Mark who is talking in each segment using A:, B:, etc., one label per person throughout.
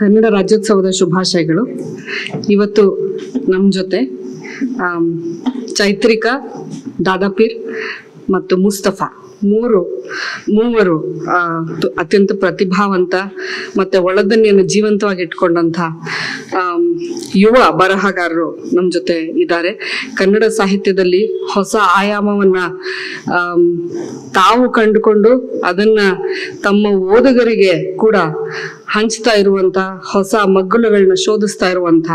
A: ಕನ್ನಡ ರಾಜ್ಯೋತ್ಸವದ ಶುಭಾಶಯಗಳು. ಇವತ್ತು ನಮ್ಮ ಜೊತೆ ಚೈತ್ರಿಕಾ, ದಾದಾಪೀರ್ ಮತ್ತು ಮುಸ್ತಫಾ ಮೂವರು ಅತ್ಯಂತ ಪ್ರತಿಭಾವಂತ ಮತ್ತೆ ಒಳದನ್ನಿಯನ್ನು ಜೀವಂತವಾಗಿ ಇಟ್ಕೊಂಡಂಥ ಯುವ ಬರಹಗಾರರು ನಮ್ಮ ಜೊತೆ ಇದ್ದಾರೆ. ಕನ್ನಡ ಸಾಹಿತ್ಯದಲ್ಲಿ ಹೊಸ ಆಯಾಮವನ್ನ ತಾವು ಕಂಡುಕೊಂಡು ಅದನ್ನ ತಮ್ಮ ಓದುಗರಿಗೆ ಕೂಡ ಹಂಚ್ತಾ ಇರುವಂತ, ಹೊಸ ಮಗ್ಗುಲುಗಳನ್ನ ಶೋಧಿಸ್ತಾ ಇರುವಂತ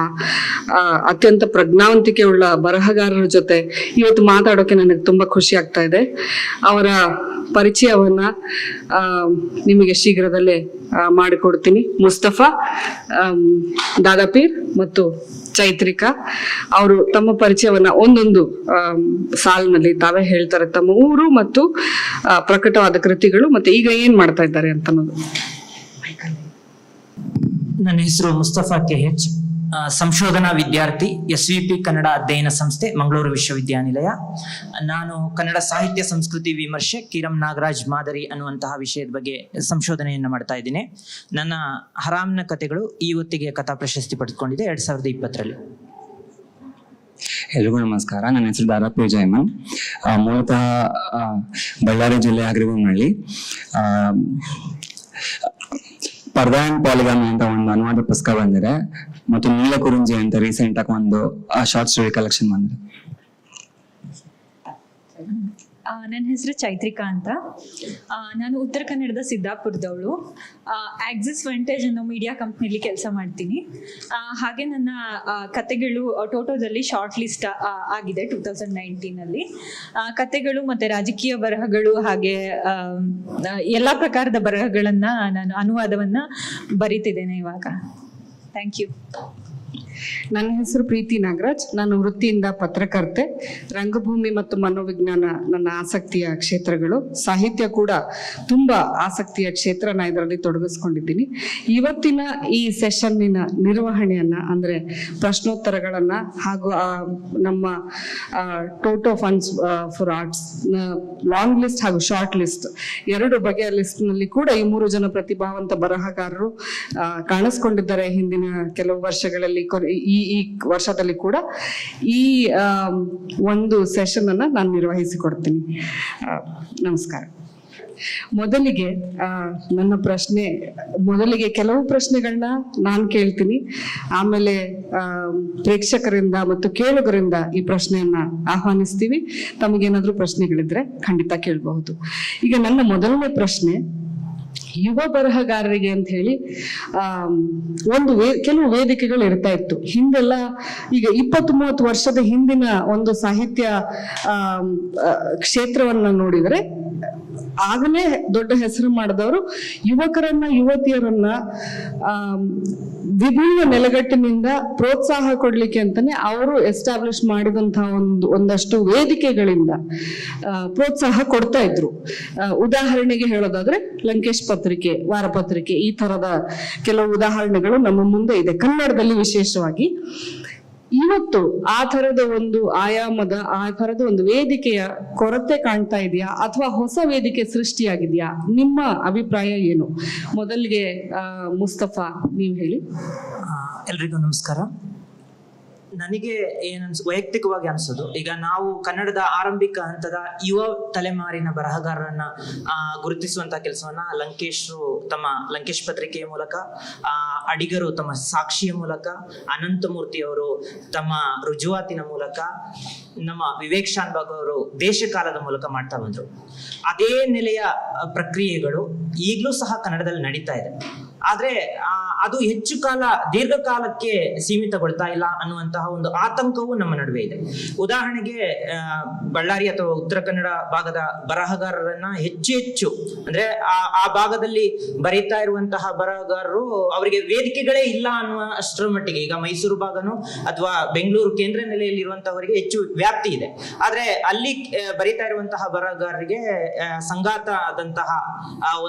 A: ಅತ್ಯಂತ ಪ್ರಜ್ಞಾವಂತಿಕೆ ಉಳ್ಳ ಬರಹಗಾರರ ಜೊತೆ ಇವತ್ತು ಮಾತಾಡೋಕೆ ನನಗೆ ತುಂಬಾ ಖುಷಿ ಆಗ್ತಾ ಇದೆ. ಅವರ ಪರಿಚಯವನ್ನ ನಿಮಗೆ ಶೀಘ್ರದಲ್ಲೇ ಮಾಡಿಕೊಡ್ತೀನಿ. ಮುಸ್ತಫಾ, ದಾದಾಪೀರ್ ಮತ್ತು ಚೈತ್ರಿಕಾ ಅವರು ತಮ್ಮ ಪರಿಚಯವನ್ನ ಒಂದೊಂದು ಸಾಲಿನಲ್ಲಿ ತಾವೇ ಹೇಳ್ತಾರೆ. ತಮ್ಮ ಊರು ಮತ್ತು ಪ್ರಕಟವಾದ ಕೃತಿಗಳು ಮತ್ತೆ ಈಗ ಏನ್ ಮಾಡ್ತಾ ಇದ್ದಾರೆ ಅಂತ ಅನ್ನೋದು.
B: ನನ್ನ ಹೆಸರು ಮುಸ್ತಫಾ KH, ಸಂಶೋಧನಾ ವಿದ್ಯಾರ್ಥಿ, SVP ಕನ್ನಡ ಅಧ್ಯಯನ ಸಂಸ್ಥೆ, ಮಂಗಳೂರು ವಿಶ್ವವಿದ್ಯಾನಿಲಯ. ನಾನು ಕನ್ನಡ ಸಾಹಿತ್ಯ ಸಂಸ್ಕೃತಿ ವಿಮರ್ಶೆ ಕಿರಂ ನಾಗರಾಜ್ ಮಾದರಿ ಅನ್ನುವಂತಹ ವಿಷಯದ ಬಗ್ಗೆ ಸಂಶೋಧನೆಯನ್ನು ಮಾಡ್ತಾ ಇದ್ದೀನಿ. ನನ್ನ ಹರಾಮ್ನ ಕಥೆಗಳು ಈ ಹೊತ್ತಿಗೆ ಕಥಾ ಪ್ರಶಸ್ತಿ ಪಡೆದುಕೊಂಡಿದೆ 2020ರಲ್ಲಿ.
C: ಎಲ್ರಿಗೂ ನಮಸ್ಕಾರ. ನನ್ನ ಹೆಸರು ದಾದಾಪೀರ್ ಜಯಮನ್. ಮೂಲತಃ ಬಳ್ಳಾರಿ ಜಿಲ್ಲೆ ಹಗರಿಬೊಮ್ಮನಹಳ್ಳಿ. ಪರ್ದಾ ಅಂಡ್ ಪಾಲಿಗಾಮಿ ಅಂತ ಒಂದು ಅನುವಾದ ಪುಸ್ತಕ ಬಂದಿದೆ ಮತ್ತು ನೀಲಕುರುಂಜಿ ಅಂತ ರೀಸೆಂಟ್ ಆಗಿ ಒಂದು ಶಾರ್ಟ್ ಸ್ಟೋರಿ ಕಲೆಕ್ಷನ್ ಬಂದಿದೆ.
D: ನನ್ನ ಹೆಸರು ಚೈತ್ರಿಕಾ ಅಂತ. ನಾನು ಉತ್ತರ ಕನ್ನಡದ ಸಿದ್ದಾಪುರದವಳು. ಆಕ್ಸಿಸ್ ವೆಂಟೇಜ್ ಅನ್ನೋ ಮೀಡಿಯಾ ಕಂಪ್ನಿಲಿ ಕೆಲಸ ಮಾಡ್ತೀನಿ. ಹಾಗೆ ನನ್ನ ಕತೆಗಳು ಟೋಟೋದಲ್ಲಿ ಶಾರ್ಟ್ ಲಿಸ್ಟ್ ಆಗಿದೆ 2019ನಲ್ಲಿ. ಕತೆಗಳು ಮತ್ತು ರಾಜಕೀಯ ಬರಹಗಳು ಹಾಗೆ ಎಲ್ಲ ಪ್ರಕಾರದ ಬರಹಗಳನ್ನು ನಾನು ಅನುವಾದವನ್ನು ಬರೀತಿದ್ದೇನೆ ಇವಾಗ. Thank you.
A: ನನ್ನ ಹೆಸರು ಪ್ರೀತಿ ನಾಗರಾಜ್. ನಾನು ವೃತ್ತಿಯಿಂದ ಪತ್ರಕರ್ತೆ. ರಂಗಭೂಮಿ ಮತ್ತು ಮನೋವಿಜ್ಞಾನ ನನ್ನ ಆಸಕ್ತಿಯ ಕ್ಷೇತ್ರಗಳು. ಸಾಹಿತ್ಯ ಕೂಡ ತುಂಬಾ ಆಸಕ್ತಿಯ ಕ್ಷೇತ್ರ. ನಾನು ಇದರಲ್ಲಿ ತೊಡಗಿಸ್ಕೊಂಡಿದ್ದೀನಿ. ಇವತ್ತಿನ ಈ ಸೆಷನ್ನಿನ ನಿರ್ವಹಣೆಯನ್ನ ಅಂದ್ರೆ ಪ್ರಶ್ನೋತ್ತರಗಳನ್ನ ಹಾಗೂ ನಮ್ಮ Toto funds for arts long list ಹಾಗೂ ಶಾರ್ಟ್ ಲಿಸ್ಟ್ ಎರಡು ಬಗೆಯ ಲಿಸ್ಟ್ ನಲ್ಲಿ ಕೂಡ ಈ 3 ಜನ ಪ್ರತಿಭಾವಂತ ಬರಹಗಾರರು ಕಾಣಿಸ್ಕೊಂಡಿದ್ದಾರೆ ಹಿಂದಿನ ಕೆಲವು ವರ್ಷಗಳಲ್ಲಿ. ಈ ವರ್ಷದಲ್ಲಿ ಕೂಡ ಈ ಒಂದು ಸೆಷನ್ ಅನ್ನ ನಾನು ನಿರ್ವಹಿಸಿಕೊಡ್ತೀನಿ. ನಮಸ್ಕಾರ. ಮೊದಲಿಗೆ ಕೆಲವು ಪ್ರಶ್ನೆಗಳನ್ನ ನಾನು ಕೇಳ್ತೀನಿ. ಆಮೇಲೆ ಪ್ರೇಕ್ಷಕರಿಂದ ಮತ್ತು ಕೇಳುಗರಿಂದ ಈ ಪ್ರಶ್ನೆಯನ್ನ ಆಹ್ವಾನಿಸ್ತೀವಿ. ತಮಗೇನಾದ್ರೂ ಪ್ರಶ್ನೆಗಳಿದ್ರೆ ಖಂಡಿತ ಕೇಳಬಹುದು. ಈಗ ನನ್ನ ಮೊದಲನೇ ಪ್ರಶ್ನೆ, ಯುವ ಬರಹಗಾರರಿಗೆ ಅಂತ ಹೇಳಿ ಕೆಲವು ವೇದಿಕೆಗಳು ಇರ್ತಾ ಇತ್ತು ಹಿಂದೆಲ್ಲ. ಈಗ 20-30 ವರ್ಷದ ಹಿಂದಿನ ಒಂದು ಸಾಹಿತ್ಯ ಕ್ಷೇತ್ರವನ್ನ ನೋಡಿದ್ರೆ ಆಗಲೇ ದೊಡ್ಡ ಹೆಸರು ಮಾಡಿದವರು ಯುವಕರನ್ನ ಯುವತಿಯರನ್ನ ವಿಭಿನ್ನ ನೆಲೆಗಟ್ಟಿನಿಂದ ಪ್ರೋತ್ಸಾಹ ಕೊಡ್ಲಿಕ್ಕೆ ಅಂತಾನೆ ಅವರು ಎಸ್ಟಾಬ್ಲಿಷ್ ಮಾಡಿದಂತಹ ಒಂದಷ್ಟು ವೇದಿಕೆಗಳಿಂದ ಪ್ರೋತ್ಸಾಹ ಕೊಡ್ತಾ ಇದ್ರು. ಉದಾಹರಣೆಗೆ ಹೇಳೋದಾದ್ರೆ ಲಂಕೇಶ್ ಪತ್ರಿಕೆ, ವಾರಪತ್ರಿಕೆ, ಈ ತರದ ಕೆಲವು ಉದಾಹರಣೆಗಳು ನಮ್ಮ ಮುಂದೆ ಇದೆ ಕನ್ನಡದಲ್ಲಿ ವಿಶೇಷವಾಗಿ. ಇವತ್ತು ಆ ಥರದ ಒಂದು ಆಯಾಮದ, ಆ ಥರದ ಒಂದು ವೇದಿಕೆಯ ಕೊರತೆ ಕಾಣ್ತಾ ಇದೆಯಾ ಅಥವಾ ಹೊಸ ವೇದಿಕೆ ಸೃಷ್ಟಿಯಾಗಿದೆಯಾ? ನಿಮ್ಮ ಅಭಿಪ್ರಾಯ ಏನು? ಮೊದಲಿಗೆ ಮುಸ್ತಫಾ, ನೀವು ಹೇಳಿ.
B: ಎಲ್ರಿಗೂ ನಮಸ್ಕಾರ. ನನಗೆ ವೈಯಕ್ತಿಕವಾಗಿ ಅನ್ಸೋದು, ಈಗ ನಾವು ಕನ್ನಡದ ಆರಂಭಿಕ ಹಂತದ ಯುವ ತಲೆಮಾರಿನ ಬರಹಗಾರರನ್ನ ಗುರುತಿಸುವಂತ ಕೆಲಸವನ್ನ ಲಂಕೇಶ್ ಪತ್ರಿಕೆಯ ಮೂಲಕ, ಅಡಿಗರು ತಮ್ಮ ಸಾಕ್ಷಿಯ ಮೂಲಕ, ಅನಂತಮೂರ್ತಿಯವರು ತಮ್ಮ ರುಜುವಾತಿನ ಮೂಲಕ, ನಮ್ಮ ವಿವೇಕ್ ಶಾನ್ಭಾಗ್ ಅವರು ದೇಶಕಾಲದ ಮೂಲಕ ಮಾಡ್ತಾ ಬಂದ್ರು. ಅದೇ ನೆಲೆಯ ಪ್ರಕ್ರಿಯೆಗಳು ಈಗಲೂ ಸಹ ಕನ್ನಡದಲ್ಲಿ ನಡೀತಾ ಇದೆ. ಆದ್ರೆ ಅದು ಹೆಚ್ಚು ಕಾಲ, ದೀರ್ಘಕಾಲಕ್ಕೆ ಸೀಮಿತಗೊಳ್ತಾ ಇಲ್ಲ ಅನ್ನುವಂತಹ ಒಂದು ಆತಂಕವು ನಮ್ಮ ನಡುವೆ ಇದೆ. ಉದಾಹರಣೆಗೆ ಬಳ್ಳಾರಿ ಅಥವಾ ಉತ್ತರ ಕನ್ನಡ ಭಾಗದ ಬರಹಗಾರರನ್ನ ಹೆಚ್ಚು ಅಂದ್ರೆ ಆ ಭಾಗದಲ್ಲಿ ಬರೀತಾ ಇರುವಂತಹ ಬರಹಗಾರರು ಅವರಿಗೆ ವೇದಿಕೆಗಳೇ ಇಲ್ಲ ಅನ್ನುವ ಅಷ್ಟರ ಮಟ್ಟಿಗೆ, ಈಗ ಮೈಸೂರು ಭಾಗನು ಅಥವಾ ಬೆಂಗಳೂರು ಕೇಂದ್ರ ನೆಲೆಯಲ್ಲಿರುವಂತಹವರಿಗೆ ಹೆಚ್ಚು ವ್ಯಾಪ್ತಿ ಇದೆ. ಆದ್ರೆ ಅಲ್ಲಿ ಬರೀತಾ ಇರುವಂತಹ ಬರಹಗಾರರಿಗೆ ಸಂಗಾತ ಆದಂತಹ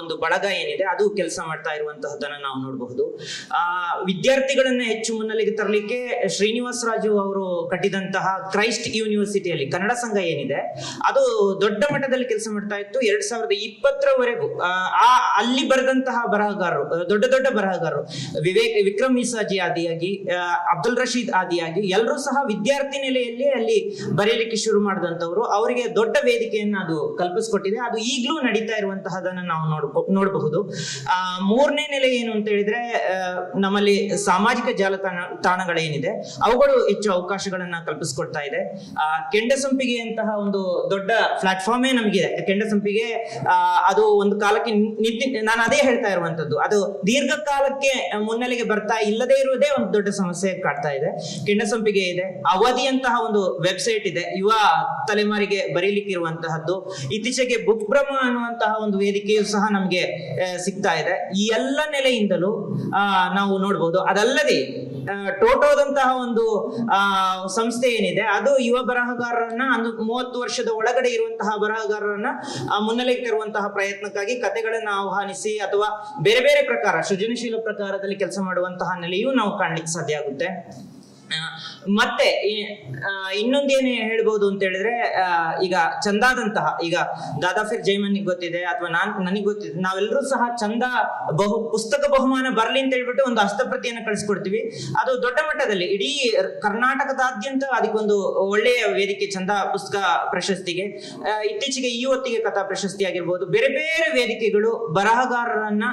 B: ಒಂದು ಬಳಗ ಏನಿದೆ ಅದು ಕೆಲಸ ಮಾಡ್ತಾ ಇರುವಂತಹದ್ದು ಅನ್ನುವಂಥದ್ದನ್ನ ನಾವು ನೋಡಬಹುದು. ವಿದ್ಯಾರ್ಥಿಗಳನ್ನ ಹೆಚ್ಚು ಮುನ್ನೆಲೆಗೆ ತರಲಿಕ್ಕೆ ಶ್ರೀನಿವಾಸ ರಾಜು ಅವರು ಕಟ್ಟಿದಂತಹ ಕ್ರೈಸ್ಟ್ ಯೂನಿವರ್ಸಿಟಿಯಲ್ಲಿ ಕನ್ನಡ ಸಂಘ ಏನಿದೆ ಅದು ದೊಡ್ಡ ಮಟ್ಟದಲ್ಲಿ ಕೆಲಸ ಮಾಡ್ತಾ ಇತ್ತು. 2020ರವರೆಗೂ ಅಲ್ಲಿ ಬರೆದಂತಹ ಬರಹಗಾರರು, ದೊಡ್ಡ ದೊಡ್ಡ ಬರಹಗಾರರು, ವಿಕ್ರಮ್ ಮೀಸಾಜಿ ಆದಿಯಾಗಿ, ಅಬ್ದುಲ್ ರಶೀದ್ ಆದಿಯಾಗಿ ಎಲ್ಲರೂ ಸಹ ವಿದ್ಯಾರ್ಥಿ ನೆಲೆಯಲ್ಲಿ ಅಲ್ಲಿ ಬರೆಯಲಿಕ್ಕೆ ಶುರು ಮಾಡಿದಂತವ್ರು. ಅವರಿಗೆ ದೊಡ್ಡ ವೇದಿಕೆಯನ್ನು ಅದು ಕಲ್ಪಿಸ್ಕೊಟ್ಟಿದೆ. ಅದು ಈಗಲೂ ನಡೀತಾ ಇರುವಂತಹದನ್ನ ನಾವು ನೋಡಬಹುದು. ಮೂರನೇ ನೆಲೆ ಏನು ಅಂತ ಹೇಳಿದ್ರೆ, ನಮ್ಮಲ್ಲಿ ಸಾಮಾಜಿಕ ಜಾಲತಾಣಗಳೇನಿದೆ ಅವುಗಳು ಹೆಚ್ಚು ಅವಕಾಶಗಳನ್ನ ಕಲ್ಪಿಸ್ಕೊಡ್ತಾ ಇದೆ. ಕೆಂಡಸಂಪಿಗೆ ಅಂತಹ ಒಂದು ದೊಡ್ಡ ಪ್ಲಾಟ್ಫಾರ್ಮೇ ನಮಗಿದೆ. ಕೆಂಡಸಂಪಿಗೆ ಅದು ಒಂದು ಕಾಲಕ್ಕೆ ನಾನು ಅದೇ ಹೇಳ್ತಾ ಇರುವಂತದ್ದು, ಅದು ದೀರ್ಘಕಾಲಕ್ಕೆ ಮುನ್ನೆಲೆಗೆ ಬರ್ತಾ ಇಲ್ಲದೆ ಇರುವುದೇ ಒಂದು ದೊಡ್ಡ ಸಮಸ್ಯೆ ಕಾಡ್ತಾ ಇದೆ. ಕೆಂಡಸಂಪಿಗೆ ಇದೆ, ಅವಧಿಯಂತಹ ಒಂದು ವೆಬ್ಸೈಟ್ ಇದೆ, ಯುವ ತಲೆಮಾರಿಗೆ ಬರೀಲಿಕ್ಕೆ ಇರುವಂತಹದ್ದು. ಇತ್ತೀಚೆಗೆ ಬುಕ್ ಬ್ರಹ್ಮ ಅನ್ನುವಂತಹ ಒಂದು ವೇದಿಕೆಯು ಸಹ ನಮಗೆ ಸಿಗ್ತಾ ಇದೆ. ಈ ಎಲ್ಲ ನೆಲೆಯಿಂದಲೂ ನಾವು ನೋಡ್ಬೋದು. ಅದಲ್ಲದೆ ಟೋಟೋದಂತಹ ಒಂದು ಸಂಸ್ಥೆ ಏನಿದೆ ಅದು ಯುವ ಬರಹಗಾರರನ್ನ 30 ವರ್ಷದ ಒಳಗಡೆ ಇರುವಂತಹ ಬರಹಗಾರರನ್ನ ಮುನ್ನೆಲೆಗೆ ತರುವಂತಹ ಪ್ರಯತ್ನಕ್ಕಾಗಿ ಕಥೆಗಳನ್ನ ಆಹ್ವಾನಿಸಿ ಅಥವಾ ಬೇರೆ ಬೇರೆ ಪ್ರಕಾರ ಸೃಜನಶೀಲ ಪ್ರಕಾರದಲ್ಲಿ ಕೆಲಸ ಮಾಡುವಂತಹ ನೆಲೆಯೂ ನಾವು ಕಾಣ್ಲಿಕ್ಕೆ ಸಾಧ್ಯ ಆಗುತ್ತೆ. ಮತ್ತೆ ಇನ್ನೊಂದೇನು ಹೇಳ್ಬೋದು ಅಂತ ಹೇಳಿದ್ರೆ, ಈಗ ಚಂದಾದಂತಹ, ಈಗ ದಾದಾಫಿರ್ ಜೈಮನ್ನಿಗೆ ಗೊತ್ತಿದೆ ಅಥವಾ ನನಗೆ ಗೊತ್ತಿದೆ, ನಾವೆಲ್ಲರೂ ಸಹ ಚಂದ ಪುಸ್ತಕ ಬಹುಮಾನ ಬರ್ಲಿ ಅಂತ ಹೇಳ್ಬಿಟ್ಟು ಒಂದು ಹಸ್ತಪ್ರತಿಯನ್ನು ಕಳಿಸ್ಕೊಡ್ತೀವಿ. ಅದು ದೊಡ್ಡ ಮಟ್ಟದಲ್ಲಿ ಇಡೀ ಕರ್ನಾಟಕದಾದ್ಯಂತ ಅದಕ್ಕೊಂದು ಒಳ್ಳೆಯ ವೇದಿಕೆ ಚಂದ ಪುಸ್ತಕ ಪ್ರಶಸ್ತಿಗೆ. ಇತ್ತೀಚೆಗೆ ಈ ಹೊತ್ತಿಗೆ ಕಥಾ ಪ್ರಶಸ್ತಿ ಆಗಿರ್ಬೋದು, ಬೇರೆ ಬೇರೆ ವೇದಿಕೆಗಳು ಬರಹಗಾರರನ್ನ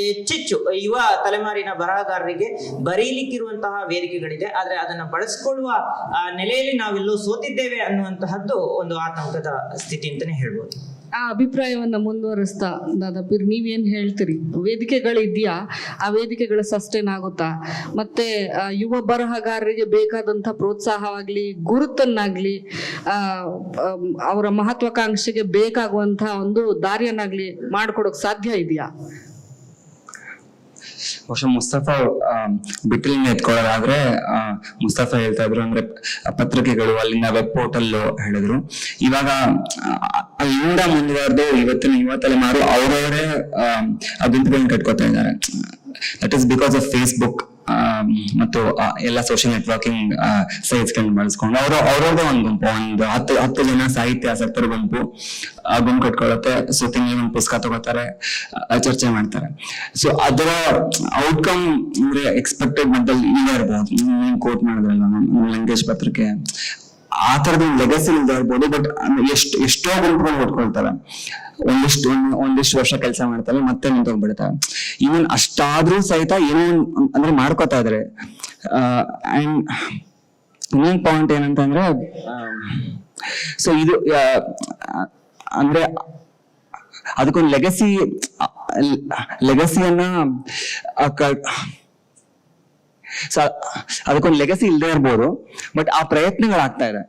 B: ಹೆಚ್ಚೆಚ್ಚು ಯುವ ತಲೆಮಾರಿನ ಬರಹಗಾರರಿಗೆ ಬರೀಲಿಕ್ಕಿರುವಂತಹ ವೇದಿಕೆಗಳಿದೆ. ಆದ್ರೆ ಅದನ್ನ ಬಳಸ್ಕೊಳ್ಳುವ ನೆಲೆಯಲ್ಲಿ ನಾವೆಲ್ಲೋ ಸೋತಿದ್ದೇವೆ ಅನ್ನುವಂತಹದ್ದು ಒಂದು ಆತಂಕದ ಸ್ಥಿತಿ ಅಂತಾನೆ ಹೇಳ್ಬೋದು.
A: ಆ ಅಭಿಪ್ರಾಯವನ್ನ ಮುಂದುವರಿಸ್ತಾ ದಾದಾಪೀರ್, ನೀವೇನ್ ಹೇಳ್ತೀರಿ? ವೇದಿಕೆಗಳಿದ್ಯಾ? ಆ ವೇದಿಕೆಗಳು ಸಸ್ಟೈನ್ ಆಗುತ್ತಾ? ಮತ್ತೆ ಯುವ ಬರಹಗಾರರಿಗೆ ಬೇಕಾದಂತ ಪ್ರೋತ್ಸಾಹವಾಗ್ಲಿ, ಗುರುತನ್ನಾಗ್ಲಿ, ಅವರ ಮಹತ್ವಾಕಾಂಕ್ಷೆಗೆ ಬೇಕಾಗುವಂತಹ ಒಂದು ದಾರಿಯನ್ನಾಗ್ಲಿ ಮಾಡ್ಕೊಡೋಕ್ ಸಾಧ್ಯ ಇದೆಯಾ?
C: ಬಹುಶಃ ಮುಸ್ತಫಾ ಬಿಟ್ಟಲಿಂದ ಎತ್ಕೊಳ್ಳೋದಾದ್ರೆ, ಮುಸ್ತಫಾ ಹೇಳ್ತಾ ಇದ್ರು ಅಂದ್ರೆ ಪತ್ರಿಕೆಗಳು, ಅಲ್ಲಿಂದ ವೆಬ್ ಪೋರ್ಟಲ್ ಹೇಳಿದ್ರು. ಇವಾಗ ಅಲ್ಲಿಂದ ಮುಂದುವರೆದು ಇವತ್ತಿನ ಯುವ ತಲೆಮಾರು ಅವರವರೇ ಗುಂಪುಗಳನ್ನ ಕಟ್ಕೋತಾ ಇದ್ದಾರೆ. That is because of Facebook ಮತ್ತು ಎಲ್ಲ ಸೋಷಿಯಲ್ ನೆಟ್ವರ್ಕಿಂಗ್ ಸೈಟ್ಸ್ ಗಳನ್ನ ಬಳಸ್ಕೊಂಡು ಅವ್ರವ್ರದೇ ಒಂದು ಗುಂಪು, ಒಂದು 10 ಜನ ಸಾಹಿತ್ಯ ಆಸಕ್ತರ ಗುಂಪು ಕಟ್ಕೊಳ್ಳುತ್ತೆ. ಸೊ ತಿಂಗಳಿಗೆ ಒಂದು ಪುಸ್ತಕ ತಗೋತಾರೆ, ಚರ್ಚೆ ಮಾಡ್ತಾರೆ. ಸೊ ಅದರ ಔಟ್ಕಮ್ ಅಂದ್ರೆ ಎಕ್ಸ್ಪೆಕ್ಟೆಡ್ ಮಟ್ಟದಲ್ಲಿ ಇಲ್ಲೇ ಇರ್ಬೋದು. ನೀವು ಕೋಟ್ ಮಾಡಿದ್ರಲ್ಲ ಲಂಕೇಶ್ ಪತ್ರಿಕೆ, ಆ ತರದ ಲೆಗಸಿ ಇಲ್ಲದೆ ಇರ್ಬೋದು. ಬಟ್ ಎಷ್ಟೋ ಗುಂಪುಗಳು ಹೊಟ್ಕೊಳ್ತಾರೆ, ಒಂದಿಷ್ಟು ವರ್ಷ ಕೆಲಸ ಮಾಡ್ತಾರೆ, ಮತ್ತೆ ನಿಂತೋಗ್ಬಿಡ್ತಾರೆ. ಇವನ್ ಅಷ್ಟಾದ್ರೂ ಸಹಿತ ಏನೋ ಅಂದ್ರೆ ಮಾಡ್ಕೋತಾ ಇದಾರೆ. ಅಂಡ್ ಇನ್ನೊಂದು ಪಾಯಿಂಟ್ ಏನಂತಂದ್ರೆ, ಸೊ ಇದು ಅಂದ್ರೆ ಅದಕ್ಕೊಂದು ಲೆಗಸಿಯನ್ನ ಅದಕ್ಕೊಂದು ಲೆಗಸಿ ಇಲ್ಲದೆ ಇರ್ಬೋದು, ಬಟ್ ಆ ಪ್ರಯತ್ನಗಳಾಗ್ತಾ ಇದೆ.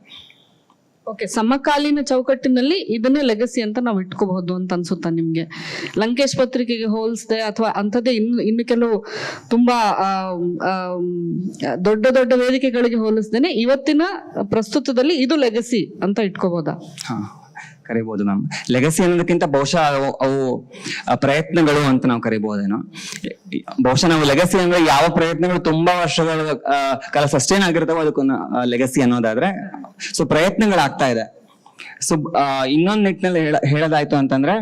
A: ಓಕೆ, ಸಮಕಾಲೀನ ಚೌಕಟ್ಟಿನಲ್ಲಿ ಇದನ್ನೇ ಲೆಗಸಿ ಅಂತ ನಾವು ಇಟ್ಕೋಬಹುದು ಅಂತ ಅನ್ಸುತ್ತಾ ನಿಮ್ಗೆ? ಲಂಕೇಶ್ ಪತ್ರಿಕೆಗೆ ಹೋಲಿಸದೆ ಅಥವಾ ಅಂಥದ್ದೇ ಇನ್ನು ಕೆಲವು ತುಂಬಾ ದೊಡ್ಡ ದೊಡ್ಡ ವೇದಿಕೆಗಳಿಗೆ ಹೋಲಿಸ್ದೇನೆ ಇವತ್ತಿನ ಪ್ರಸ್ತುತದಲ್ಲಿ ಇದು ಲೆಗಸಿ ಅಂತ ಇಟ್ಕೋಬಹುದಾ?
C: ಕರಿಬಹುದು ಮ್ಯಾಮ್. ಲೆಗಸಿ ಅನ್ನೋದಕ್ಕಿಂತ ಬಹುಶಃ ಅವು ಪ್ರಯತ್ನಗಳು ಅಂತ ನಾವು ಕರಿಬಹುದೇನೋ. ಬಹುಶಃ ನಾವು ಲೆಗಸಿ ಅಂದ್ರೆ ಯಾವ ಪ್ರಯತ್ನಗಳು ತುಂಬಾ ವರ್ಷಗಳ ಕಾಲ ಸಸ್ಟೈನ್ ಆಗಿರ್ತಾವ ಅದಕ್ಕೊಂದು ಲೆಗಸಿ ಅನ್ನೋದಾದ್ರೆ, ಸೊ ಪ್ರಯತ್ನಗಳಾಗ್ತಾ ಇದೆ. ಸೊ ಇನ್ನೊಂದ್ ನಿಟ್ಟಿನಲ್ಲಿ ಹೇಳೋದಾಯ್ತು ಅಂತಂದ್ರೆ,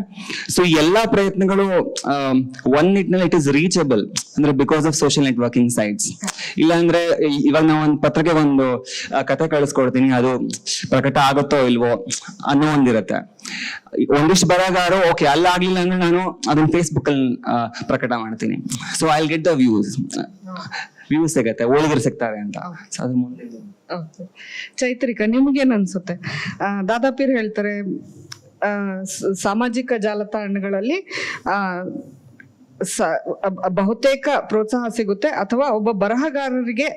C: ಸೊ ಎಲ್ಲಾ ಪ್ರಯತ್ನಗಳು ಒಂದ್ ನಿಟ್ಟಿನಲ್ಲಿ ಇಟ್ ಇಸ್ ರೀಚಬಲ್, ಅಂದ್ರೆ because of social networking sites. ಇಲ್ಲ ಅಂದ್ರೆ ಇವಾಗ ನಾವು ಒಂದು ಪತ್ರಿಕೆ ಒಂದು ಕಥೆ ಕಳಿಸ್ಕೊಡ್ತೀನಿ, ಅದು ಪ್ರಕಟ ಆಗುತ್ತೋ ಇಲ್ವೋ ಅನ್ನೋ ಒಂದಿರುತ್ತೆ. ಒಂದಿಷ್ಟು ಬರಹಗಾರರು ಓಕೆ ಅಲ್ಲಾಗ್ಲಿಲ್ಲ ಅಂದ್ರೆ ನಾನು ಅದನ್ನ ಫೇಸ್ಬುಕ್ ಅಲ್ಲಿ ಪ್ರಕಟ ಮಾಡ್ತೀನಿ. So I will get the views ಸಿಗತ್ತೆ, ಓದಿದ್ರು ಸಿಗ್ತಾರೆ ಅಂತ. ಸೊ ಅದ್ರ ಮುಂದೆ
A: ಚೈತ್ರಿಕಾ, ನಿಮ್ಗೇನ್ ಅನ್ಸುತ್ತೆ? ದಾದಾಪೀರ್ ಹೇಳ್ತಾರೆ ಸಾಮಾಜಿಕ ಜಾಲತಾಣಗಳಲ್ಲಿ ಬಹುತೇಕ ಪ್ರೋತ್ಸಾಹ ಸಿಗುತ್ತೆ ಅಥವಾ ಒಬ್ಬ ಬರಹಗಾರರಿಗೆ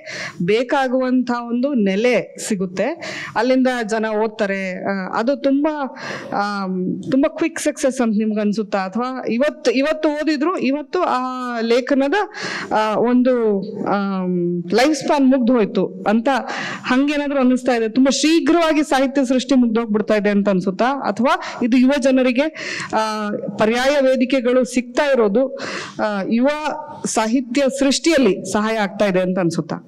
A: ಬೇಕಾಗುವಂತಹ ಒಂದು ನೆಲೆ ಸಿಗುತ್ತೆ, ಅಲ್ಲಿಂದ ಜನ ಓದ್ತಾರೆ, ಅದು ತುಂಬಾ ಕ್ವಿಕ್ ಸಕ್ಸಸ್ ಅಂತ ನಿಮ್ಗೆ ಅನ್ಸುತ್ತಾ? ಅಥವಾ ಇವತ್ತು ಓದಿದ್ರು ಇವತ್ತು ಆ ಲೇಖನದ ಒಂದು ಲೈಫ್ ಸ್ಪ್ಯಾನ್ ಮುಗ್ದು ಹೋಯ್ತು ಅಂತ ಹಂಗೇನಾದ್ರೂ ಅನ್ನಿಸ್ತಾ ಇದೆ? ತುಂಬಾ ಶೀಘ್ರವಾಗಿ ಸಾಹಿತ್ಯ ಸೃಷ್ಟಿ ಮುಗ್ದೋಗ್ಬಿಡ್ತಾ ಇದೆ ಅಂತ ಅನ್ಸುತ್ತಾ? ಅಥವಾ ಇದು ಯುವ ಜನರಿಗೆ ಪರ್ಯಾಯ ವೇದಿಕೆಗಳು ಸಿಗ್ತಾ ಇರೋದು ಯುವ ಸಾಹಿತ್ಯ ಸೃಷ್ಟಿಯಲ್ಲಿ ಸಹಾಯ ಆಗ್ತಾ ಇದೆ ಅಂತ ಅನ್ಸುತ್ತಾ?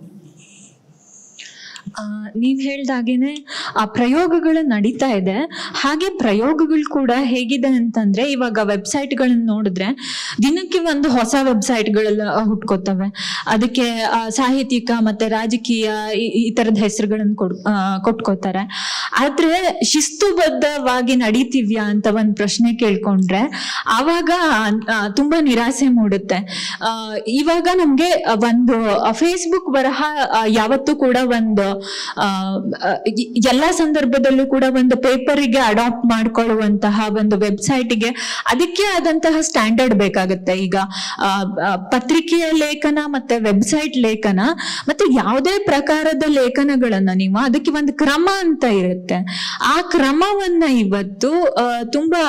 D: ನೀವ್ ಹೇಳ್ದಾಗೇನೆ ಆ ಪ್ರಯೋಗಗಳು ನಡೀತಾ ಇದೆ. ಹಾಗೆ ಪ್ರಯೋಗಗಳು ಕೂಡ ಹೇಗಿದೆ ಅಂತಂದ್ರೆ, ಇವಾಗ ವೆಬ್ಸೈಟ್ಗಳನ್ನ ನೋಡಿದ್ರೆ ದಿನಕ್ಕೆ ಒಂದು ಹೊಸ ವೆಬ್ಸೈಟ್ಗಳೆಲ್ಲ ಹುಟ್ಕೋತವೆ. ಅದಕ್ಕೆ ಸಾಹಿತ್ಯಿಕ ಮತ್ತೆ ರಾಜಕೀಯ ಈ ತರದ ಹೆಸರುಗಳನ್ನ ಕೊಟ್ಕೋತಾರೆ. ಆದ್ರೆ ಶಿಸ್ತುಬದ್ಧವಾಗಿ ನಡೀತಿವ್ಯಾ ಅಂತ ಒಂದ್ ಪ್ರಶ್ನೆ ಕೇಳ್ಕೊಂಡ್ರೆ ಆವಾಗ ತುಂಬಾ ನಿರಾಸೆ ಮೂಡುತ್ತೆ. ಇವಾಗ ನಮ್ಗೆ ಒಂದು ಫೇಸ್ಬುಕ್ ಬರಹ ಯಾವತ್ತೂ ಕೂಡ ಒಂದು ಎಲ್ಲಾ ಸಂದರ್ಭದಲ್ಲೂ ಕೂಡ ಒಂದು ಪೇಪರಿಗೆ ಅಡಾಪ್ಟ್ ಮಾಡ್ಕೊಳ್ಳುವಂತಹ ಒಂದು ವೆಬ್ಸೈಟ್ಗೆ ಅದಕ್ಕೆ ಆದಂತಹ ಸ್ಟ್ಯಾಂಡರ್ಡ್ ಬೇಕಾಗುತ್ತೆ. ಈಗ ಪತ್ರಿಕೆಯ ಲೇಖನ ಮತ್ತೆ ವೆಬ್ಸೈಟ್ ಲೇಖನ ಮತ್ತೆ ಯಾವುದೇ ಪ್ರಕಾರದ ಲೇಖನಗಳನ್ನ ನೀವು ಅದಕ್ಕೆ ಒಂದು ಕ್ರಮ ಅಂತ ಇರುತ್ತೆ. ಆ ಕ್ರಮವನ್ನ ಇವತ್ತು ತುಂಬಾ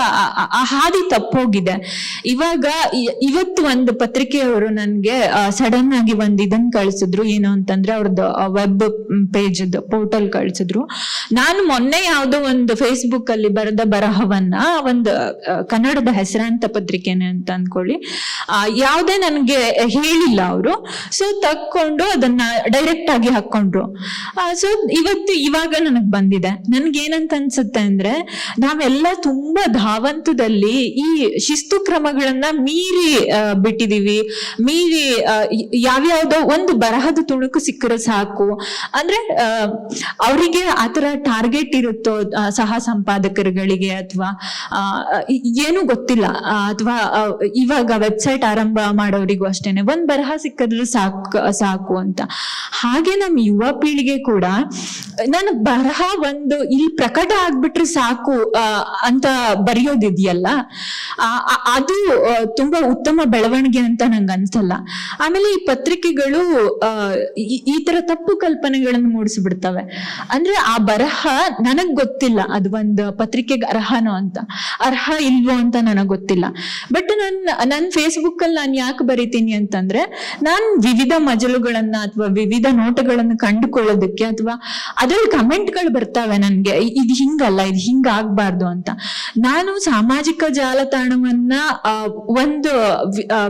D: ಆ ಹಾದಿ ತಪ್ಪೋಗಿದೆ. ಇವತ್ತು ಒಂದು ಪತ್ರಿಕೆಯವರು ನನ್ಗೆ ಸಡನ್ ಆಗಿ ಒಂದ್ ಇದನ್ನ ಕಳ್ಸಿದ್ರು. ಏನು ಅಂತಂದ್ರೆ ಅವ್ರದ್ದು ವೆಬ್ ಪೇಜ್ ಪೋರ್ಟಲ್ ಕಳ್ಸಿದ್ರು. ನಾನು ಮೊನ್ನೆ ಯಾವ್ದೋ ಒಂದು ಫೇಸ್ಬುಕ್ ಅಲ್ಲಿ ಬರೆದ ಬರಹವನ್ನ ಒಂದು ಕನ್ನಡದ ಹೆಸರಾಂತ ಪತ್ರಿಕೆನೆ ಅಂತ ಅನ್ಕೊಳ್ಳಿ, ಯಾವ್ದೇ ನನ್ಗೆ ಹೇಳಿಲ್ಲ ಅವರು. ಸೊ ತಕ್ಕೊಂಡು ಅದನ್ನ ಡೈರೆಕ್ಟ್ ಆಗಿ ಹಾಕೊಂಡ್ರು. ಸೊ ಇವಾಗ ನನಗ್ ಬಂದಿದೆ. ನನ್ಗೆ ಏನಂತ ಅನ್ಸುತ್ತೆ ಅಂದ್ರೆ, ನಾವೆಲ್ಲ ತುಂಬಾ ಧಾವಂತದಲ್ಲಿ ಈ ಶಿಸ್ತು ಕ್ರಮಗಳನ್ನ ಮೀರಿ ಬಿಟ್ಟಿದೀವಿ. ಮೀರಿ ಯಾವ್ಯಾವ್ದೋ ಒಂದು ಬರಹದ ತುಣುಕು ಸಿಕ್ಕರೆ ಸಾಕು ಅಂದ್ರೆ ಅವರಿಗೆ ಆತರ ಟಾರ್ಗೆಟ್ ಇರುತ್ತೋ ಸಹ ಸಂಪಾದಕರುಗಳಿಗೆ, ಅಥವಾ ಏನು ಗೊತ್ತಿಲ್ಲ. ಅಥವಾ ಇವಾಗ ವೆಬ್ಸೈಟ್ ಆರಂಭ ಮಾಡೋರಿಗೂ ಅಷ್ಟೇನೆ ಒಂದ್ ಬರಹ ಸಿಕ್ಕಿದ್ರೆ ಸಾಕು ಅಂತ. ಹಾಗೆ ನಮ್ ಯುವ ಪೀಳಿಗೆ ಕೂಡ ನನ್ನ ಬರಹ ಒಂದು ಇಲ್ಲಿ ಪ್ರಕಟ ಆಗ್ಬಿಟ್ರೆ ಸಾಕು ಅಂತ ಬರೆಯೋದಿದೆಯಲ್ಲ, ಅದು ತುಂಬಾ ಉತ್ತಮ ಬೆಳವಣಿಗೆ ಅಂತ ನಂಗೆ ಅನ್ಸಲ್ಲ. ಆಮೇಲೆ ಈ ಪತ್ರಿಕೆಗಳು ಈ ತರ ತಪ್ಪು ಕಲ್ಪನೆಗಳನ್ನು ಮೂಡಿಸ್ಬಿಡ್ತವೆ. ಅಂದ್ರೆ ಆ ಬರಹ ನನಗ್ ಗೊತ್ತಿಲ್ಲ ಅದು ಒಂದು ಪತ್ರಿಕೆಗೆ ಅರ್ಹನೋ ಅಂತ, ಅರ್ಹ ಇಲ್ವೋ ಅಂತ ನನಗ್ ಗೊತ್ತಿಲ್ಲ. ಬಟ್ ನನ್ ಫೇಸ್ಬುಕ್ ಅಲ್ಲಿ ನಾನು ಯಾಕೆ ಬರಿತೀನಿ ಅಂತಂದ್ರೆ, ನಾನ್ ವಿವಿಧ ಮಜಲುಗಳನ್ನ ಅಥವಾ ವಿವಿಧ ನೋಟಗಳನ್ನು ಕಂಡುಕೊಳ್ಳೋದಕ್ಕೆ, ಅಥವಾ ಅದ್ರಲ್ಲಿ ಕಮೆಂಟ್ಗಳು ಬರ್ತಾವೆ ನನ್ಗೆ, ಇದು ಹಿಂಗಲ್ಲ, ಇದು ಹಿಂಗ ಆಗ್ಬಾರ್ದು ಅಂತ. ನಾನು ಸಾಮಾಜಿಕ ಜಾಲತಾಣವನ್ನ ಒಂದು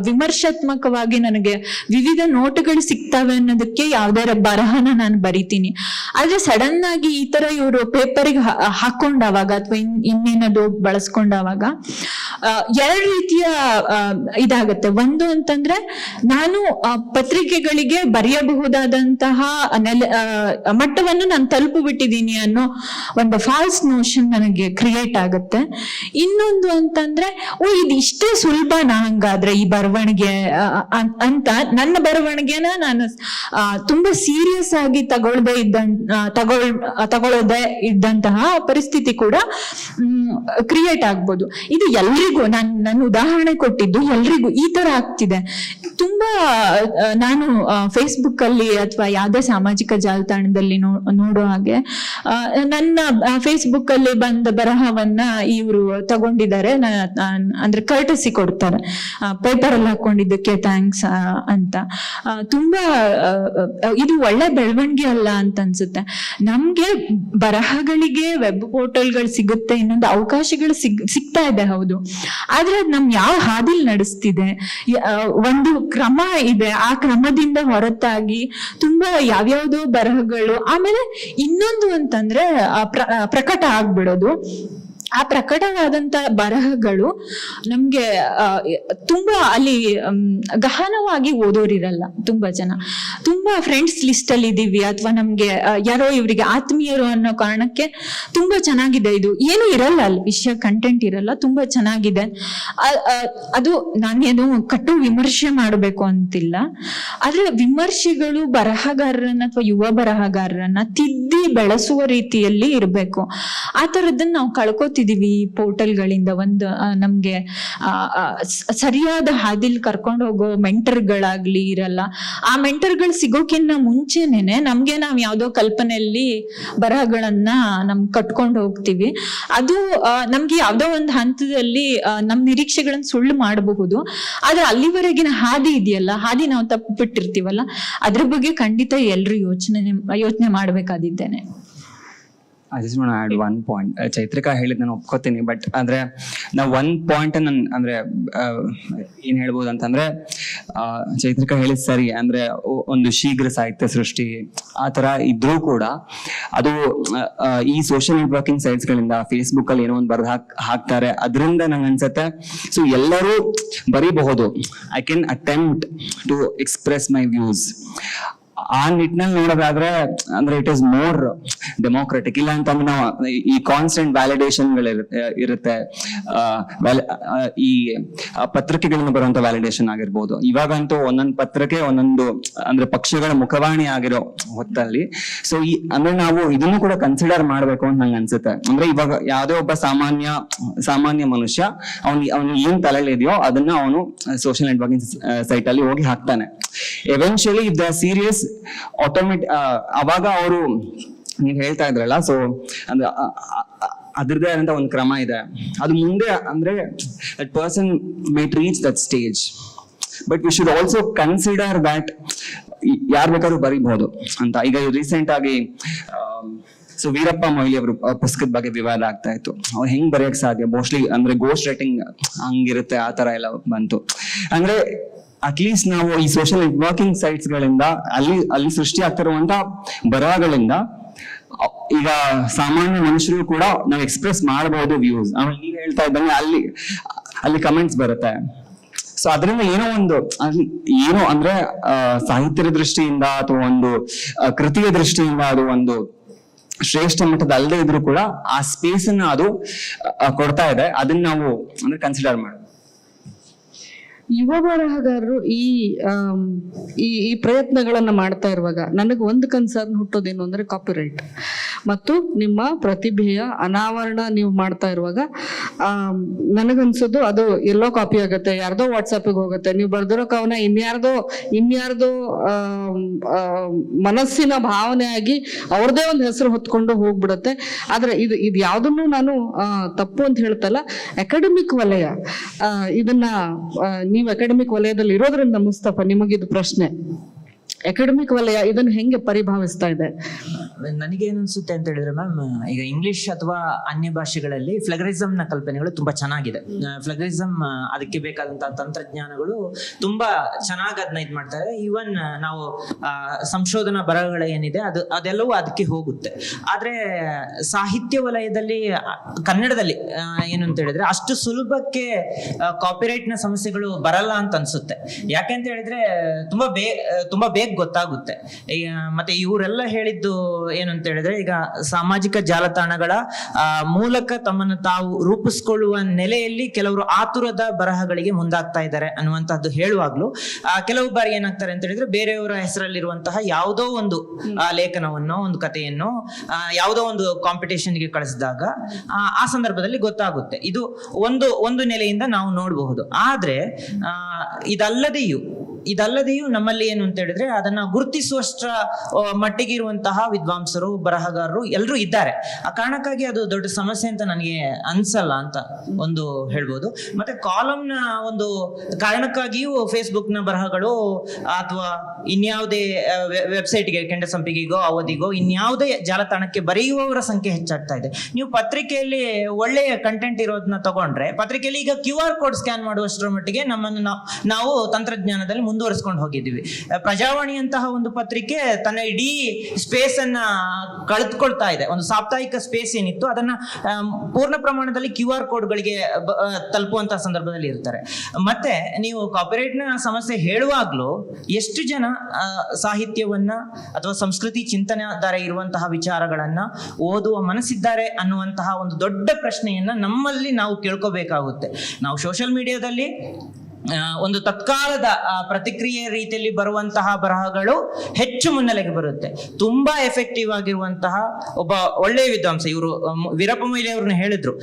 D: ವಿಮರ್ಶಾತ್ಮಕವಾಗಿ ನನಗೆ ವಿವಿಧ ನೋಟಗಳು ಸಿಗ್ತವೆ ಅನ್ನೋದಕ್ಕೆ ಯಾವ್ದಾರ ಬರಹನ ನಾನು ಬರಿತೀನಿ. ಆದ್ರೆ ಸಡನ್ ಆಗಿ ಈ ತರ ಇವರು ಪೇಪರಿಗೆ ಹಾಕೊಂಡಾವಾಗ ಅಥವಾ ಇನ್ನೇನದು ಬಳಸ್ಕೊಂಡಾವಾಗ ಎರಡು ರೀತಿಯ ಇದಾಗತ್ತೆ. ಒಂದು ಅಂತಂದ್ರೆ, ನಾನು ಪತ್ರಿಕೆಗಳಿಗೆ ಬರೆಯಬಹುದಾದಂತಹ ಮಟ್ಟವನ್ನು ನಾನು ತಲುಪಿಬಿಟ್ಟಿದ್ದೀನಿ ಅನ್ನೋ ಒಂದು ಫಾಲ್ಸ್ ನೋಷನ್ ನನಗೆ ಕ್ರಿಯೇಟ್ ಆಗುತ್ತೆ. ಇನ್ನೊಂದು ಅಂತಂದ್ರೆ, ಇದು ಇಷ್ಟೇ ಸುಲಭನಾ ಹಂಗಾದ್ರೆ ಈ ಬರವಣಿಗೆ ಅಂತ ನನ್ನ ಬರವಣಿಗೆನ ನಾನು ತುಂಬಾ ಸೀರಿಯಸ್ ಆಗಿ ತಗೊಳ್ಳದೆ ಇದ್ದಂತಹ ಪರಿಸ್ಥಿತಿ ಕೂಡ ಕ್ರಿಯೇಟ್ ಆಗ್ಬೋದು. ಇದು ಎಲ್ರಿಗೂ, ನನ್ನ ಉದಾಹರಣೆ ಕೊಟ್ಟಿದ್ದು ಎಲ್ರಿಗೂ ಈ ತರ ಆಗ್ತಿದೆ. ತುಂಬಾ ನಾನು ಫೇಸ್ಬುಕ್ ಅಲ್ಲಿ ಅಥವಾ ಯಾವ್ದೇ ಸಾಮಾಜಿಕ ಜಾಲತಾಣದಲ್ಲಿ ನೋಡೋ ಹಾಗೆ ನನ್ನ ಫೇಸ್ಬುಕ್ ಅಲ್ಲಿ ಬಂದ ಬರಹವನ್ನ ಇವರು ತಗೊಂಡಿದ್ದಾರೆ, ಅಂದ್ರೆ ಕರ್ಟಸಿ ಕೊಡ್ತಾರೆ, ಪೇಪರ್ ಅಲ್ಲಿ ಹಾಕೊಂಡಿದ್ದಕ್ಕೆ ಥ್ಯಾಂಕ್ಸ್ ಅಂತ. ತುಂಬಾ ಇದು ಒಳ್ಳೆ ಬೆಳವಣಿಗೆ ಅಲ್ಲ ಅಂತ ಅನ್ಸುತ್ತೆ. ನಮ್ಗೆ ಬರಹಗಳಿಗೆ ವೆಬ್ ಪೋರ್ಟಲ್ಗಳು ಸಿಗುತ್ತೆ, ಇನ್ನೊಂದು ಅವಕಾಶಗಳು ಸಿಗ್ತಾ ಇದೆ, ಹೌದು. ಆದ್ರೆ ನಮ್ ಯಾವ ಹಾದಿಲ್ ನಡೆಸ್ತಿದೆ, ಒಂದು ಕ್ರಮ ಇದೆ, ಆ ಕ್ರಮದಿಂದ ಹೊರತಾಗಿ ತುಂಬಾ ಯಾವ್ಯಾವ್ದೋ ಬರಹಗಳು, ಆಮೇಲೆ ಇನ್ನೊಂದು ಅಂತಂದ್ರೆ ಪ್ರಕಟ ಆಗ್ಬಿಡೋದು. ಆ ಪ್ರಕಟವಾದಂತ ಬರಹಗಳು ನಮ್ಗೆ ತುಂಬಾ ಅಲ್ಲಿ ಗಹನವಾಗಿ ಓದೋರಿರಲ್ಲ. ತುಂಬಾ ಜನ ತುಂಬಾ ಫ್ರೆಂಡ್ಸ್ ಲಿಸ್ಟ್ ಅಲ್ಲಿ ಇದೀವಿ, ಅಥವಾ ನಮ್ಗೆ ಯಾರೋ ಇವರಿಗೆ ಆತ್ಮೀಯರು ಅನ್ನೋ ಕಾರಣಕ್ಕೆ ತುಂಬಾ ಚೆನ್ನಾಗಿದೆ, ಇದು ಏನು ಇರಲ್ಲ ಅಲ್ಲಿ, ವಿಷಯ ಕಂಟೆಂಟ್ ಇರಲ್ಲ, ತುಂಬಾ ಚೆನ್ನಾಗಿದೆ. ಅದು ನಾನೇನು ಕಟ್ಟು ವಿಮರ್ಶೆ ಮಾಡಬೇಕು ಅಂತಿಲ್ಲ. ಆದ್ರೆ ವಿಮರ್ಶೆಗಳು ಬರಹಗಾರರನ್ನ ಅಥವಾ ಯುವ ಬರಹಗಾರರನ್ನ ತಿದ್ದಿ ಬೆಳೆಸುವ ರೀತಿಯಲ್ಲಿ ಇರ್ಬೇಕು. ಆ ತರದನ್ನ ನಾವು ಕಳ್ಕೊತಿದೀವಿ ಪೋರ್ಟಲ್ಗಳಿಂದ. ಒಂದು ನಮ್ಗೆ ಸರಿಯಾದ ಹಾದಿಲ್ ಕರ್ಕೊಂಡು ಹೋಗೋ ಮೆಂಟರ್ಗಳಾಗ್ಲಿ ಇರಲ್ಲ. ಆ ಮೆಂಟರ್ಗಳು ಸಿಗೋಕ್ಕಿಂತ ಮುಂಚೆನೆ ನಮ್ಗೆ ನಾವ್ ಯಾವ್ದೋ ಕಲ್ಪನೆಯಲ್ಲಿ ಬರಹಗಳನ್ನ ಕಟ್ಕೊಂಡು ಹೋಗ್ತೀವಿ. ಅದು ನಮ್ಗೆ ಯಾವ್ದೋ ಒಂದು ಹಂತದಲ್ಲಿ ನಮ್ ನಿರೀಕ್ಷೆಗಳನ್ನ ಸುಳ್ಳು ಮಾಡಬಹುದು. ಆದ್ರೆ ಅಲ್ಲಿವರೆಗಿನ ಹಾದಿ ಇದೆಯಲ್ಲ, ಹಾದಿ ನಾವು ತಪ್ಪು ಬಿಟ್ಟಿರ್ತೀವಲ್ಲ, ಅದ್ರ ಬಗ್ಗೆ ಖಂಡಿತ ಎಲ್ರು ಯೋಚನೆ ಮಾಡ್ಬೇಕಾದಿದ್ದೇನೆ.
C: I just want add one point. Chaitrika ಹೇಳಿದ್ ನಾನು ಒಪ್ಕೋತೀನಿ, ಬಟ್ ಆದ್ರೆ ನಾವು ಒನ್ ಪಾಯಿಂಟ್ ನನ್ ಅಂದ್ರೆ ಏನ್ ಹೇಳ್ಬೋದು ಅಂತಂದ್ರೆ, ಚೈತ್ರಿಕಾ ಹೇಳಿದ್ ಸರಿ. ಅಂದ್ರೆ ಒಂದು ಶೀಘ್ರ ಸಾಹಿತ್ಯ ಸೃಷ್ಟಿ ಆ ತರ ಇದ್ರೂ ಕೂಡ ಅದು ಈ ಸೋಷಿಯಲ್ ನೆಟ್ವರ್ಕಿಂಗ್ ಸೈಟ್ಸ್ ಗಳಿಂದ ಫೇಸ್ಬುಕ್ ಅಲ್ಲಿ ಏನೋ ಒಂದು ಬರ್ದು ಹಾಕ್ತಾರೆ, ಅದರಿಂದ ನಂಗೆ ಅನ್ಸತ್ತೆ ಸೊ ಎಲ್ಲರೂ ಬರೀಬಹುದು. I can attempt to express my views. ಆ ನಿಟ್ಟಿನಲ್ಲಿ ನೋಡೋದಾದ್ರೆ ಅಂದ್ರೆ ಇಟ್ ಇಸ್ ಮೋರ್ ಡೆಮೋಕ್ರೆಟಿಕ್. ಇಲ್ಲ ಅಂತಂದ್ರೆ ನಾವು ಈ ಕಾನ್ಸ್ಟೆಂಟ್ ವ್ಯಾಲಿಡೇಷನ್ ಇರುತ್ತೆ. ಈ ಪತ್ರಿಕೆಗಳಿಂದ ಬರುವಂತ ವ್ಯಾಲಿಡೇಷನ್ ಆಗಿರ್ಬೋದು. ಇವಾಗಂತೂ ಒಂದೊಂದು ಪತ್ರಿಕೆ ಒಂದೊಂದು ಅಂದ್ರೆ ಪಕ್ಷಗಳ ಮುಖವಾಣಿ ಆಗಿರೋ ಹೊತ್ತಲ್ಲಿ ಸೊ ಅಂದ್ರೆ ನಾವು ಇದನ್ನು ಕೂಡ ಕನ್ಸಿಡರ್ ಮಾಡ್ಬೇಕು ಅಂತ ನಂಗೆ ಅನ್ಸುತ್ತೆ. ಅಂದ್ರೆ ಇವಾಗ ಯಾವುದೇ ಒಬ್ಬ ಸಾಮಾನ್ಯ ಮನುಷ್ಯ ಅವನು ಏನ್ ತಲೆಯಲ್ಲಿ ಇದೆಯೋ ಅದನ್ನ ಅವನು ಸೋಷಿಯಲ್ ನೆಟ್ವರ್ಕಿಂಗ್ ಸೈಟ್ ಅಲ್ಲಿ ಹೋಗಿ ಹಾಕ್ತಾನೆ. ಎವೆನ್ಚುಯಲಿ ಇಫ್ ದ ಸೀರಿಯಸ್ ಆಟೋಮೆಟಿಕ್ ಅವಾಗ ಅವರು ನೀವ್ ಹೇಳ್ತಾ ಇದ್ರಲ್ಲ, ಸೊ ಅಂದ್ರೆ ಅದ್ರದ್ದೇ ಆದಂತ ಒಂದು ಕ್ರಮ ಇದೆ. ಅದು ಮುಂದೆ ಅಂದ್ರೆ that person might reach that stage, but we should also consider that ಯಾರು ಬೇಕಾದ್ರೂ ಬರೀಬಹುದು ಅಂತ. ಈಗ ರೀಸೆಂಟ್ ಆಗಿ ಸೊ ವೀರಪ್ಪ ಮೊಯ್ಲಿ ಅವರು ಪುಸ್ತಕದ ಬಗ್ಗೆ ವಿವಾದ ಆಗ್ತಾ ಇತ್ತು. ಅವ್ರು ಹೆಂಗ್ ಬರೆಯಕ್ ಸಾಧ್ಯ, ಮೋಸ್ಟ್ಲಿ ಅಂದ್ರೆ ಗೋಸ್ಟ್ ರೈಟಿಂಗ್ ಹಂಗಿರುತ್ತೆ, ಆ ತರ ಎಲ್ಲ ಬಂತು. ಅಂದ್ರೆ ಅಟ್ಲೀಸ್ಟ್ ನಾವು ಈ ಸೋಷಿಯಲ್ ನೆಟ್ವರ್ಕಿಂಗ್ ಸೈಟ್ಸ್ ಗಳಿಂದ ಅಲ್ಲಿ ಸೃಷ್ಟಿ ಆಗ್ತಿರುವಂತ ಬರಹಗಳಿಂದ ಈಗ ಸಾಮಾನ್ಯ ಮನುಷ್ಯರು ಕೂಡ ನಾವು ಎಕ್ಸ್ಪ್ರೆಸ್ ಮಾಡಬಹುದು ವ್ಯೂಸ್. ಆಮೇಲೆ ನೀವ್ ಹೇಳ್ತಾ ಇದ್ದಂಗೆ ಅಲ್ಲಿ ಕಮೆಂಟ್ಸ್ ಬರುತ್ತೆ. ಸೊ ಅದರಿಂದ ಏನೋ ಅಂದ್ರೆ ಸಾಹಿತ್ಯದ ದೃಷ್ಟಿಯಿಂದ ಅಥವಾ ಒಂದು ಕೃತಿಯ ದೃಷ್ಟಿಯಿಂದ ಅದು ಒಂದು ಶ್ರೇಷ್ಠ ಮಟ್ಟದ ಅಲ್ಲದೆ ಇದ್ರು ಕೂಡ ಆ ಸ್ಪೇಸ್ ಅನ್ನ ಅದು ಕೊಡ್ತಾ ಇದೆ. ಅದನ್ನ ನಾವು ಅಂದ್ರೆ ಕನ್ಸಿಡರ್ ಮಾಡ್ತೀವಿ.
A: ಯುವ ಬರಹಗಾರರು ಈ ಪ್ರಯತ್ನಗಳನ್ನ ಮಾಡ್ತಾ ಇರುವಾಗ ನನಗೆ ಒಂದು ಕನ್ಸರ್ನ್ ಹುಟ್ಟೋದೇನು ಅಂದ್ರೆ ಕಾಪಿರೈಟ್ ಮತ್ತು ನಿಮ್ಮ ಪ್ರತಿಭೆಯ ಅನಾವರಣ ನೀವು ಮಾಡ್ತಾ ಇರುವಾಗ ನನಗನ್ಸೋದು ಅದು ಎಲ್ಲೋ ಕಾಪಿ ಆಗುತ್ತೆ, ಯಾರ್ದೋ ವಾಟ್ಸಪ್ಗೆ ಹೋಗುತ್ತೆ. ನೀವು ಬರ್ದಿರೋ ಕವನ ಇನ್ಯಾರ್ದೋ ಮನಸ್ಸಿನ ಭಾವನೆ ಆಗಿ ಅವ್ರದೇ ಒಂದು ಹೆಸರು ಹೊತ್ಕೊಂಡು ಹೋಗ್ಬಿಡುತ್ತೆ. ಆದ್ರೆ ಇದು ಯಾವ್ದನ್ನು ನಾನು ತಪ್ಪು ಅಂತ ಹೇಳ್ತಲ್ಲ. ಅಕಾಡೆಮಿಕ್ ವಲಯ ಇದನ್ನ ನೀವು ಅಕಾಡೆಮಿಕ್ ವಲಯದಲ್ಲಿ ಇರೋದ್ರಿಂದ ಮುಸ್ತಫಾ ನಿಮಗಿದು ಪ್ರಶ್ನೆ, ಅಕಾಡೆಮಿಕ್ ವಲಯ ಇದನ್ನು ಹೆಂಗೆ ಪರಿಭಾವಿಸ್ತಾ ಇದೆ?
B: ನನಗೇನು ಅನ್ಸುತ್ತೆ ಅಂತ ಹೇಳಿದ್ರೆ ಮ್ಯಾಮ್, ಈಗ ಇಂಗ್ಲಿಷ್ ಅಥವಾ ಅನ್ಯ ಭಾಷೆಗಳಲ್ಲಿ ಫ್ಲಗರಿಸಮ್ ನ ಕಲ್ಪನೆಗಳು ತುಂಬಾ ಚೆನ್ನಾಗಿದೆ. ಫ್ಲಗರಿಸಮ್ ಅದಕ್ಕೆ ಬೇಕಾದಂತಹ ತಂತ್ರಜ್ಞಾನಗಳು ತುಂಬಾ ಚೆನ್ನಾಗಿ ಅದನ್ನ ಇದು ಮಾಡ್ತಾರೆ. ಈವನ್ ನಾವು ಸಂಶೋಧನಾ ಬರಹಗಳು ಏನಿದೆ ಅದೆಲ್ಲವೂ ಅದಕ್ಕೆ ಹೋಗುತ್ತೆ. ಆದ್ರೆ ಸಾಹಿತ್ಯ ವಲಯದಲ್ಲಿ ಕನ್ನಡದಲ್ಲಿ ಏನು ಅಂತ ಹೇಳಿದ್ರೆ ಅಷ್ಟು ಸುಲಭಕ್ಕೆ ಕಾಪಿರೈಟ್ ನ ಸಮಸ್ಯೆಗಳು ಬರಲ್ಲ ಅಂತ ಅನ್ಸುತ್ತೆ. ಯಾಕೆಂತ ಹೇಳಿದ್ರೆ ತುಂಬಾ ಬೇಗ ಗೊತ್ತಾಗುತ್ತೆ. ಮತ್ತೆ ಇವರೆಲ್ಲ ಹೇಳಿದ್ದು ಏನು ಅಂತ ಹೇಳಿದ್ರೆ, ಈಗ ಸಾಮಾಜಿಕ ಜಾಲತಾಣಗಳ ಮೂಲಕ ತಮ್ಮನ್ನು ತಾವು ರೂಪಿಸ್ಕೊಳ್ಳುವ ನೆಲೆಯಲ್ಲಿ ಕೆಲವರು ಆತುರದ ಬರಹಗಳಿಗೆ ಮುಂದಾಗ್ತಾ ಇದ್ದಾರೆ ಅನ್ನುವಂತಹದ್ದು ಹೇಳುವಾಗ್ಲೂ ಕೆಲವು ಬಾರಿ ಏನಾಗ್ತಾರೆ ಅಂತ ಹೇಳಿದ್ರೆ, ಬೇರೆಯವರ ಹೆಸರಲ್ಲಿರುವಂತಹ ಯಾವುದೋ ಒಂದು ಲೇಖನವನ್ನು, ಒಂದು ಕಥೆಯನ್ನು ಯಾವುದೋ ಒಂದು ಕಾಂಪಿಟೇಷನ್ಗೆ ಕಳಿಸಿದಾಗ ಆ ಸಂದರ್ಭದಲ್ಲಿ ಗೊತ್ತಾಗುತ್ತೆ. ಇದು ಒಂದು ನೆಲೆಯಿಂದ ನಾವು ನೋಡಬಹುದು. ಆದ್ರೆ ಇದಲ್ಲದೆಯೂ ನಮ್ಮಲ್ಲಿ ಏನು ಅಂತ ಹೇಳಿದ್ರೆ ಅದನ್ನ ಗುರುತಿಸುವಷ್ಟರ ಮಟ್ಟಿಗೆ ಇರುವಂತಹ ವಿದ್ವಾಂಸರು, ಬರಹಗಾರರು ಎಲ್ಲರೂ ಇದ್ದಾರೆ. ಆ ಕಾರಣಕ್ಕಾಗಿ ಅದು ದೊಡ್ಡ ಸಮಸ್ಯೆ ಅಂತ ನನಗೆ ಅನ್ಸಲ್ಲ ಅಂತ ಒಂದು ಹೇಳ್ಬೋದು. ಮತ್ತೆ ಕಾಲಂನ ಒಂದು ಕಾರಣಕ್ಕಾಗಿಯೂ ಫೇಸ್ಬುಕ್ ನ ಬರಹಗಳು ಅಥವಾ ಇನ್ಯಾವುದೇ ವೆಬ್ಸೈಟ್ಗೆ, ಕೆಂಡಸಂಪಿಗೆಗೋ ಅವಧಿಗೋ ಇನ್ಯಾವುದೇ ಜಾಲತಾಣಕ್ಕೆ ಬರೆಯುವವರ ಸಂಖ್ಯೆ ಹೆಚ್ಚಾಗ್ತಾ ಇದೆ. ನೀವು ಪತ್ರಿಕೆಯಲ್ಲಿ ಒಳ್ಳೆಯ ಕಂಟೆಂಟ್ ಇರೋದನ್ನ ತಗೊಂಡ್ರೆ, ಪತ್ರಿಕೆಯಲ್ಲಿ ಈಗ QR ಕೋಡ್ ಸ್ಕ್ಯಾನ್ ಮಾಡುವಷ್ಟರ ಮಟ್ಟಿಗೆ ನಮ್ಮನ್ನು ನಾವು ತಂತ್ರಜ್ಞಾನದಲ್ಲಿ ಮುಂದುವರಿಸ್ಕೊಂಡು ಹೋಗಿದ್ದೀವಿ. ಪ್ರಜಾವಾಣಿಯಂತಹ ಒಂದು ಪತ್ರಿಕೆ ತನ್ನ ಇಡೀ ಸ್ಪೇಸ್ ಅನ್ನ ಕಳೆದುಕೊಳ್ತಾ ಇದೆ. ಒಂದು ಸಾಪ್ತಾಹಿಕ ಸ್ಪೇಸ್ ಏನಿತ್ತು ಅದನ್ನ ಪೂರ್ಣ ಪ್ರಮಾಣದಲ್ಲಿ QR ಕೋಡ್ಗಳಿಗೆ ತಲುಪುವಂತಹ ಸಂದರ್ಭದಲ್ಲಿ ಇರ್ತಾರೆ. ಮತ್ತೆ ನೀವು ಕಾಪಿರೈಟ್ ನ ಸಮಸ್ಯೆ ಹೇಳುವಾಗ್ಲೂ ಎಷ್ಟು ಜನ ಸಾಹಿತ್ಯವನ್ನ ಅಥವಾ ಸಂಸ್ಕೃತಿ ಚಿಂತನೆದಾರ ಇರುವಂತಹ ವಿಚಾರಗಳನ್ನ ಓದುವ ಮನಸ್ಸಿದ್ದಾರೆ ಅನ್ನುವಂತಹ ಒಂದು ದೊಡ್ಡ ಪ್ರಶ್ನೆಯನ್ನ ನಮ್ಮಲ್ಲಿ ನಾವು ಕೇಳ್ಕೋಬೇಕಾಗುತ್ತೆ. ನಾವು ಸೋಷಿಯಲ್ ಮೀಡಿಯಾದಲ್ಲಿ ಒಂದು ತತ್ಕಾಲದ ಪ್ರತಿಕ್ರಿಯೆ ರೀತಿಯಲ್ಲಿ ಬರುವಂತಹ ಬರಹಗಳು ಹೆಚ್ಚು ಮುನ್ನೆಲೆಗೆ ಬರುತ್ತೆ. ತುಂಬಾ ಎಫೆಕ್ಟಿವ್ ಆಗಿರುವಂತಹ ಒಬ್ಬ ಒಳ್ಳೆಯ ವಿದ್ವಾಂಸ, ಇವರು ವೀರಪ್ಪ ಮೊಯ್ಲಿ ಅವ್ರನ್ನ ಹೇಳಿದ್ರು,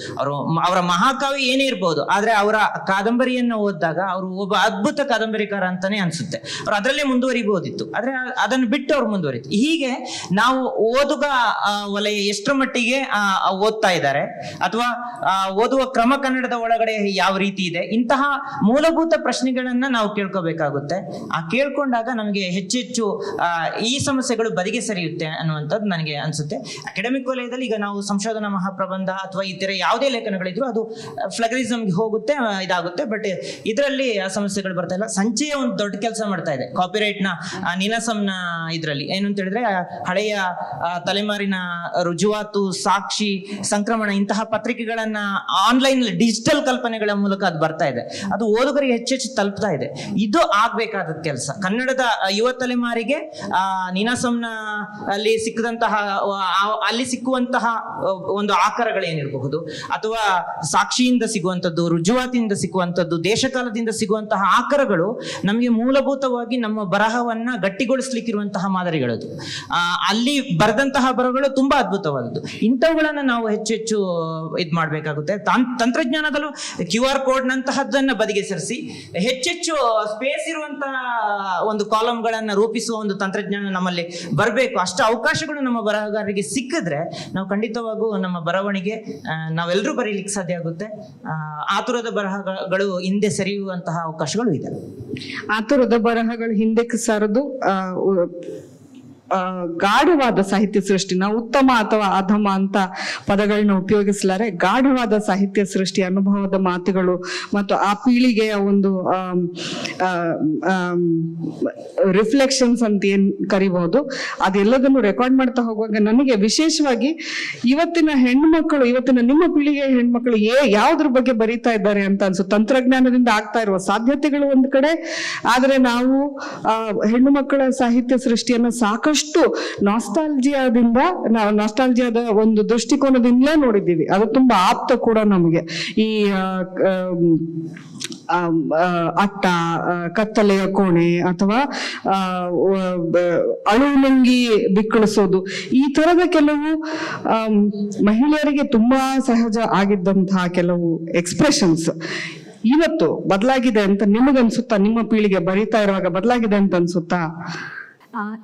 B: ಅವರ ಮಹಾಕಾವ್ಯ ಏನೇ ಇರ್ಬೋದು, ಆದ್ರೆ ಅವರ ಕಾದಂಬರಿಯನ್ನು ಓದಿದಾಗ ಅವರು ಒಬ್ಬ ಅದ್ಭುತ ಕಾದಂಬರಿಕಾರ ಅಂತಾನೆ ಅನ್ಸುತ್ತೆ. ಅವ್ರು ಅದರಲ್ಲೇ ಮುಂದುವರಿಬಹುದಿತ್ತು, ಆದ್ರೆ ಅದನ್ನು ಬಿಟ್ಟು ಅವ್ರು ಮುಂದುವರಿತು. ಹೀಗೆ ನಾವು ಓದುಗ ವಲಯ ಎಷ್ಟರ ಮಟ್ಟಿಗೆ ಓದ್ತಾ ಇದ್ದಾರೆ ಅಥವಾ ಓದುವ ಕ್ರಮ ಕನ್ನಡದ ಒಳಗಡೆ ಯಾವ ರೀತಿ ಇದೆ, ಇಂತಹ ಮೂಲಭೂತ ಅನ್ನುವಂಥ ಪ್ರಶ್ನೆಗಳನ್ನ ನಾವು ಕೇಳ್ಕೋಬೇಕಾಗುತ್ತೆ. ಆ ಕೇಳ್ಕೊಂಡಾಗ ನಮಗೆ ಹೆಚ್ಚೆಚ್ಚು ಈ ಸಮಸ್ಯೆಗಳು ಬದಿಗೆ ಸರಿಯುತ್ತೆ ಅನ್ನುವಂಥದ್ದು ನನಗೆ ಅನ್ಸುತ್ತೆ. ಅಕಾಡೆಮಿಕ್ ವಲಯದಲ್ಲಿ ಈಗ ನಾವು ಸಂಶೋಧನಾ ಮಹಾಪ್ರಬಂಧ ಅಥವಾ ಇತರ ಯಾವುದೇ ಲೇಖನಗಳಿದ್ರು ಅದು ಫ್ಲಗರಿಸಮ್ಗೆ ಹೋಗುತ್ತೆ, ಇದಾಗುತ್ತೆ. ಬಟ್ ಇದರಲ್ಲಿ ಆ ಸಮಸ್ಯೆಗಳು ಬರ್ತಾ ಇಲ್ಲ. ಸಂಚಯ ಒಂದು ದೊಡ್ಡ ಕೆಲಸ ಮಾಡ್ತಾ ಇದೆ ಕಾಪಿರೈಟ್ನ ನೀನಾಸಂನ ಇದರಲ್ಲಿ. ಏನು ಅಂತ ಹೇಳಿದ್ರೆ ಹಳೆಯ ತಲೆಮಾರಿನ ರುಜುವಾತು, ಸಾಕ್ಷಿ, ಸಂಕ್ರಮಣ ಇಂತಹ ಪತ್ರಿಕೆಗಳನ್ನ ಆನ್ಲೈನ್ ಡಿಜಿಟಲ್ ಕಲ್ಪನೆಗಳ ಮೂಲಕ ಅದು ಬರ್ತಾ ಇದೆ. ಅದು ಓದುಗರಿಗೆ ಹೆಚ್ಚೆಚ್ಚು ತಲುಪ್ತಾ ಇದೆ. ಇದು ಆಗ್ಬೇಕಾದ ಕೆಲಸ. ಕನ್ನಡದ ಯುವ ತಲೆಮಾರಿಗೆ ನೀನಾಸಂನ ಅಲ್ಲಿ ಸಿಕ್ಕದಂತಹ ಅಲ್ಲಿ ಸಿಕ್ಕುವಂತಹ ಒಂದು ಆಕಾರಗಳೇನಿರಬಹುದು, ಅಥವಾ ಸಾಕ್ಷಿಯಿಂದ ಸಿಗುವಂಥದ್ದು, ರುಜುವಾತಿಯಿಂದ ಸಿಗುವಂಥದ್ದು, ದೇಶಕಾಲದಿಂದ ಸಿಗುವಂತಹ ಆಕಾರಗಳು ನಮಗೆ ಮೂಲಭೂತವಾಗಿ ನಮ್ಮ ಬರಹವನ್ನ ಗಟ್ಟಿಗೊಳಿಸ್ಲಿಕ್ಕಿರುವಂತಹ ಮಾದರಿಗಳದು. ಅಲ್ಲಿ ಬರೆದಂತಹ ಬರಹಗಳು ತುಂಬಾ ಅದ್ಭುತವಾದದ್ದು. ಇಂಥವುಗಳನ್ನ ನಾವು ಹೆಚ್ಚೆಚ್ಚು ಇದು ಮಾಡಬೇಕಾಗುತ್ತೆ. ತಂತ್ರಜ್ಞಾನದಲ್ಲೂ QR ಕೋಡ್ ನಂತಹದ್ದನ್ನ ಬದಿಗೆ ಸರಿಸಿ ಹೆಚ್ಚೆಚ್ಚು ಸ್ಪೇಸ್ ಇರುವಂತಹ ಒಂದು ಕಾಲಮ್ಗಳನ್ನ ರೂಪಿಸುವ ಒಂದು ತಂತ್ರಜ್ಞಾನ ನಮ್ಮಲ್ಲಿ ಬರಬೇಕು. ಅಷ್ಟು ಅವಕಾಶಗಳು ನಮ್ಮ ಬರಹಗಾರರಿಗೆ ಸಿಕ್ಕಿದ್ರೆ ನಾವು ಖಂಡಿತವಾಗೂ ನಮ್ಮ ಬರವಣಿಗೆ ನಾವೆಲ್ಲರೂ ಬರೀಲಿಕ್ಕೆ ಸಾಧ್ಯ ಆಗುತ್ತೆ. ಆತುರದ ಬರಹಗಳು ಹಿಂದೆ ಸರಿಯುವಂತಹ ಅವಕಾಶಗಳು ಇದೆ.
A: ಆತುರದ ಬರಹಗಳು ಹಿಂದಕ್ಕೆ ಸರಿದು ಗಾಢವಾದ ಸಾಹಿತ್ಯ ಸೃಷ್ಟಿ, ನಾವು ಉತ್ತಮ ಅಥವಾ ಅಧಮ ಅಂತ ಪದಗಳನ್ನ ಉಪಯೋಗಿಸಲಾರೆ, ಗಾಢವಾದ ಸಾಹಿತ್ಯ ಸೃಷ್ಟಿ, ಅನುಭವದ ಮಾತುಗಳು ಮತ್ತು ಆ ಪೀಳಿಗೆಯ ಒಂದು ರಿಫ್ಲೆಕ್ಷನ್ಸ್ ಅಂತ ಏನ್ ಕರಿಬಹುದು, ಅದೆಲ್ಲದನ್ನು ರೆಕಾರ್ಡ್ ಮಾಡ್ತಾ ಹೋಗುವಾಗ ನನಗೆ ವಿಶೇಷವಾಗಿ ಇವತ್ತಿನ ಹೆಣ್ಮಕ್ಳು, ಇವತ್ತಿನ ನಿಮ್ಮ ಪೀಳಿಗೆಯ ಹೆಣ್ಮಕ್ಳು ಯಾವ್ದ್ರ ಬಗ್ಗೆ ಬರೀತಾ ಇದ್ದಾರೆ ಅಂತ ಅನ್ಸುತ್ತೆ. ತಂತ್ರಜ್ಞಾನದಿಂದ ಆಗ್ತಾ ಇರುವ ಸಾಧ್ಯತೆಗಳು ಒಂದ್ ಕಡೆ, ಆದ್ರೆ ನಾವು ಹೆಣ್ಣು ಮಕ್ಕಳ ಸಾಹಿತ್ಯ ಸೃಷ್ಟಿಯನ್ನ ಸಾಕಷ್ಟು ನಾಸ್ಟಾಲ್ಜಿಯಾದ ಒಂದು ದೃಷ್ಟಿಕೋನದಿಂದಲೇ ನೋಡಿದ್ದೀವಿ. ಅದು ತುಂಬಾ ಆಪ್ತ ಕೂಡ ನಮಗೆ. ಈ ಅಟ್ಟ, ಕತ್ತಲೆಯ ಕೋಣೆ ಅಥವಾ ಅಳುಲಂಗಿ ಬಿಕ್ಕಳಿಸೋದು, ಈ ತರದ ಕೆಲವು ಮಹಿಳೆಯರಿಗೆ ತುಂಬಾ ಸಹಜ ಆಗಿದ್ದಂತಹ ಕೆಲವು ಎಕ್ಸ್ಪ್ರೆಷನ್ಸ್ ಇವತ್ತು ಬದಲಾಗಿದೆ ಅಂತ ನಿಮಗನ್ಸುತ್ತಾ? ನಿಮ್ಮ ಪೀಳಿಗೆ ಬರೀತಾ ಇರುವಾಗ ಬದಲಾಗಿದೆ ಅಂತ ಅನ್ಸುತ್ತಾ?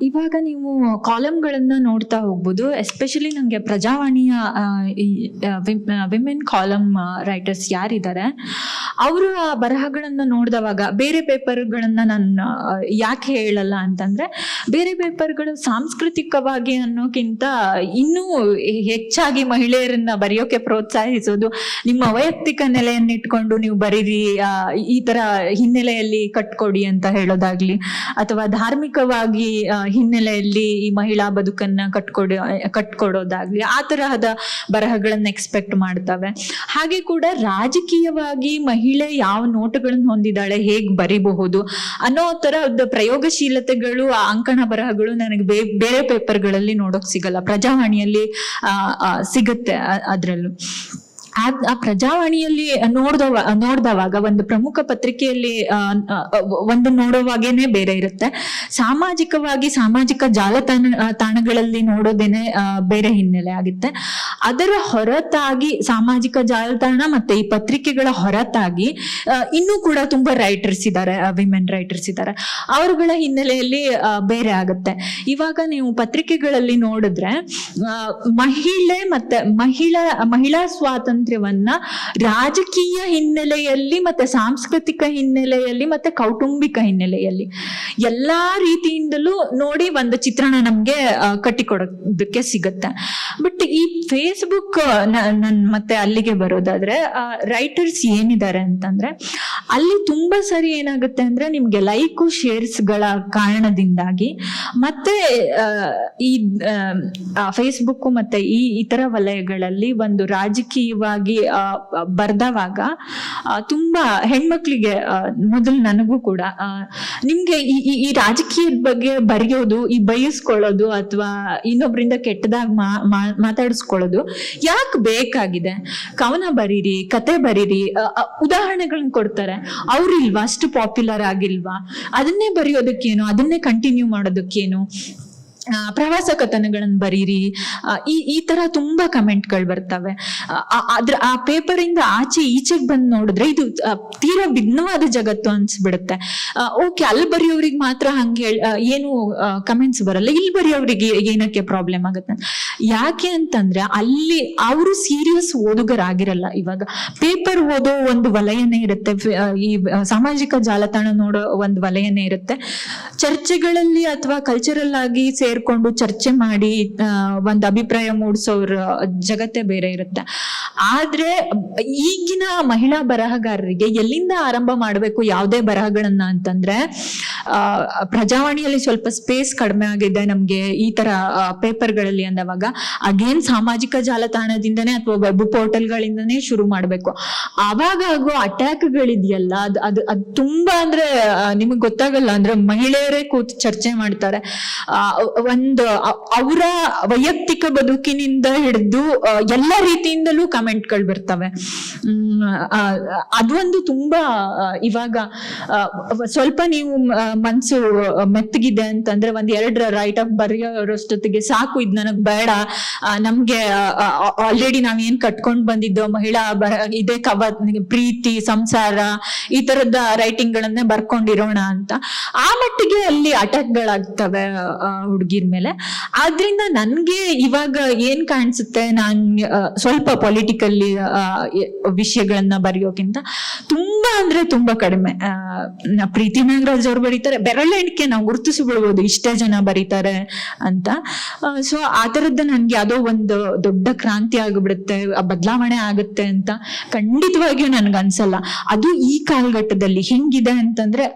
D: ಇವಾಗ ನೀವು ಕಾಲಮ್ಗಳನ್ನ ನೋಡ್ತಾ ಹೋಗ್ಬೋದು. ಎಸ್ಪೆಷಲಿ ನನಗೆ ಪ್ರಜಾವಾಣಿಯ ವಿಮೆನ್ ಕಾಲಮ್ ರೈಟರ್ಸ್ ಯಾರಿದ್ದಾರೆ ಅವರ ಬರಹಗಳನ್ನ ನೋಡಿದವಾಗ ಬೇರೆ ಪೇಪರ್ಗಳನ್ನ ನಾನು ಯಾಕೆ ಹೇಳಲ್ಲ ಅಂತಂದ್ರೆ, ಬೇರೆ ಪೇಪರ್ಗಳು ಸಾಂಸ್ಕೃತಿಕವಾಗಿ ಅನ್ನೋಕ್ಕಿಂತ ಇನ್ನೂ ಹೆಚ್ಚಾಗಿ ಮಹಿಳೆಯರನ್ನ ಬರೆಯೋಕೆ ಪ್ರೋತ್ಸಾಹಿಸೋದು, ನಿಮ್ಮ ವೈಯಕ್ತಿಕ ನೆಲೆಯನ್ನಿಟ್ಕೊಂಡು ನೀವು ಬರೀರಿ, ಈ ತರ ಹಿನ್ನೆಲೆಯಲ್ಲಿ ಕಟ್ಕೊಡಿ ಅಂತ ಹೇಳೋದಾಗ್ಲಿ, ಅಥವಾ ಧಾರ್ಮಿಕವಾಗಿ ಹಿನ್ನೆಲೆಯಲ್ಲಿ ಈ ಮಹಿಳಾ ಬದುಕನ್ನ ಕಟ್ಕೊಡೋದಾಗ್ಲಿ, ಆ ತರಹದ ಬರಹಗಳನ್ನ ಎಕ್ಸ್ಪೆಕ್ಟ್ ಮಾಡ್ತವೆ. ಹಾಗೆ ಕೂಡ ರಾಜಕೀಯವಾಗಿ ಮಹಿಳೆ ಯಾವ ನೋಟಗಳನ್ನು ಹೊಂದಿದ್ದಾಳೆ, ಹೇಗ್ ಬರಿಬಹುದು ಅನ್ನೋ ತರಹದ ಪ್ರಯೋಗಶೀಲತೆಗಳು, ಆ ಅಂಕಣ ಬರಹಗಳು ನನಗೆ ಬೇರೆ ಪೇಪರ್ಗಳಲ್ಲಿ ನೋಡೋಕ್ ಸಿಗಲ್ಲ. ಪ್ರಜಾವಾಣಿಯಲ್ಲಿ ಸಿಗುತ್ತೆ. ಅದ್ರಲ್ಲೂ ಆ ಪ್ರಜಾವಾಣಿಯಲ್ಲಿ ನೋಡ್ದವಾಗ ಒಂದು ಪ್ರಮುಖ ಪತ್ರಿಕೆಯಲ್ಲಿ ಒಂದು ನೋಡುವಾಗೇನೆ ಬೇರೆ ಇರುತ್ತೆ. ಸಾಮಾಜಿಕವಾಗಿ ಸಾಮಾಜಿಕ ಜಾಲತಾಣಗಳಲ್ಲಿ ನೋಡೋದೇನೆ ಬೇರೆ ಹಿನ್ನೆಲೆ ಆಗುತ್ತೆ. ಅದರ ಹೊರತಾಗಿ ಸಾಮಾಜಿಕ ಜಾಲತಾಣ ಮತ್ತೆ ಈ ಪತ್ರಿಕೆಗಳ ಹೊರತಾಗಿ ಇನ್ನೂ ಕೂಡ ತುಂಬಾ ರೈಟರ್ಸ್ ಇದ್ದಾರೆ, ವಿಮೆನ್ ರೈಟರ್ಸ್ ಇದ್ದಾರೆ. ಅವರುಗಳ ಹಿನ್ನೆಲೆಯಲ್ಲಿ ಬೇರೆ ಆಗುತ್ತೆ. ಇವಾಗ ನೀವು ಪತ್ರಿಕೆಗಳಲ್ಲಿ ನೋಡಿದ್ರೆ ಮಹಿಳೆ ಮತ್ತೆ ಮಹಿಳಾ ಸ್ವಾತಂತ್ರ್ಯವನ್ನ ರಾಜಕೀಯ ಹಿನ್ನೆಲೆಯಲ್ಲಿ ಮತ್ತೆ ಸಾಂಸ್ಕೃತಿಕ ಹಿನ್ನೆಲೆಯಲ್ಲಿ ಮತ್ತೆ ಕೌಟುಂಬಿಕ ಹಿನ್ನೆಲೆಯಲ್ಲಿ ಎಲ್ಲಾ ರೀತಿಯಿಂದಲೂ ನೋಡಿ ಒಂದು ಚಿತ್ರಣ ನಮ್ಗೆ ಕಟ್ಟಿಕೊಡೋದಕ್ಕೆ ಸಿಗುತ್ತೆ. ಬಟ್ ಈ ಫೇಸ್ಬುಕ್ ನನ್ ಮತ್ತೆ ಅಲ್ಲಿಗೆ ಬರೋದಾದ್ರೆ, ರೈಟರ್ಸ್ ಏನಿದ್ದಾರೆ ಅಂತಂದ್ರೆ ಅಲ್ಲಿ ತುಂಬಾ ಸರಿ ಏನಾಗುತ್ತೆ ಅಂದ್ರೆ ನಿಮ್ಗೆ ಲೈಕು ಶೇರ್ಸ್ ಗಳ ಕಾರಣದಿಂದಾಗಿ ಮತ್ತೆ ಈ ಫೇಸ್ಬುಕ್ ಮತ್ತೆ ಈ ಇತರ ವಲಯಗಳಲ್ಲಿ ಒಂದು ರಾಜಕೀಯವಾಗಿ ಬರ್ದವಾಗ ತುಂಬಾ ಹೆಣ್ಮಕ್ಳಿಗೆ, ಮೊದಲು ನನಗೂ ಕೂಡ, ನಿಮ್ಗೆ ಈ ರಾಜಕೀಯದ ಬಗ್ಗೆ ಬರೆಯೋದು, ಈ ಬಯಸ್ಕೊಳ್ಳೋದು ಅಥವಾ ಇನ್ನೊಬ್ರಿಂದ ಕೆಟ್ಟದಾಗ ಮಾತಾಡಿಸ್ಕೊಳ್ಳೋದು ಯಾಕೆ ಬೇಕಾಗಿದೆ? ಕವನ ಬರೀರಿ, ಕತೆ ಬರೀರಿ, ಉದಾಹರಣೆಗಳನ್ನ ಕೊಡ್ತಾರೆ. ಅವ್ರಿಲ್ವಾ, ಅಷ್ಟು ಪಾಪ್ಯುಲರ್ ಆಗಿಲ್ವಾ? ಅದನ್ನೇ ಬರೆಯೋದಕ್ಕೇನು, ಅದನ್ನೇ ಕಂಟಿನ್ಯೂ ಮಾಡೋದಕ್ಕೇನು? ಪ್ರವಾಸ ಕಥನಗಳನ್ನು ಬರೀರಿ, ಈ ತರ ತುಂಬಾ ಕಮೆಂಟ್ಗಳು ಬರ್ತವೆ. ಆ ಪೇಪರ್ ಇಂದ ಈಚೆಗೆ ಬಂದು ನೋಡಿದ್ರೆ ಇದು ತೀರಾ ಭಿನ್ನವಾದ ಜಗತ್ತು ಅನ್ಸ್ಬಿಡುತ್ತೆ. ಓಕೆ, ಅಲ್ಲಿ ಬರೆಯೋರಿಗೆ ಮಾತ್ರ ಹಂಗೆ ಏನು ಕಮೆಂಟ್ಸ್ ಬರಲ್ಲ, ಇಲ್ಲಿ ಬರೆಯೋರಿಗೆ ಏನಕ್ಕೆ ಪ್ರಾಬ್ಲಮ್ ಆಗುತ್ತೆ? ಯಾಕೆ ಅಂತಂದ್ರೆ ಅಲ್ಲಿ ಅವರು ಸೀರಿಯಸ್ ಓದುಗರಾಗಿರಲ್ಲ. ಇವಾಗ ಪೇಪರ್ ಓದೋ ಒಂದು ವಲಯನೇ ಇರುತ್ತೆ, ಈ ಸಾಮಾಜಿಕ ಜಾಲತಾಣ ನೋಡೋ ಒಂದು ವಲಯನೇ ಇರುತ್ತೆ. ಚರ್ಚೆಗಳಲ್ಲಿ ಅಥವಾ ಕಲ್ಚರಲ್ ಆಗಿ ಸೇರ್ಕೊಂಡು ಚರ್ಚೆ ಮಾಡಿ ಒಂದು ಅಭಿಪ್ರಾಯ ಮೂಡಿಸೋರ ಜಗತ್ತೇ ಬೇರೆ ಇರುತ್ತೆ. ಆದ್ರೆ ಈಗಿನ ಮಹಿಳಾ ಬರಹಗಾರರಿಗೆ ಎಲ್ಲಿಂದ ಆರಂಭ ಮಾಡಬೇಕು ಯಾವುದೇ ಬರಹಗಳನ್ನ ಅಂತಂದ್ರೆ, ಪ್ರಜಾವಾಣಿಯಲ್ಲಿ ಸ್ವಲ್ಪ ಸ್ಪೇಸ್ ಕಡಿಮೆ ಆಗಿದೆ ನಮ್ಗೆ ಈ ತರ ಪೇಪರ್ಗಳಲ್ಲಿ ಅಂದವಾಗ ಅಗೇನ್ ಸಾಮಾಜಿಕ ಜಾಲತಾಣದಿಂದನೇ ಅಥವಾ ವೆಬ್ ಪೋರ್ಟಲ್ಗಳಿಂದನೇ ಶುರು ಮಾಡ್ಬೇಕು. ಆವಾಗ ಆಗೋ ಅಟ್ಯಾಕ್ಗಳಿದೆಯಲ್ಲ, ಅದು ತುಂಬಾ ಅಂದ್ರೆ ನಿಮಗ್ ಗೊತ್ತಾಗಲ್ಲ. ಅಂದ್ರೆ ಮಹಿಳೆಯರೇ ಕೂತು ಚರ್ಚೆ ಮಾಡ್ತಾರೆ. ಒಂದು ಅವರ ವೈಯಕ್ತಿಕ ಬದುಕಿನಿಂದ ಹಿಡಿದು ಎಲ್ಲ ರೀತಿಯಿಂದಲೂ ಕಮೆಂಟ್ಗಳು ಬರ್ತವೆ. ಅದೊಂದು ತುಂಬಾ ಇವಾಗ ಸ್ವಲ್ಪ ನೀವು ಮನ್ಸು ಮೆತ್ತಗಿದೆ ಅಂತಂದ್ರೆ ಒಂದ್ 2 ರೈಟ್ ಅಪ್ ಬರೆಯೋರಷ್ಟೊತ್ತಿಗೆ ಸಾಕು, ಇದ್ ನನಗ್ ಬೇಡ, ನಮ್ಗೆ ಆಲ್ರೆಡಿ ನಾವ್ ಏನ್ ಕಟ್ಕೊಂಡ್ ಬಂದಿದ್ದೋ ಮಹಿಳಾ ಇದೇ ಪ್ರೀತಿ, ಸಂಸಾರ, ಈ ತರದ ರೈಟಿಂಗ್ ಗಳನ್ನೇ ಬರ್ಕೊಂಡಿರೋಣ ಅಂತ ಆ ಮಟ್ಟಿಗೆ ಅಲ್ಲಿ ಅಟ್ಯಾಕ್ ಗಳಾಗ್ತವೆ ಹುಡುಗಿರ್ ಮೇಲೆ. ಆದ್ರಿಂದ ನನ್ಗೆ ಇವಾಗ ಏನ್ ಕಾಣಿಸುತ್ತೆ, ನಾನ್ ಸ್ವಲ್ಪ ಪೊಲಿಟಿಕಲ್ಲಿ ವಿಷಯಗಳನ್ನ ಬರೆಯೋಕ್ಕಿಂತ ತುಂಬಾ ಅಂದ್ರೆ ತುಂಬಾ ಕಡಿಮೆ. ಪ್ರೀತಿ ನಾಗರಾಜ್ ಅವ್ರು ಬರೀತಾರೆ, ಬೆರಳೆಣಿಕೆ ನಾವು ಗುರುತಿಸ್ಬಿಡ್ಬೋದು ಇಷ್ಟೇ ಜನ ಬರೀತಾರೆ ಅಂತ. ಸೊ ಆ ತರದ್ದು ನನ್ಗೆ ಯಾವುದೋ ಒಂದು ದೊಡ್ಡ ಕ್ರಾಂತಿ ಆಗ್ಬಿಡುತ್ತೆ, ಬದಲಾವಣೆ ಆಗುತ್ತೆ ಅಂತ ಖಂಡಿತವಾಗಿಯೂ ನನ್ಗೆ ಅನ್ಸಲ್ಲ. ಅದು ಈ ಕಾಲಘಟ್ಟದಲ್ಲಿ ಹೆಂಗಿದೆ ಅಂತಂದ್ರೆ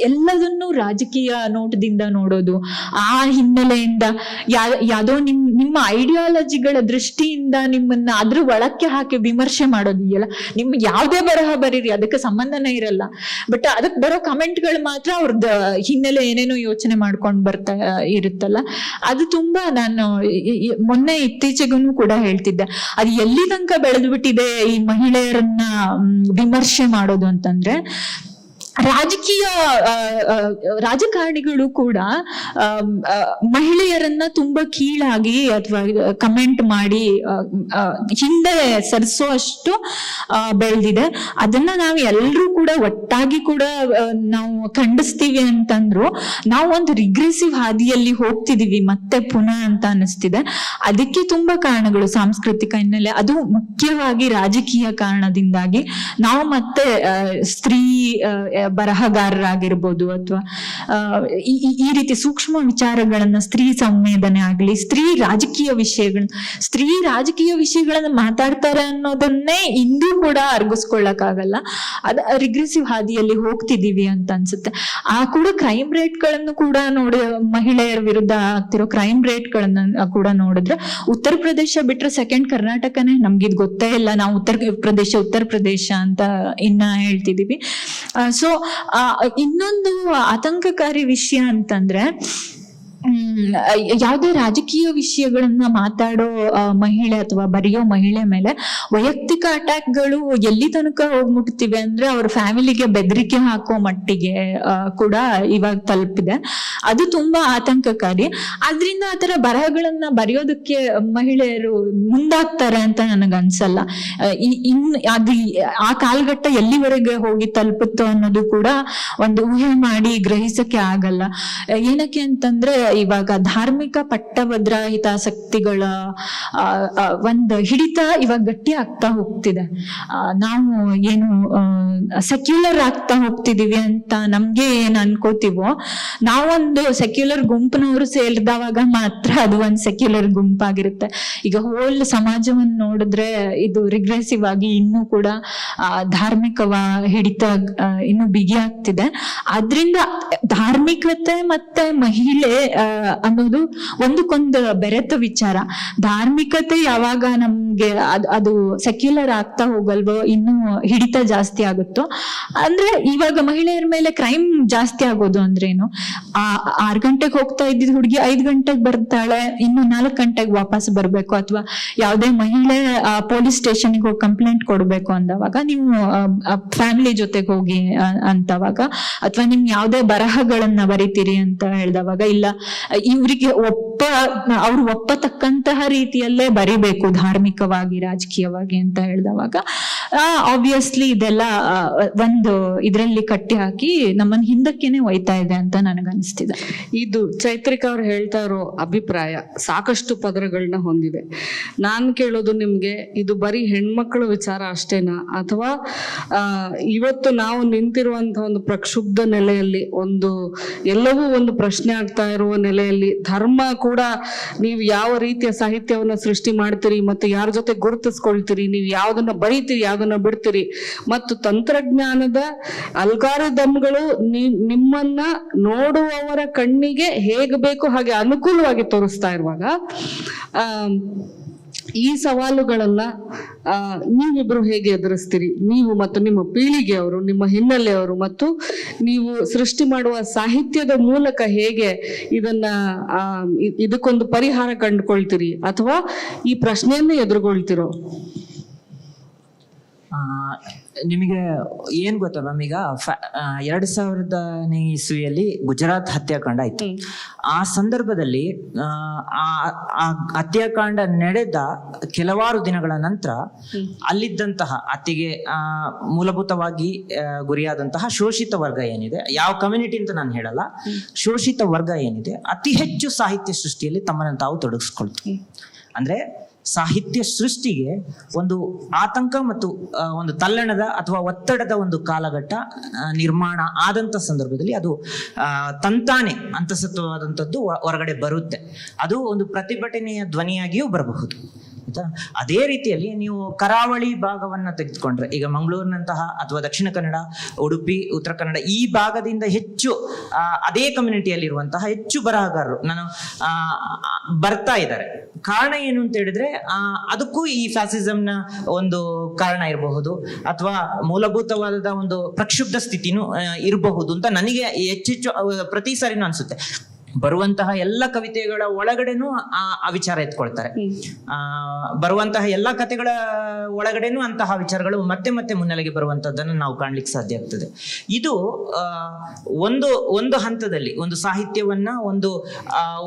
D: ಎಲ್ಲದನ್ನು ರಾಜಕೀಯ ನೋಟದಿಂದ ನೋಡೋದು, ಆ ಹಿನ್ನೆಲೆಯಿಂದ ಯಾವ್ದೋ ನಿಮ್ಮ ಐಡಿಯಾಲಜಿಗಳ ದೃಷ್ಟಿಯಿಂದ ನಿಮ್ಮನ್ನ ಅದ್ರ ಒಳಕ್ಕೆ ಹಾಕಿ ವಿಮರ್ಶೆ ಮಾಡೋದಿಲ್ಲ. ನಿಮ್ ಯಾವ್ದೇ ಬರಹ ಬರೀರಿ, ಅದಕ್ಕೆ ಸಂಬಂಧನೇ ಇರಲ್ಲ. ಬಟ್ ಅದಕ್ಕೆ ಬರೋ ಕಮೆಂಟ್ಗಳು ಮಾತ್ರ ಅವ್ರದ್ದು ಹಿನ್ನೆಲೆ ಏನೇನೋ ಯೋಚನೆ ಮಾಡ್ಕೊಂಡ್ ಬರ್ತಾ ಇರುತ್ತಲ್ಲ, ಅದು ತುಂಬಾ ನಾನು ಮೊನ್ನೆ ಇತ್ತೀಚೆಗೂ ಕೂಡ ಹೇಳ್ತಿದ್ದೆ, ಅದು ಎಲ್ಲಿ ತನಕ ಬೆಳೆದು ಬಿಟ್ಟಿದೆ ಈ ಮಹಿಳೆಯರನ್ನ ವಿಮರ್ಶೆ ಮಾಡೋದು ಅಂತಂದ್ರೆ, ರಾಜಕಾರಣಿಗಳು ಕೂಡ ಮಹಿಳೆಯರನ್ನ ತುಂಬಾ ಕೀಳಾಗಿ ಅಥವಾ ಕಮೆಂಟ್ ಮಾಡಿ ಹಿಂದೆ ಸರಿಸೋ ಅಷ್ಟು ಬೆಳೆದಿದೆ. ಅದನ್ನ ನಾವು ಎಲ್ರೂ ಕೂಡ ಒಟ್ಟಾಗಿ ಕೂಡ ನಾವು ಖಂಡಿಸ್ತೀವಿ ಅಂತಂದ್ರು ನಾವು ಒಂದು ರಿಗ್ರೆಸಿವ್ ಹಾದಿಯಲ್ಲಿ ಹೋಗ್ತಿದೀವಿ ಮತ್ತೆ ಪುನಃ ಅಂತ ಅನಿಸ್ತಿದೆ. ಅದಕ್ಕೆ ತುಂಬಾ ಕಾರಣಗಳು, ಸಾಂಸ್ಕೃತಿಕ ಹಿನ್ನೆಲೆ, ಅದು ಮುಖ್ಯವಾಗಿ ರಾಜಕೀಯ ಕಾರಣದಿಂದಾಗಿ ನಾವು ಮತ್ತೆ ಸ್ತ್ರೀ ಬರಹಗಾರರಾಗಿರ್ಬೋದು ಅಥವಾ ಈ ರೀತಿ ಸೂಕ್ಷ್ಮ ವಿಚಾರಗಳನ್ನ, ಸ್ತ್ರೀ ಸಂವೇದನೆ ಆಗ್ಲಿ, ಸ್ತ್ರೀ ರಾಜಕೀಯ ವಿಷಯಗಳನ್ನ ಮಾತಾಡ್ತಾರೆ ಅನ್ನೋದನ್ನೇ ಇಂದೂ ಕೂಡ ಅರ್ಗಿಸ್ಕೊಳ್ಳಕ್ಕಾಗಲ್ಲ. ರಿಗ್ರೆಸಿವ್ ಹಾದಿಯಲ್ಲಿ ಹೋಗ್ತಿದೀವಿ ಅಂತ ಅನ್ಸುತ್ತೆ. ಆ ಕೂಡ ಕ್ರೈಮ್ ರೇಟ್ಗಳನ್ನು ಕೂಡ ನೋಡಿ, ಮಹಿಳೆಯರ ವಿರುದ್ಧ ಆಗ್ತಿರೋ ಕ್ರೈಮ್ ರೇಟ್ಗಳನ್ನ ಕೂಡ ನೋಡಿದ್ರೆ ಉತ್ತರ ಪ್ರದೇಶ ಬಿಟ್ರೆ ಸೆಕೆಂಡ್ ಕರ್ನಾಟಕನೇ. ನಮ್ಗಿದ್ ಗೊತ್ತೇ ಇಲ್ಲ, ನಾವು ಉತ್ತರ ಪ್ರದೇಶ ಅಂತ ಇನ್ನ ಹೇಳ್ತಿದೀವಿ. ಸೊ ಇನ್ನೊಂದು ಆತಂಕಕಾರಿ ವಿಷಯ ಅಂತಂದ್ರೆ, ಯಾವುದೇ ರಾಜಕೀಯ ವಿಷಯಗಳನ್ನ ಮಾತಾಡೋ ಮಹಿಳೆ ಅಥವಾ ಬರೆಯೋ ಮಹಿಳೆ ಮೇಲೆ ವೈಯಕ್ತಿಕ ಅಟ್ಯಾಕ್ಗಳು ಎಲ್ಲಿ ತನಕ ಹೋಗ್ಮುಟ್ತಿವೆ ಅಂದ್ರೆ ಅವ್ರ ಫ್ಯಾಮಿಲಿಗೆ ಬೆದರಿಕೆ ಹಾಕೋ ಮಟ್ಟಿಗೆ ಕೂಡ ಇವಾಗ ತಲುಪಿದೆ. ಅದು ತುಂಬಾ ಆತಂಕಕಾರಿ. ಆದ್ರಿಂದ ಆತರ ಬರಹಗಳನ್ನ ಬರೆಯೋದಕ್ಕೆ ಮಹಿಳೆಯರು ಮುಂದಾಗ್ತಾರೆ ಅಂತ ನನಗ ಅನ್ಸಲ್ಲ. ಅದು ಆ ಕಾಲಘಟ್ಟ ಎಲ್ಲಿವರೆಗೆ ಹೋಗಿ ತಲುಪುತ್ತೋ ಅನ್ನೋದು ಕೂಡ ಒಂದು ಊಹೆ ಮಾಡಿ ಗ್ರಹಿಸಕ್ಕೆ ಆಗಲ್ಲ. ಏನಕ್ಕೆ ಅಂತಂದ್ರೆ ಇವಾಗ ಧಾರ್ಮಿಕ ಪಟ್ಟಭದ್ರ ಹಿತಾಸಕ್ತಿಗಳ ಒಂದು ಹಿಡಿತ ಇವಾಗ ಗಟ್ಟಿ ಆಗ್ತಾ ಹೋಗ್ತಿದೆ. ನಾವು ಏನು ಸೆಕ್ಯುಲರ್ ಆಗ್ತಾ ಹೋಗ್ತಿದೀವಿ ಅಂತ ನಮ್ಗೆ ಏನ್ ಅನ್ಕೋತೀವೋ, ನಾವೊಂದು ಸೆಕ್ಯುಲರ್ ಗುಂಪಿನವರು ಸೇರಿದವಾಗ ಮಾತ್ರ ಅದು ಒಂದ್ ಸೆಕ್ಯುಲರ್ ಗುಂಪಾಗಿರುತ್ತೆ. ಈಗ ಹೋಲ್ ಸಮಾಜವನ್ನ ನೋಡಿದ್ರೆ ಇದು ರಿಗ್ರೆಸಿವ್ ಆಗಿ ಇನ್ನೂ ಕೂಡ ಧಾರ್ಮಿಕವ ಹಿಡಿತ ಇನ್ನು ಬಿಗಿ ಆಗ್ತಿದೆ. ಆದ್ರಿಂದ ಧಾರ್ಮಿಕತೆ ಮತ್ತೆ ಮಹಿಳೆ ಅನ್ನೋದು ಒಂದಕ್ಕೊಂದು ಬೆರೆತ ವಿಚಾರ. ಧಾರ್ಮಿಕತೆ ಯಾವಾಗ ನಮ್ಗೆ ಅದು ಸೆಕ್ಯುಲರ್ ಆಗ್ತಾ ಹೋಗಲ್ವೋ, ಇನ್ನು ಹಿಡಿತ ಜಾಸ್ತಿ ಆಗುತ್ತೋ. ಅಂದ್ರೆ ಇವಾಗ ಮಹಿಳೆಯರ ಮೇಲೆ ಕ್ರೈಮ್ ಜಾಸ್ತಿ ಆಗೋದು ಅಂದ್ರೇನು? 6 ಗಂಟೆಗೆ ಹೋಗ್ತಾ ಇದ್ದಿದ್ ಹುಡುಗಿ 5 ಗಂಟೆಗೆ ಬರ್ತಾಳೆ, ಇನ್ನು 4 ಗಂಟೆಗೆ ವಾಪಸ್ ಬರ್ಬೇಕು. ಅಥವಾ ಯಾವುದೇ ಮಹಿಳೆ ಪೊಲೀಸ್ ಸ್ಟೇಷನ್ಗೆ ಹೋಗಿ ಕಂಪ್ಲೇಂಟ್ ಕೊಡ್ಬೇಕು ಅಂದವಾಗ ನೀವು ಫ್ಯಾಮಿಲಿ ಜೊತೆಗೆ ಹೋಗಿ ಅಂತವಾಗ, ಅಥವಾ ನಿಮ್ ಯಾವ್ದೇ ಬರಹಗಳನ್ನ ಬರಿತೀರಿ ಅಂತ ಹೇಳ್ದವಾಗ, ಇಲ್ಲ ಇವ್ರಿಗೆ ಅವ್ರು ಒಪ್ಪತಕ್ಕಂತಹ ರೀತಿಯಲ್ಲೇ ಬರಿಬೇಕು, ಧಾರ್ಮಿಕವಾಗಿ ರಾಜಕೀಯವಾಗಿ ಅಂತ ಹೇಳಿದವಾಗ ಆಬ್ವಿಯಸ್ಲಿ ಇದೆಲ್ಲ ಒಂದು ಇದರಲ್ಲಿ ಕಟ್ಟಿ ಹಾಕಿ ನಮ್ಮನ್ನ ಹಿಂದಕ್ಕೇನೆ ಒಯ್ತಾ ಇದೆ ಅಂತ ನನಗನ್ನಿಸ್ತಿದೆ.
A: ಇದು ಚೈತ್ರಿಕಾ ಅವ್ರು ಹೇಳ್ತಾ ಇರೋ ಅಭಿಪ್ರಾಯ ಸಾಕಷ್ಟು ಪದರಗಳನ್ನ ಹೊಂದಿದೆ. ನಾನು ಕೇಳೋದು ನಿಮ್ಗೆ, ಇದು ಬರೀ ಹೆಣ್ಮಕ್ಳ ವಿಚಾರ ಅಷ್ಟೇನಾ, ಅಥವಾ ಇವತ್ತು ನಾವು ನಿಂತಿರುವಂತಹ ಒಂದು ಪ್ರಕ್ಷುಬ್ಧ ನೆಲೆಯಲ್ಲಿ, ಒಂದು ಎಲ್ಲವೂ ಒಂದು ಪ್ರಶ್ನೆ ಆಗ್ತಾ ಇರುವ ನೆಲೆಯಲ್ಲಿ ಧರ್ಮ ಕೂಡ, ನೀವು ಯಾವ ರೀತಿಯ ಸಾಹಿತ್ಯವನ್ನ ಸೃಷ್ಟಿ ಮಾಡ್ತೀರಿ ಮತ್ತು ಯಾರ ಜೊತೆ ಗುರುತಿಸ್ಕೊಳ್ತೀರಿ, ನೀವು ಯಾವ್ದನ್ನ ಬರೀತೀರಿ, ಯಾವ್ದನ್ನ ಬಿಡ್ತೀರಿ, ಮತ್ತು ತಂತ್ರಜ್ಞಾನದ ಅಲ್ಗಾರಿದಮ್ಗಳು ನಿಮ್ಮನ್ನ ನೋಡುವವರ ಕಣ್ಣಿಗೆ ಹೇಗೆ ಬೇಕು ಹಾಗೆ ಅನುಕೂಲವಾಗಿ ತೋರಿಸ್ತಾ ಇರುವಾಗ ಈ ಸವಾಲುಗಳನ್ನ ನೀವಿಬ್ರು ಹೇಗೆ ಎದುರಿಸ್ತೀರಿ? ನೀವು ಮತ್ತು ನಿಮ್ಮ ಪೀಳಿಗೆಯವರು, ನಿಮ್ಮ ಹಿನ್ನೆಲೆಯವರು, ಮತ್ತು ನೀವು ಸೃಷ್ಟಿ ಮಾಡುವ ಸಾಹಿತ್ಯದ ಮೂಲಕ ಹೇಗೆ ಇದಕ್ಕೊಂದು ಪರಿಹಾರ ಕಂಡುಕೊಳ್ತೀರಿ, ಅಥವಾ ಈ ಪ್ರಶ್ನೆಯನ್ನೇ ಎದುರುಗೊಳ್ತಿರೋ?
B: ನಿಮಗೆ ಏನ್ ಗೊತ್ತಾ ಮ್ಯಾಮ್, ಈಗ 2000ನೇ ಇಸ್ವಿಯಲ್ಲಿ ಗುಜರಾತ್ ಹತ್ಯಾಕಾಂಡ ಆಯ್ತು. ಆ ಸಂದರ್ಭದಲ್ಲಿ ಆ ಹತ್ಯಾಕಾಂಡ ನಡೆದ ಕೆಲವಾರು ದಿನಗಳ ನಂತರ ಅಲ್ಲಿದ್ದಂತಹ ಅತ್ತಿಗೆ ಮೂಲಭೂತವಾಗಿ ಗುರಿಯಾದಂತಹ ಶೋಷಿತ ವರ್ಗ ಏನಿದೆ, ಯಾವ ಕಮ್ಯುನಿಟಿ ಅಂತ ನಾನು ಹೇಳಲ್ಲ, ಶೋಷಿತ ವರ್ಗ ಏನಿದೆ ಅತಿ ಹೆಚ್ಚು ಸಾಹಿತ್ಯ ಸೃಷ್ಟಿಯಲ್ಲಿ ತಮ್ಮನ್ನು ತಾವು ತೊಡಗಿಸ್ಕೊಳ್ತೀವಿ. ಅಂದ್ರೆ ಸಾಹಿತ್ಯ ಸೃಷ್ಟಿಗೆ ಒಂದು ಆತಂಕ ಮತ್ತು ಒಂದು ತಲ್ಲಣದ ಅಥವಾ ಒತ್ತಡದ ಒಂದು ಕಾಲಘಟ್ಟ ನಿರ್ಮಾಣ ಆದಂತ ಸಂದರ್ಭದಲ್ಲಿ ಅದು ತಂತಾನೆ ಅಂತಸತ್ವವಾದಂಥದ್ದು ಹೊರಗಡೆ ಬರುತ್ತೆ. ಅದು ಒಂದು ಪ್ರತಿಭಟನೆಯ ಧ್ವನಿಯಾಗಿಯೂ ಬರಬಹುದು. ಅದೇ ರೀತಿಯಲ್ಲಿ ನೀವು ಕರಾವಳಿ ಭಾಗವನ್ನ ತೆಗೆದುಕೊಂಡ್ರೆ, ಈಗ ಮಂಗಳೂರಿನಂತಹ ಅಥವಾ ದಕ್ಷಿಣ ಕನ್ನಡ, ಉಡುಪಿ, ಉತ್ತರ ಕನ್ನಡ ಈ ಭಾಗದಿಂದ ಹೆಚ್ಚು ಅದೇ ಕಮ್ಯುನಿಟಿಯಲ್ಲಿರುವಂತಹ ಹೆಚ್ಚು ಬರಹಗಾರರು ಬರ್ತಾ ಇದ್ದಾರೆ. ಕಾರಣ ಏನು ಅಂತ ಹೇಳಿದ್ರೆ, ಅದಕ್ಕೂ ಈ ಫ್ಯಾಸಿಸಂನ ಒಂದು ಕಾರಣ ಇರಬಹುದು, ಅಥವಾ ಮೂಲಭೂತವಾದ ಒಂದು ಪ್ರಕ್ಷುಬ್ಧ ಸ್ಥಿತಿನೂ ಇರಬಹುದು ಅಂತ ನನಗೆ ಹೆಚ್ಚೆಚ್ಚು ಪ್ರತಿ ಸಾರಿನೂ ಅನ್ಸುತ್ತೆ. ಬರುವಂತಹ ಎಲ್ಲ ಕವಿತೆಗಳ ಒಳಗಡೆನೂ ಆ ವಿಚಾರ ಎತ್ಕೊಳ್ತಾರೆ. ಬರುವಂತಹ ಎಲ್ಲ ಕಥೆಗಳ ಒಳಗಡೆನೂ ಅಂತಹ ವಿಚಾರಗಳು ಮತ್ತೆ ಮತ್ತೆ ಮುನ್ನೆಲೆಗೆ ಬರುವಂತದ್ದನ್ನು ನಾವು ಕಾಣ್ಲಿಕ್ಕೆ ಸಾಧ್ಯ ಆಗ್ತದೆ. ಇದು ಒಂದು ಹಂತದಲ್ಲಿ ಒಂದು ಸಾಹಿತ್ಯವನ್ನ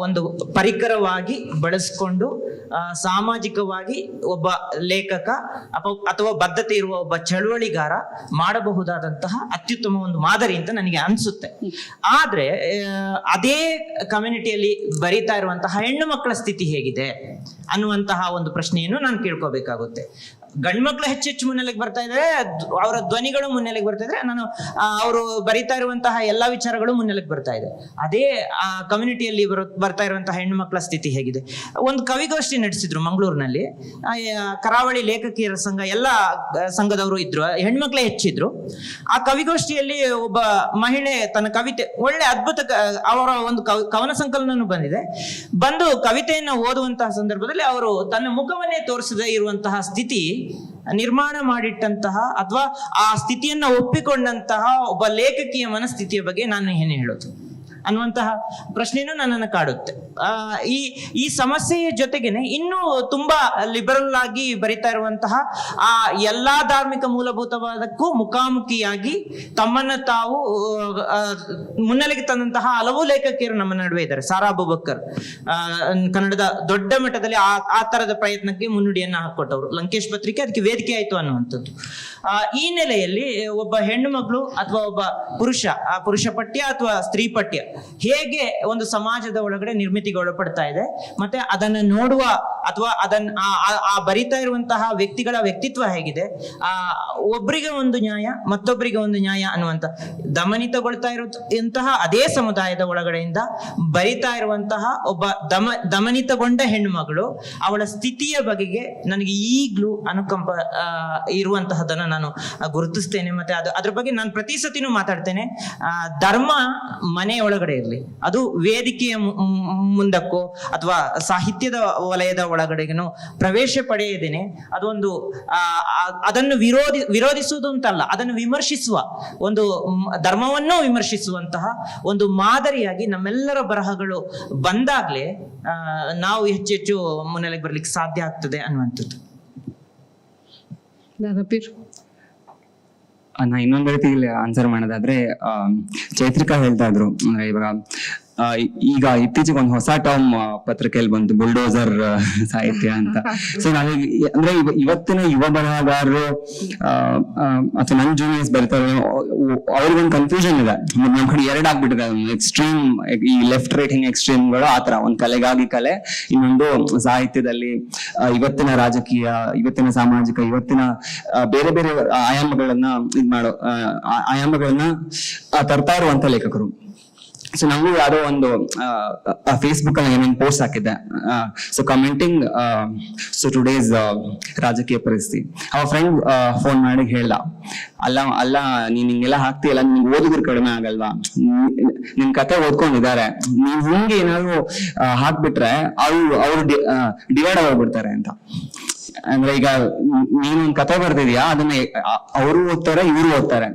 B: ಒಂದು ಪರಿಕರವಾಗಿ ಬಳಸ್ಕೊಂಡು ಸಾಮಾಜಿಕವಾಗಿ ಒಬ್ಬ ಲೇಖಕ ಅಥವಾ ಬದ್ಧತೆ ಇರುವ ಒಬ್ಬ ಚಳುವಳಿಗಾರ ಮಾಡಬಹುದಾದಂತಹ ಅತ್ಯುತ್ತಮ ಒಂದು ಮಾದರಿ ಅಂತ ನನಗೆ ಅನ್ಸುತ್ತೆ. ಆದ್ರೆ ಅದೇ ಕಮ್ಯುನಿಟಿಯಲ್ಲಿ ಬರೀತಾ ಇರುವಂತಹ ಹೆಣ್ಣು ಮಕ್ಕಳ ಸ್ಥಿತಿ ಹೇಗಿದೆ ಅನ್ನುವಂತಹ ಒಂದು ಪ್ರಶ್ನೆಯನ್ನು ನಾನು ಕೇಳ್ಕೋಬೇಕಾಗುತ್ತೆ. ಗಂಡು ಮಕ್ಕಳು ಹೆಚ್ಚೆಚ್ಚು ಮುನ್ನೆಲೆಗೆ ಬರ್ತಾ ಇದ್ದಾರೆ, ಅವರ ಧ್ವನಿಗಳು ಮುನ್ನೆಲೆಗೆ ಬರ್ತಾ ಇದ್ರೆ, ಅವರು ಬರೀತಾ ಇರುವಂತಹ ಎಲ್ಲಾ ವಿಚಾರಗಳು ಮುನ್ನೆಲೆಗೆ ಬರ್ತಾ ಇದೆ. ಅದೇ ಆ ಕಮ್ಯುನಿಟಿಯಲ್ಲಿ ಬರ್ತಾ ಇರುವಂತಹ ಹೆಣ್ಣು ಮಕ್ಕಳ ಸ್ಥಿತಿ ಹೇಗಿದೆ? ಒಂದು ಕವಿಗೋಷ್ಠಿ ನಡೆಸಿದ್ರು ಮಂಗಳೂರಿನಲ್ಲಿ, ಕರಾವಳಿ ಲೇಖಕಿಯರ ಸಂಘ ಎಲ್ಲ ಸಂಘದವರು ಇದ್ರು, ಹೆಣ್ಮಕ್ಳೇ ಹೆಚ್ಚಿದ್ರು. ಆ ಕವಿಗೋಷ್ಠಿಯಲ್ಲಿ ಒಬ್ಬ ಮಹಿಳೆ ತನ್ನ ಕವಿತೆ ಒಳ್ಳೆ ಅದ್ಭುತ, ಅವರ ಒಂದು ಕವನ ಸಂಕಲನ ಬಂದು ಕವಿತೆಯನ್ನ ಓದುವಂತಹ ಸಂದರ್ಭದಲ್ಲಿ ಅವರು ತನ್ನ ಮುಖವನ್ನೇ ತೋರಿಸದೇ ಇರುವಂತಹ ಸ್ಥಿತಿ ನಿರ್ಮಾಣ ಮಾಡಿಟ್ಟಂತಹ ಅಥವಾ ಆ ಸ್ಥಿತಿಯನ್ನ ಒಪ್ಪಿಕೊಂಡಂತಹ ಒಬ್ಬ ಲೇಖಕಿಯ ಮನಸ್ಥಿತಿಯ ಬಗ್ಗೆ ನಾನು ಏನು ಹೇಳೋದು ಅನ್ನುವಂತಹ ಪ್ರಶ್ನೆನೂ ನನ್ನನ್ನು ಕಾಡುತ್ತೆ. ಈ ಸಮಸ್ಯೆಯ ಜೊತೆಗೇನೆ ಇನ್ನೂ ತುಂಬಾ ಲಿಬರಲ್ ಆಗಿ ಬರಿತಾ ಇರುವಂತಹ ಆ ಎಲ್ಲಾ ಧಾರ್ಮಿಕ ಮೂಲಭೂತವಾದಕ್ಕೂ ಮುಖಾಮುಖಿಯಾಗಿ ತಮ್ಮನ್ನ ತಾವು ಮುನ್ನೆಲೆಗೆ ತಂದಂತಹ ಹಲವು ಲೇಖಕಿಯರು ನಮ್ಮ ನಡುವೆ ಇದ್ದಾರೆ. ಸಾರಾ ಅಬೂಬಕ್ಕರ್ ಕನ್ನಡದ ದೊಡ್ಡ ಮಟ್ಟದಲ್ಲಿ ಆ ತರದ ಪ್ರಯತ್ನಕ್ಕೆ ಮುನ್ನುಡಿಯನ್ನ ಹಾಕೊಟ್ಟವರು. ಲಂಕೇಶ್ ಪತ್ರಿಕೆ ಅದಕ್ಕೆ ವೇದಿಕೆ ಆಯ್ತು ಅನ್ನುವಂಥದ್ದು. ಈ ನೆಲೆಯಲ್ಲಿ ಒಬ್ಬ ಹೆಣ್ಣು ಮಗಳು ಅಥವಾ ಒಬ್ಬ ಪುರುಷ ಪಠ್ಯ ಅಥವಾ ಸ್ತ್ರೀ ಪಠ್ಯ ಹೇಗೆ ಒಂದು ಸಮಾಜದ ಒಳಗಡೆ ನಿರ್ಮಿತಿಗೆ ಒಳಪಡ್ತಾ ಇದೆ, ಮತ್ತೆ ಅದನ್ನ ನೋಡುವ ಅಥವಾ ಆ ಬರಿತಾ ಇರುವಂತಹ ವ್ಯಕ್ತಿಗಳ ವ್ಯಕ್ತಿತ್ವ ಹೇಗಿದೆ, ಒಬ್ಬರಿಗೆ ಒಂದು ನ್ಯಾಯ ಮತ್ತೊಬ್ಬರಿಗೆ ಒಂದು ನ್ಯಾಯ ಅನ್ನುವಂತ ದಮನಿತಗೊಳ್ತಾ ಇರುವಂತಹ ಅದೇ ಸಮುದಾಯದ ಒಳಗಡೆಯಿಂದ ಬರಿತಾ ಇರುವಂತಹ ಒಬ್ಬ ದಮನಿತಗೊಂಡ ಹೆಣ್ಣು ಮಗಳು, ಅವಳ ಸ್ಥಿತಿಯ ಬಗೆಗೆ ನನಗೆ ಈಗ್ಲೂ ಅನುಕಂಪ ಇರುವಂತಹದನ್ನ ನಾನು ಗುರುತಿಸ್ತೇನೆ. ಮತ್ತೆ ಅದ್ರ ಬಗ್ಗೆ ನಾನು ಪ್ರತಿ ಸತಿನೂ ಮಾತಾಡ್ತೇನೆ. ಧರ್ಮ ಮನೆ ಒಳಗಡೆ ಇರಲಿ, ಅದು ವೇದಿಕೆಯ ಮುಂದಕ್ಕೋ ಅಥವಾ ಸಾಹಿತ್ಯದ ವಲಯದ ಒಳಗಡೆಗೂ ಪ್ರವೇಶ ಪಡೆಯದೇನೆ ಅದನ್ನು ವಿರೋಧಿಸುವುದು ಅಂತಲ್ಲ, ಅದನ್ನು ವಿಮರ್ಶಿಸುವ ಒಂದು ಧರ್ಮವನ್ನು ವಿಮರ್ಶಿಸುವಂತಹ ಒಂದು ಮಾದರಿಯಾಗಿ ನಮ್ಮೆಲ್ಲರ ಬರಹಗಳು ಬಂದಾಗ್ಲೇ ನಾವು ಹೆಚ್ಚೆಚ್ಚು ಮುನ್ನೆಲೆಗೆ ಬರ್ಲಿಕ್ಕೆ ಸಾಧ್ಯ ಆಗ್ತದೆ ಅನ್ನುವಂಥದ್ದು.
C: ನಾ ಇನ್ನೊಂದು ರೀತಿ ಆನ್ಸರ್ ಮಾಡೋದಾದ್ರೆ, ಚೈತ್ರಿಕಾ ಹೇಳ್ತಾ ಇದ್ರು, ಅಂದ್ರೆ ಇವಾಗ ಈಗ ಇತ್ತೀಚೆಗೆ ಒಂದು ಹೊಸ ಟರ್ಮ್ ಪತ್ರಿಕೆಯಲ್ಲಿ ಬಂತು, ಬುಲ್ಡೋಸರ್ ಸಾಹಿತ್ಯ ಅಂತ. ಸೊ ನಾವು ಅಂದ್ರೆ ಇವತ್ತಿನ ಯುವ ಬರಹಗಾರರು ಅಥವಾ ನನ್ನ ಜೂನಿಯರ್ಸ್ ಬರ್ತಾರೆ, ಅವ್ರಿಗೊಂದು ಕನ್ಫ್ಯೂಷನ್ ಇದೆ. ನಮ್ ಕಡೆ ಎರಡಾಗ್ಬಿಟ್ಟಿದೆ, ಎಕ್ಸ್ಟ್ರೀಮ್, ಈ ಲೆಫ್ಟ್ ರೈಟ್ ಹಿಂಗ್ ಎಕ್ಸ್ಟ್ರೀಮ್ಗಳು ಆತರ, ಒಂದ್ ಕಲೆಗಾಗಿ ಕಲೆ, ಇನ್ನೊಂದು ಸಾಹಿತ್ಯದಲ್ಲಿ ಇವತ್ತಿನ ರಾಜಕೀಯ, ಇವತ್ತಿನ ಸಾಮಾಜಿಕ, ಇವತ್ತಿನ ಬೇರೆ ಬೇರೆ ಆಯಾಮಗಳನ್ನ ಆಯಾಮಗಳನ್ನ ತರ್ತಾ ಇರುವಂತ ಲೇಖಕರು. ಸೊ ನಾವು ಯಾರೋ ಒಂದು ಫೇಸ್ಬುಕ್ ಅಲ್ಲಿ ಏನೊಂದು ಪೋಸ್ಟ್ ಹಾಕಿದ್ದೆ, ಸೊ ಕಮೆಂಟಿಂಗ್ ಸೊ ಟುಡೇಸ್ ರಾಜಕೀಯ ಪರಿಸ್ಥಿತಿ. ಅವ ಫ್ರೆಂಡ್ ಫೋನ್ ಮಾಡಿ ಹೇಳ್ದ, ಅಲ್ಲ ನೀನ್ ಹಿಂಗೆಲ್ಲ ಹಾಕ್ತಿಯಲ್ಲ, ನಿನ್ ಓದಿದ್ರು ಕಡಿಮೆ ಆಗಲ್ವಾ, ನಿನ್ ಕತೆ ಓದ್ಕೊಂಡಿದ್ದಾರೆ, ನೀನ್ ಹಿಂಗೆ ಏನಾದ್ರು ಹಾಕ್ಬಿಟ್ರೆ ಅವ್ರು ಡಿವೈಡ್ ಆಗ್ಬಿಡ್ತಾರೆ ಅಂತ. ಅಂದ್ರೆ ಈಗ ನೀನೊಂದ್ ಕತೆ ಬರ್ತಿದ್ಯಾ, ಅದನ್ನ ಅವರು ಓದ್ತಾರೆ, ಇವ್ರು ಓದ್ತಾರೆ,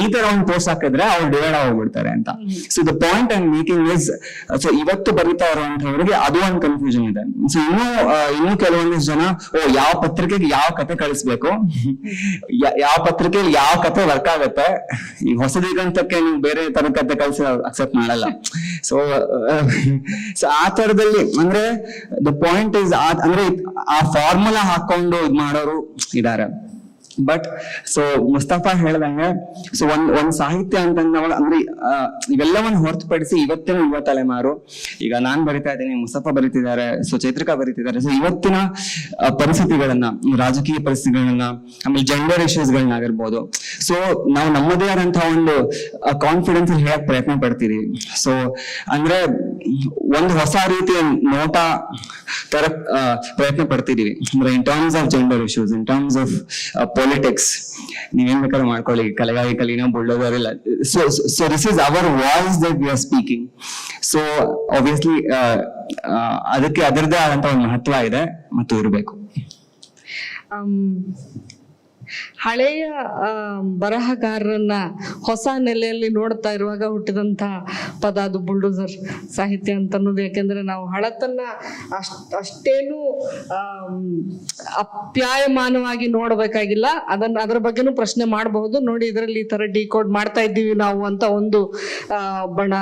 C: ಈ ತರ ಒಂದು ಪೋಸ್ಟ್ ಹಾಕಿದ್ರೆ ಅವ್ರು ಡಿವೈಡ್ ಆಗೋಗ್ಬಿಡ್ತಾರೆ ಅಂತ. So the point I am making is, so ಇವತ್ತು ಬರೀತಾ ಇರುವಂತವ್ರಿಗೆ ಅದು ಒಂದು ಕನ್ಫ್ಯೂಷನ್ ಇದೆ. ಸೊ ಇನ್ನೂ ಕೆಲವೊಂದಿಷ್ಟು ಜನ ಯಾವ ಪತ್ರಿಕೆಗೆ ಯಾವ ಕತೆ ಕಳಿಸ್ಬೇಕು, ಯಾವ ಪತ್ರಿಕೆಯಲ್ಲಿ ಯಾವ ಕತೆ ವರ್ಕ್ ಆಗುತ್ತೆ, ಈ ಹೊಸ ದಿಗಂತಕ್ಕೆ ನೀವು ಬೇರೆ ತರ ಕತೆ ಕಳಿಸಿ ಅಕ್ಸೆಪ್ಟ್ ಮಾಡಲ್ಲ. ಸೊ ಆ ತರದಲ್ಲಿ ಅಂದ್ರೆ ದ ಪಾಯಿಂಟ್ ಇಸ್, ಅಂದ್ರೆ ಆ ಫಾರ್ಮುಲಾ ಹಾಕೊಂಡು ಇದ್ ಮಾಡೋರು ಇದಾರೆ. ಬಟ್ ಸೊ ಮುಸ್ತಫಾ ಹೇಳ್ದಂಗೆ, ಸೊ ಒಂದ್ ಸಾಹಿತ್ಯ ಅಂತಂದಾಗ ಅಂದ್ರೆ ಇವೆಲ್ಲವನ್ನು ಹೊರತುಪಡಿಸಿ ಇವತ್ತಿನ ಯುವ ತಲೆಮಾರು, ಈಗ ನಾನ್ ಬರಿತಾ ಇದ್ದೀನಿ, ಮುಸ್ತಫಾ ಬರೀತಿದ್ದಾರೆ, ಸೊ ಚೈತ್ರಿಕಾ ಬರೀತಿದ್ದಾರೆ, ಸೊ ಇವತ್ತಿನ ಪರಿಸ್ಥಿತಿಗಳನ್ನ, ರಾಜಕೀಯ ಪರಿಸ್ಥಿತಿಗಳನ್ನ, ಆಮೇಲೆ ಜೆಂಡರ್ ಇಶ್ಯೂಸ್ಗಳನ್ನಾಗಿರ್ಬೋದು, ಸೊ ನಾವು ನಮ್ಮದೇ ಆದಂತಹ ಒಂದು ಕಾನ್ಫಿಡೆನ್ಸ್ ಅಲ್ಲಿ ಹೇಳಕ್ ಪ್ರಯತ್ನ ಪಡ್ತೀವಿ. ಸೊ ಅಂದ್ರೆ ಒಂದು ಹೊಸ ರೀತಿಯ ನೋಟ ತರ ಪ್ರಯತ್ನ ಪಡ್ತಿದೀವಿ, ಅಂದ್ರೆ ಇನ್ terms of gender issues, in terms of politics. ನೀವೇನ್ ಬೇಕಾದ್ರೂ ಮಾಡ್ಕೊಳ್ಳಿ, ಕಲೆಗಾಗಿ ಕಲಿನ ಬುಲ್ಡೋಸರ್ ಇಲ್ಲ. So this is our voice that we are speaking. So obviously ಅದಕ್ಕೆ ಅದರದೇ ಆದಂತ ಒಂದು ಮಹತ್ವ ಇದೆ ಮತ್ತು ಇರಬೇಕು.
A: ಹಳೆಯ ಬರಹಗಾರರನ್ನ ಹೊಸ ನೆಲೆಯಲ್ಲಿ ನೋಡ್ತಾ ಇರುವಾಗ ಹುಟ್ಟಿದಂತ ಪದ ಅದು ಬುಲ್ಡೋಸರ್ ಸಾಹಿತ್ಯ ಅಂತ ಅನ್ನೋದು. ಯಾಕೆಂದ್ರೆ ನಾವು ಹಳತನ್ನ ಅಷ್ಟೇನು ಅಪ್ಯಾಯಮಾನವಾಗಿ ನೋಡ್ಬೇಕಾಗಿಲ್ಲ, ಅದರ ಬಗ್ಗೆನೂ ಪ್ರಶ್ನೆ ಮಾಡಬಹುದು. ನೋಡಿ ಇದರಲ್ಲಿ ಈ ತರ ಡಿಕೋಡ್ ಮಾಡ್ತಾ ಇದ್ದೀವಿ ನಾವು ಅಂತ ಒಂದು ಬಣ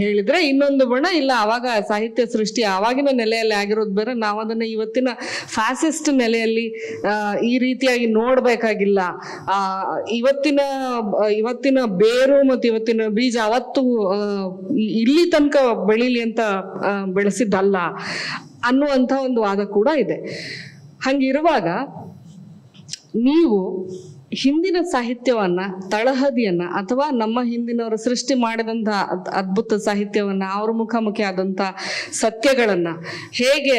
A: ಹೇಳಿದ್ರೆ, ಇನ್ನೊಂದು ಬಣ ಇಲ್ಲ, ಅವಾಗ ಸಾಹಿತ್ಯ ಸೃಷ್ಟಿ ಆವಾಗಿನ ನೆಲೆಯಲ್ಲಿ ಆಗಿರೋದು ಬೇರೆ, ನಾವು ಅದನ್ನ ಇವತ್ತಿನ ಫ್ಯಾಸಿಸ್ಟ್ ನೆಲೆಯಲ್ಲಿ ಈ ರೀತಿಯಾಗಿ ನೋಡ್ಬೇಕಾಗಿಲ್ಲ. ಇವತ್ತಿನ ಬೇರು ಮತ್ತು ಇವತ್ತಿನ ಬೀಜ ಅವತ್ತು ಇಲ್ಲಿ ತನಕ ಬೆಳೀಲಿ ಅಂತ ಬೆಳೆಸಿದ್ದಲ್ಲ ಅನ್ನುವಂಥ ಒಂದು ವಾದ ಕೂಡ ಇದೆ. ಹಂಗಿರುವಾಗ ನೀವು ಹಿಂದಿನ ಸಾಹಿತ್ಯವನ್ನ, ತಳಹದಿಯನ್ನ, ಅಥವಾ ನಮ್ಮ ಹಿಂದಿನವರು ಸೃಷ್ಟಿ ಮಾಡಿದಂತಹ ಅದ್ಭುತ ಸಾಹಿತ್ಯವನ್ನ, ಅವ್ರ ಮುಖಾಮುಖಿ ಆದಂತ ಸತ್ಯಗಳನ್ನ ಹೇಗೆ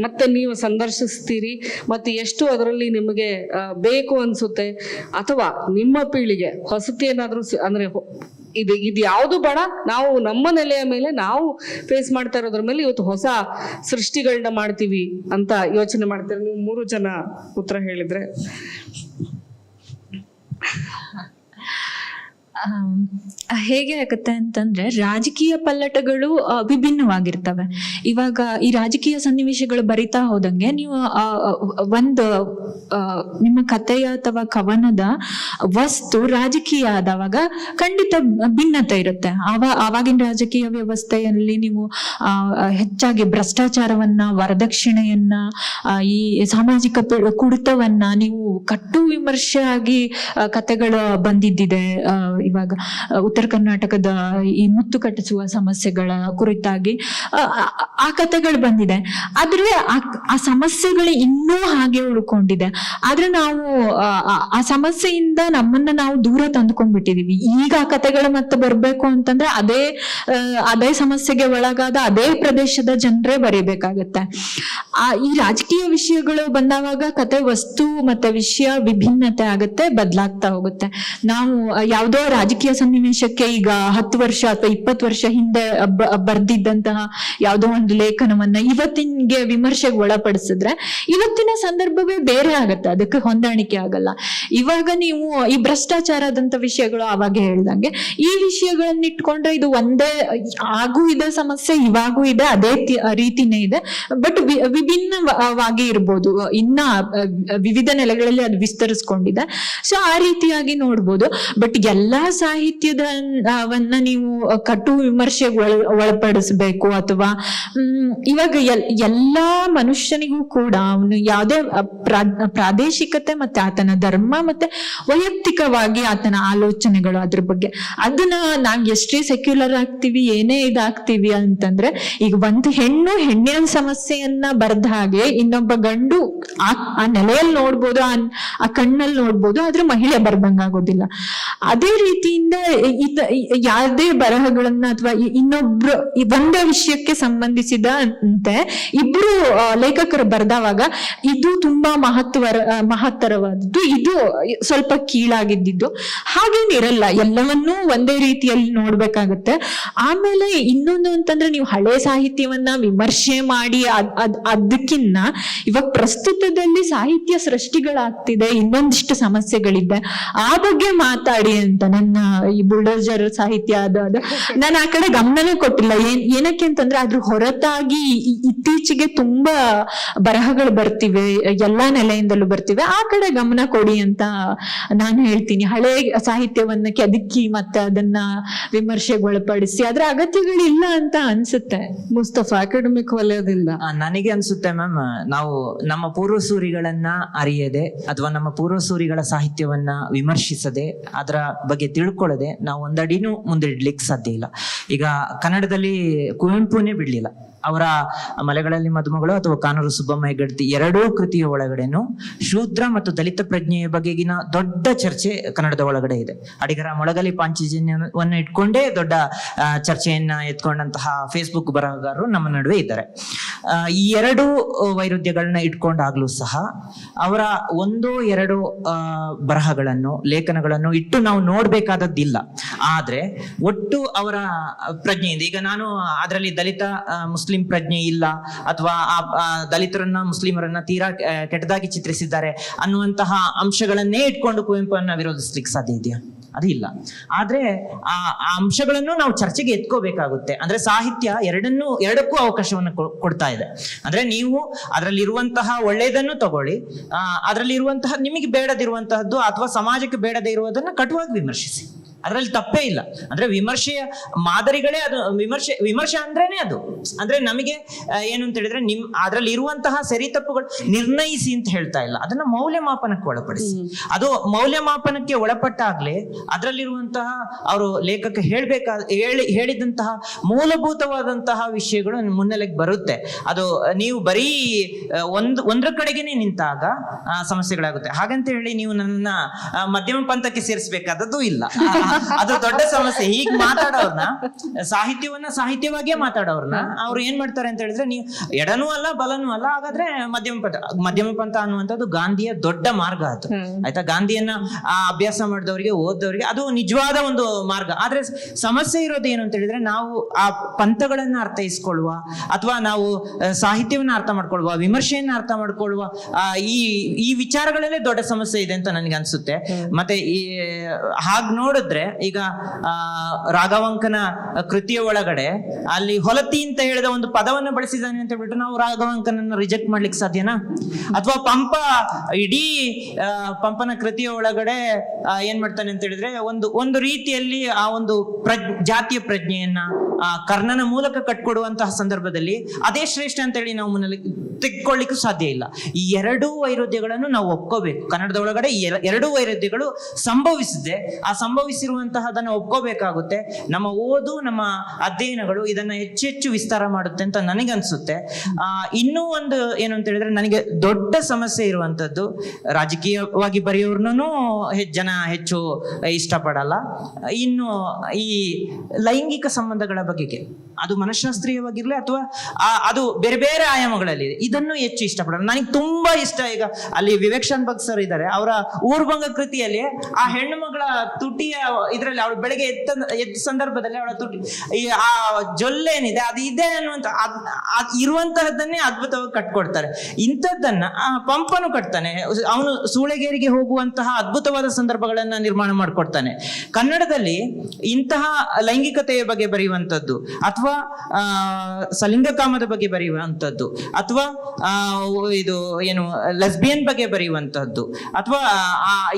A: ಮತ್ತೆ ನೀವು ಸಂದರ್ಶಿಸ್ತೀರಿ, ಮತ್ತೆ ಎಷ್ಟು ಅದರಲ್ಲಿ ನಿಮಗೆ ಬೇಕು ಅನ್ಸುತ್ತೆ, ಅಥವಾ ನಿಮ್ಮ ಪೀಳಿಗೆ ಹೊಸತಿ ಏನಾದ್ರೂ ಅಂದ್ರೆ ಇದು ಯಾವುದು ಬಣ, ನಾವು ನಮ್ಮ ನೆಲೆಯ ಮೇಲೆ ನಾವು ಫೇಸ್ ಮಾಡ್ತಾ ಇರೋದ್ರ ಮೇಲೆ ಇವತ್ತು ಹೊಸ ಸೃಷ್ಟಿಗಳನ್ನ ಮಾಡ್ತೀವಿ ಅಂತ ಯೋಚನೆ ಮಾಡ್ತೀರಿ? ನೀವು 3 ಜನ ಉತ್ತರ ಹೇಳಿದ್ರೆ.
D: ಹೇಗೆ ಆಗುತ್ತೆ ಅಂತಂದ್ರೆ, ರಾಜಕೀಯ ಪಲ್ಲಟಗಳು ವಿಭಿನ್ನವಾಗಿರ್ತವೆ. ಇವಾಗ ಈ ರಾಜಕೀಯ ಸನ್ನಿವೇಶಗಳು ಬರಿತಾ ಹೋದಂಗೆ ನೀವು ಒಂದು ನಿಮ್ಮ ಕಥೆಯ ಅಥವಾ ಕವನದ ವಸ್ತು ರಾಜಕೀಯ ಆದವಾಗ ಖಂಡಿತ ಭಿನ್ನತೆ ಇರುತ್ತೆ. ಆವಾಗಿನ ರಾಜಕೀಯ ವ್ಯವಸ್ಥೆಯಲ್ಲಿ ನೀವು ಹೆಚ್ಚಾಗಿ ಭ್ರಷ್ಟಾಚಾರವನ್ನ, ವರದಕ್ಷಿಣೆಯನ್ನ, ಈ ಸಾಮಾಜಿಕ ಕುಡಿತವನ್ನ ನೀವು ಕಟ್ಟು ವಿಮರ್ಶೆಯಾಗಿ ಕಥೆಗಳು ಬಂದಿದ್ದಿದೆ. ಇವಾಗ ಉತ್ತರ ಕರ್ನಾಟಕದ ಈ ಮುತ್ತು ಕಟ್ಟಿಸುವ ಸಮಸ್ಯೆಗಳ ಕುರಿತಾಗಿ ಆ ಕಥೆಗಳು ಬಂದಿದೆ. ಆದ್ರೆ ಆ ಸಮಸ್ಯೆಗಳು ಇನ್ನೂ ಹಾಗೆ ಉಳ್ಕೊಂಡಿದೆ. ಆದ್ರೆ ನಾವು ಆ ಸಮಸ್ಯೆಯಿಂದ ನಮ್ಮನ್ನ ನಾವು ದೂರ ತಂದ್ಕೊಂಡ್ಬಿಟ್ಟಿದೀವಿ. ಈಗ ಆ ಕಥೆಗಳು ಮತ್ತೆ ಬರ್ಬೇಕು ಅಂತಂದ್ರೆ ಅದೇ ಸಮಸ್ಯೆಗೆ ಒಳಗಾದ ಅದೇ ಪ್ರದೇಶದ ಜನರೇ ಬರೀಬೇಕಾಗತ್ತೆ. ಈ ರಾಜಕೀಯ ವಿಷಯಗಳು ಬಂದಾವಾಗ ಕತೆ ವಸ್ತು ಮತ್ತೆ ವಿಷಯ ವಿಭಿನ್ನತೆ ಆಗುತ್ತೆ, ಬದಲಾಗ್ತಾ ಹೋಗುತ್ತೆ. ನಾವು ಯಾವುದೋ ರಾಜಕೀಯ ಸನ್ನಿವೇಶಕ್ಕೆ ಈಗ 10 ವರ್ಷ ಅಥವಾ 20 ವರ್ಷ ಹಿಂದೆ ಬರ್ದಿದ್ದಂತಹ ಯಾವುದೋ ಒಂದು ಲೇಖನವನ್ನ ಇವತ್ತಿಗೆ ವಿಮರ್ಶೆಗೆ ಒಳಪಡಿಸಿದ್ರೆ ಇವತ್ತಿನ ಸಂದರ್ಭವೇ ಬೇರೆ ಆಗತ್ತೆ, ಅದಕ್ಕೆ ಹೊಂದಾಣಿಕೆ ಆಗಲ್ಲ. ಇವಾಗ ನೀವು ಈ ಭ್ರಷ್ಟಾಚಾರದಂತ ವಿಷಯಗಳು ಆವಾಗ ಹೇಳ್ದಂಗೆ ಈ ವಿಷಯಗಳನ್ನ ಇಟ್ಕೊಂಡ್ರೆ ಇದು ಒಂದೇ ಆಗೂ ಇದೆ ಸಮಸ್ಯೆ, ಇವಾಗೂ ಇದೆ, ಅದೇ ರೀತಿನೇ ಇದೆ, ಬಟ್ ವಿಭಿನ್ನವಾಗಿ ಇರ್ಬೋದು. ಇನ್ನ ವಿವಿಧ ನೆಲೆಗಳಲ್ಲಿ ಅದು ವಿಸ್ತರಿಸ್ಕೊಂಡಿದೆ. ಸೊ ಆ ರೀತಿಯಾಗಿ ನೋಡ್ಬೋದು. ಬಟ್ ಎಲ್ಲಾ
E: ಸಾಹಿತ್ಯದವನ್ನ ನೀವು ಕಟು ವಿಮರ್ಶೆಗೆ ಒಳಪಡಿಸ್ಬೇಕು, ಅಥವಾ ಇವಾಗ ಎಲ್ಲಾ ಮನುಷ್ಯನಿಗೂ ಕೂಡ ಅವನು ಯಾವುದೇ ಪ್ರಾದೇಶಿಕತೆ ಮತ್ತೆ ಆತನ ಧರ್ಮ ಮತ್ತೆ ವೈಯಕ್ತಿಕವಾಗಿ ಆತನ ಆಲೋಚನೆಗಳು ಅದ್ರ ಬಗ್ಗೆ, ಅದನ್ನ ನಾವ್ ಎಷ್ಟೇ ಸೆಕ್ಯುಲರ್ ಆಗ್ತೀವಿ, ಏನೇ ಇದಾಗ್ತೀವಿ ಅಂತಂದ್ರೆ, ಈಗ ಒಂದು ಹೆಣ್ಣಿನ ಸಮಸ್ಯೆಯನ್ನ ಬರ್ದ ಹಾಗೆ ಇನ್ನೊಬ್ಬ ಗಂಡು ಆ ನೆಲೆಯಲ್ಲಿ ನೋಡ್ಬೋದು, ಆ ಕಣ್ಣಲ್ಲಿ ನೋಡ್ಬೋದು, ಆದ್ರೆ ಮಹಿಳೆ ಬರ್ದಂಗಾಗೋದಿಲ್ಲ. ಅದೇ ರೀತಿಯಿಂದ ಯಾವುದೇ ಬರಹಗಳನ್ನ ಅಥವಾ ಇನ್ನೊಬ್ರು ಒಂದೇ ವಿಷಯಕ್ಕೆ ಸಂಬಂಧಿಸಿದಂತೆ ಇಬ್ರು ಲೇಖಕರು ಬರ್ದವಾಗ ಇದು ತುಂಬಾ ಮಹತ್ತರವಾದದ್ದು, ಇದು ಸ್ವಲ್ಪ ಕೀಳಾಗಿದ್ದು, ಹಾಗೇನಿರಲ್ಲ, ಎಲ್ಲವನ್ನೂ ಒಂದೇ ರೀತಿಯಲ್ಲಿ ನೋಡ್ಬೇಕಾಗತ್ತೆ. ಆಮೇಲೆ ಇನ್ನೊಂದು ಅಂತಂದ್ರೆ, ನೀವು ಹಳೆ ಸಾಹಿತ್ಯವನ್ನ ವಿಮರ್ಶೆ ಮಾಡಿ ಅದಕ್ಕಿನ್ನ ಇವಾಗ ಪ್ರಸ್ತುತದಲ್ಲಿ ಸಾಹಿತ್ಯ ಸೃಷ್ಟಿಗಳಾಗ್ತಿದೆ, ಇನ್ನೊಂದಿಷ್ಟು ಸಮಸ್ಯೆಗಳಿದೆ, ಆ ಬಗ್ಗೆ ಮಾತಾಡಿ ಅಂತ. ನನ್ನ ಈ ಬುಲ್ಡೋಜರ್ ಸಾಹಿತ್ಯ ಅದು ನಾನು ಆ ಕಡೆ ಗಮನನೇ ಕೊಟ್ಟಿಲ್ಲ. ಏನಕ್ಕೆ ಅಂತಂದ್ರೆ ಅದ್ರ ಹೊರತಾಗಿ ಇತ್ತೀಚೆಗೆ ತುಂಬಾ ಬರಹಗಳು ಬರ್ತಿವೆ, ಎಲ್ಲಾ ನೆಲೆಯಿಂದಲೂ ಬರ್ತಿವೆ, ಆ ಕಡೆ ಗಮನ ಕೊಡಿ ಅಂತ ನಾನು ಹೇಳ್ತೀನಿ. ಹಳೆ ಸಾಹಿತ್ಯವನ್ನ ಕೆದಕಿ ಮತ್ತೆ ಅದನ್ನ ವಿಮರ್ಶೆಗೆ ಒಳಪಡಿಸಿ ಅದ್ರ ಅಗತ್ಯಗಳಿಲ್ಲ ಅಂತ ಅನ್ಸುತ್ತೆ.
A: ಮುಸ್ತಫಾ, ಅಕಾಡೆಮಿಕ್ ವಲಯದಿಂದ
B: ನನಗೆ ಅನ್ಸುತ್ತೆ ಮ್ಯಾಮ್, ನಾವು ನಮ್ಮ ಪೂರ್ವಸೂರಿಗಳನ್ನ ಅರಿಯದೆ ಅಥವಾ ನಮ್ಮ ಪೂರ್ವಸೂರಿಗಳ ಸಾಹಿತ್ಯವನ್ನ ವಿಮರ್ಶಿಸದೆ ಅದರ ಬಗ್ಗೆ ತಿಳ್ಕೊಳ್ಳದೆ ನಾವು ಒಂದಡಿನೂ ಮುಂದಿಡ್ಲಿಕ್ಕೆ ಸಾಧ್ಯ ಇಲ್ಲ. ಈಗ ಕನ್ನಡದಲ್ಲಿ ಕುವೆಂಪುನೇ ಬಿಡ್ಲಿಲ್ಲ. ಅವರ ಮಲೆಗಳಲ್ಲಿ ಮದುಮಗಳು ಅಥವಾ ಕಾನೂರು ಸುಬ್ಬಮ್ಮಯ್ಯ ಗಡ್ತಿ ಎರಡೂ ಕೃತಿಯ ಒಳಗಡೆನು ಶೂದ್ರ ಮತ್ತು ದಲಿತ ಪ್ರಜ್ಞೆಯ ಬಗೆಗಿನ ದೊಡ್ಡ ಚರ್ಚೆ ಕನ್ನಡದ ಒಳಗಡೆ ಇದೆ. ಅಡಿಗರ ಮೊಳಗಲಿ ಪಾಂಚಜನ್ಯವನ್ನ ಇಟ್ಕೊಂಡೇ ದೊಡ್ಡ ಚರ್ಚೆಯನ್ನ ಎತ್ಕೊಂಡಂತಹ ಫೇಸ್ಬುಕ್ ಬರಹಗಾರರು ನಮ್ಮ ನಡುವೆ ಇದ್ದಾರೆ. ಈ ಎರಡು ವೈರುಧ್ಯಗಳನ್ನ ಇಟ್ಕೊಂಡಾಗ್ಲೂ ಸಹ ಅವರ ಒಂದೋ ಎರಡೋ ಬರಹಗಳನ್ನು, ಲೇಖನಗಳನ್ನು ಇಟ್ಟು ನಾವು ನೋಡ್ಬೇಕಾದದ್ದಿಲ್ಲ. ಆದ್ರೆ ಒಟ್ಟು ಅವರ ಪ್ರಜ್ಞೆಯಿಂದ, ಈಗ ನಾನು ಅದರಲ್ಲಿ ದಲಿತ ಮುಸ್ಲಿಂ ಪ್ರಜ್ಞೆ ಇಲ್ಲ ಅಥವಾ ದಲಿತರನ್ನ ಮುಸ್ಲಿಮರನ್ನ ತೀರಾ ಕೆಟ್ಟದಾಗಿ ಚಿತ್ರಿಸಿದ್ದಾರೆ ಅನ್ನುವಂತಹ ಅಂಶಗಳನ್ನೇ ಇಟ್ಕೊಂಡು ಕುವೆಂಪುವನ್ನ ವಿರೋಧಿಸ್ಲಿಕ್ಕೆ ಸಾಧ್ಯ ಇದೆಯಾ? ಅದು ಇಲ್ಲ. ಆದ್ರೆ ಆ ಅಂಶಗಳನ್ನು ನಾವು ಚರ್ಚೆಗೆ ಎತ್ಕೋಬೇಕಾಗುತ್ತೆ. ಅಂದ್ರೆ ಸಾಹಿತ್ಯ ಎರಡಕ್ಕೂ ಅವಕಾಶವನ್ನು ಕೊಡ್ತಾ ಇದೆ. ಅಂದ್ರೆ ನೀವು ಅದರಲ್ಲಿರುವಂತಹ ಒಳ್ಳೆಯದನ್ನು ತಗೊಳ್ಳಿ, ಅದರಲ್ಲಿರುವಂತಹ ನಿಮಗೆ ಬೇಡದಿರುವಂತಹದ್ದು ಅಥವಾ ಸಮಾಜಕ್ಕೆ ಬೇಡದೇ ಇರುವುದನ್ನ ಕಟುವಾಗಿ ವಿಮರ್ಶಿಸಿ, ಅದರಲ್ಲಿ ತಪ್ಪೇ ಇಲ್ಲ. ಅಂದ್ರೆ ವಿಮರ್ಶೆಯ ಮಾದರಿಗಳೇ ಅದು. ವಿಮರ್ಶೆ ಅಂದ್ರೇನೆ ಅದು. ಅಂದ್ರೆ ನಮಗೆ ಏನು ಅಂತ ಹೇಳಿದ್ರೆ ಅದರಲ್ಲಿ ಇರುವಂತಹ ಸರಿ ತಪ್ಪುಗಳು ನಿರ್ಣಯಿಸಿ ಅಂತ ಹೇಳ್ತಾ ಇಲ್ಲ, ಅದನ್ನ ಮೌಲ್ಯಮಾಪನಕ್ಕೆ ಒಳಪಡಿಸಿ. ಅದು ಮೌಲ್ಯಮಾಪನಕ್ಕೆ ಒಳಪಟ್ಟಾಗ್ಲೇ ಅದರಲ್ಲಿರುವಂತಹ ಅವರು ಲೇಖಕ ಹೇಳಿದಂತಹ ಮೂಲಭೂತವಾದಂತಹ ವಿಷಯಗಳು ಮುನ್ನೆಲೆಗೆ ಬರುತ್ತೆ. ಅದು ನೀವು ಬರೀ ಒಂದ್ರ ಕಡೆಗೇನೆ ನಿಂತಾಗ ಸಮಸ್ಯೆಗಳಾಗುತ್ತೆ. ಹಾಗಂತ ಹೇಳಿ ನೀವು ನನ್ನ ಮಧ್ಯಮ ಪಂಥಕ್ಕೆ ಸೇರಿಸಬೇಕಾದದ್ದು ಇಲ್ಲ. ಅದು ದೊಡ್ಡ ಸಮಸ್ಯೆ. ಹೀಗ್ ಮಾತಾಡೋರ್ನ, ಸಾಹಿತ್ಯವಾಗಿಯೇ ಮಾತಾಡೋರ್ನ ಅವ್ರು ಏನ್ ಮಾಡ್ತಾರೆ ಅಂತ ಹೇಳಿದ್ರೆ, ನೀವು ಎಡನೂ ಅಲ್ಲ ಬಲನೂ ಅಲ್ಲ, ಹಾಗಾದ್ರೆ ಮಧ್ಯಮ ಪಂಥ ಅನ್ನುವಂಥದ್ದು ಗಾಂಧಿಯ ದೊಡ್ಡ ಮಾರ್ಗ ಅದು. ಆಯ್ತಾ? ಗಾಂಧಿಯನ್ನ ಅಭ್ಯಾಸ ಮಾಡಿದವರಿಗೆ, ಓದ್ದವರಿಗೆ ಅದು ನಿಜವಾದ ಒಂದು ಮಾರ್ಗ. ಆದ್ರೆ ಸಮಸ್ಯೆ ಇರೋದು ಏನು ಅಂತ ಹೇಳಿದ್ರೆ, ನಾವು ಆ ಪಂಥಗಳನ್ನ ಅರ್ಥೈಸ್ಕೊಳ್ಳುವ ಅಥವಾ ನಾವು ಸಾಹಿತ್ಯವನ್ನ ಅರ್ಥ ಮಾಡ್ಕೊಳ್ಳುವ, ವಿಮರ್ಶೆಯನ್ನ ಅರ್ಥ ಮಾಡ್ಕೊಳ್ಳುವ ಈ ವಿಚಾರಗಳಲ್ಲೇ ದೊಡ್ಡ ಸಮಸ್ಯೆ ಇದೆ ಅಂತ ನನಗೆ ಅನ್ಸುತ್ತೆ. ಮತ್ತೆ ಹಾಗ್ ನೋಡಿದ್ರೆ, ಈಗ ರಾಘವಾಂಕನ ಕೃತಿಯ ಒಳಗಡೆ ಅಲ್ಲಿ ಹೊಲತಿ ಅಂತ ಹೇಳಿದ ಒಂದು ಪದವನ್ನು ಬಳಸಿದ್ದಾನೆ ಅಂತ ಹೇಳ್ಬಿಟ್ಟು ನಾವು ರಾಘವಾಂಕನನ್ನ ರಿಜೆಕ್ಟ್ ಮಾಡ್ಲಿಕ್ಕೆ ಸಾಧ್ಯನಾ? ಅಥವಾ ಇಡೀ ಪಂಪನ ಕೃತಿಯ ಒಳಗಡೆ ಏನ್ ಮಾಡ್ತಾನೆ ಅಂತ ಹೇಳಿದ್ರೆ, ಒಂದು ರೀತಿಯಲ್ಲಿ ಆ ಒಂದು ಜಾತಿಯ ಪ್ರಜ್ಞೆಯನ್ನ ಕರ್ಣನ ಮೂಲಕ ಕಟ್ಕೊಡುವಂತಹ ಸಂದರ್ಭದಲ್ಲಿ ಅದೇ ಶ್ರೇಷ್ಠ ಅಂತ ಹೇಳಿ ನಾವು ಮುನ್ನೆಲೆ ತೆಗೆದುಕೊಳ್ಳಿಕ್ಕೂ ಸಾಧ್ಯ ಇಲ್ಲ. ಈ ಎರಡೂ ವೈರುಧ್ಯಗಳನ್ನು ನಾವು ಒಪ್ಕೋಬೇಕು. ಕನ್ನಡದ ಒಳಗಡೆ ಎರಡೂ ವೈರುಧ್ಯಗಳು ಸಂಭವಿಸಿದೆ. ಆ ಸಂಭವಿಸಿರುವಂತಹದನ್ನು ಒಪ್ಕೋಬೇಕಾಗುತ್ತೆ. ನಮ್ಮ ಓದು, ನಮ್ಮ ಅಧ್ಯಯನಗಳು ಇದನ್ನ ಹೆಚ್ಚು ವಿಸ್ತಾರ ಮಾಡುತ್ತೆ ಅಂತ ನನಗನ್ಸುತ್ತೆ. ಇನ್ನೂ ಒಂದು ಏನು ಅಂತ ಹೇಳಿದ್ರೆ, ನನಗೆ ದೊಡ್ಡ ಸಮಸ್ಯೆ ಇರುವಂತದ್ದು, ರಾಜಕೀಯವಾಗಿ ಬರೆಯೋರ್ನೂ ಜನ ಹೆಚ್ಚು ಇಷ್ಟಪಡಲ್ಲ. ಇನ್ನು ಈ ಲೈಂಗಿಕ ಸಂಬಂಧಗಳ ಬಗೆಗೆ, ಅದು ಮನಃಶಾಸ್ತ್ರೀಯವಾಗಿರ್ಲಿ ಅಥವಾ ಅದು ಬೇರೆ ಬೇರೆ ಆಯಾಮಗಳಲ್ಲಿ ಇದನ್ನು ಹೆಚ್ಚು ಇಷ್ಟಪಡಲ್ಲ. ನನಗೆ ತುಂಬಾ ಇಷ್ಟ. ಈಗ ಅಲ್ಲಿ ವಿವೇಕ್ ಶಾನ್ಭಾಗ್ ಸರ್ ಇದ್ದಾರೆ, ಅವರ ಊರ್ಭಂಗ ಕೃತಿಯಲ್ಲಿ ಆ ಹೆಣ್ಣು ಮಗಳ ತುಟಿಯ ಇದರಲ್ಲಿ ಅವಳು ಬೆಳಗ್ಗೆ ಎದ್ದ ಸಂದರ್ಭದಲ್ಲಿ ಅವಳ ತುಟಿ ಆ ಜೊಲ್ಲೇನಿದೆ ಅದು ಇದೆ ಅನ್ನುವಂತ ಇರುವಂತಹದ್ದನ್ನೇ ಅದ್ಭುತವಾಗಿ ಕಟ್ಕೊಡ್ತಾರೆ. ಇಂಥದ್ದನ್ನ ಪಂಪನು ಕಟ್ತಾನೆ. ಅವನು ಸೂಳೆಗೇರಿಗೆ ಹೋಗುವಂತಹ ಅದ್ಭುತವಾದ ಸಂದರ್ಭಗಳನ್ನ ನಿರ್ಮಾಣ ಮಾಡ್ಕೊಡ್ತಾನೆ. ಕನ್ನಡದಲ್ಲಿ ಇಂತಹ ಲೈಂಗಿಕತೆಯ ಬಗ್ಗೆ ಬರೆಯುವಂಥದ್ದು ಅಥವಾ ಸಲಿಂಗಕಾಮದ ಬಗ್ಗೆ ಬರೆಯುವಂಥದ್ದು ಅಥವಾ ಇದು ಏನು ಲೆಸ್ಬಿಯನ್ ಬಗ್ಗೆ ಬರೆಯುವಂತಹದ್ದು ಅಥವಾ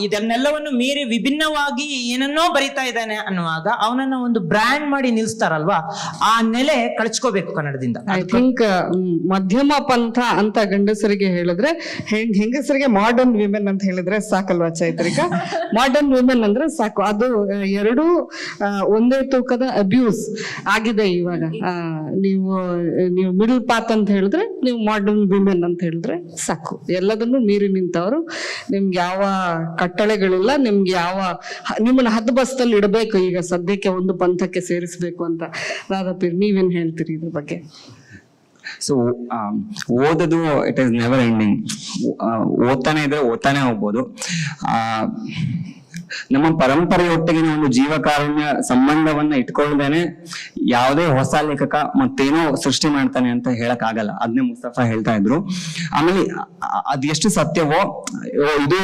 B: ಇದನ್ನೆಲ್ಲವನ್ನು ಮೀರಿ ವಿಭಿನ್ನವಾಗಿ ಏನನ್ನೋ ಬರಿತಾ ಇದ್ದಾನೆ ಅನ್ನುವಾಗ ಅವನನ್ನ ಒಂದು ಬ್ರ್ಯಾಂಡ್ ಮಾಡಿ ನಿಲ್ಸ್ತಾರಲ್ವಾ, ಆ ನೆಲೆ ಕಳ್ಚ್ಕೋಬೇಕು ಕನ್ನಡದಿಂದ.
A: ಐ ಥಿಂಕ್ ಮಧ್ಯಮ ಪಂಥ ಅಂತ ಗಂಡಸರಿಗೆ ಹೇಳಿದ್ರೆ, ಹೆಂಗಸರಿಗೆ ಮಾಡರ್ನ್ ವಿಮೆನ್ ಅಂತ ಹೇಳಿದ್ರೆ ಸಾಕಲ್ವಾ ಚೈತ್ರಿಕ? ಮಾಡರ್ನ್ ವಿಮೆನ್ ಅಂದ್ರೆ ಸಾಕು. ಅದು ಎರಡೂ ಒಂದೇ ತೂಕದ ಅಬ್ಯೂಸ್ ಆಗಿದೆ ಇವಾಗ. ನೀವು ಮಿಡಲ್ ಪಾತ್ ಅಂತ ಹೇಳಿದ್ರೆ, ನೀವು ಮಾಡರ್ನ್ ವಿಮೆನ್ ಅಂತ ಹೇಳಿದ್ರೆ ಸಾಕು. ಎಲ್ಲದನ್ನು ಮೀರಿ ನಿಂತವರು. ನಿಮ್ಗೆ ಯಾವ ಕಟ್ಟಳೆಗಳಿಲ್ಲ, ನಿಮ್ಗೆ ನಿಮ್ಮನ್ನ ಹದ್ಬಸ್ತಲ್ಲಿ ಇಡಬೇಕು. ಈಗ ಸದ್ಯಕ್ಕೆ ಒಂದು ಪಂಥಕ್ಕೆ ಸೇರಿಸ್ಬೇಕು ಅಂತ. ರಾಧಾಪೀರ್, ನೀವೇನ್ ಹೇಳ್ತೀರಿ ಇದ್ರ ಬಗ್ಗೆ?
C: ಸೊ ಓದೋದು ಇಟ್ ಈಸ್ ನೆವರ್ ಎಂಡಿಂಗ್. ಓದ್ತಾನೆ ಇದ್ರೆ ಓದ್ತಾನೆ ಹೋಗ್ಬೋದು. ನಮ್ಮ ಪರಂಪರೆಯೊಟ್ಟಿಗೆ ಒಂದು ಜೀವಕಾರುಣ್ಯ ಸಂಬಂಧವನ್ನ ಇಟ್ಕೊಳ್ದೇನೆ ಯಾವುದೇ ಹೊಸ ಲೇಖಕ ಮತ್ತೇನೋ ಸೃಷ್ಟಿ ಮಾಡ್ತಾನೆ ಅಂತ ಹೇಳಕ್ ಆಗಲ್ಲ. ಅದನ್ನೇ ಮುಸ್ತಫಾ ಹೇಳ್ತಾ ಇದ್ರು. ಆಮೇಲೆ ಅದೆಷ್ಟು ಸತ್ಯವೋ ಇದು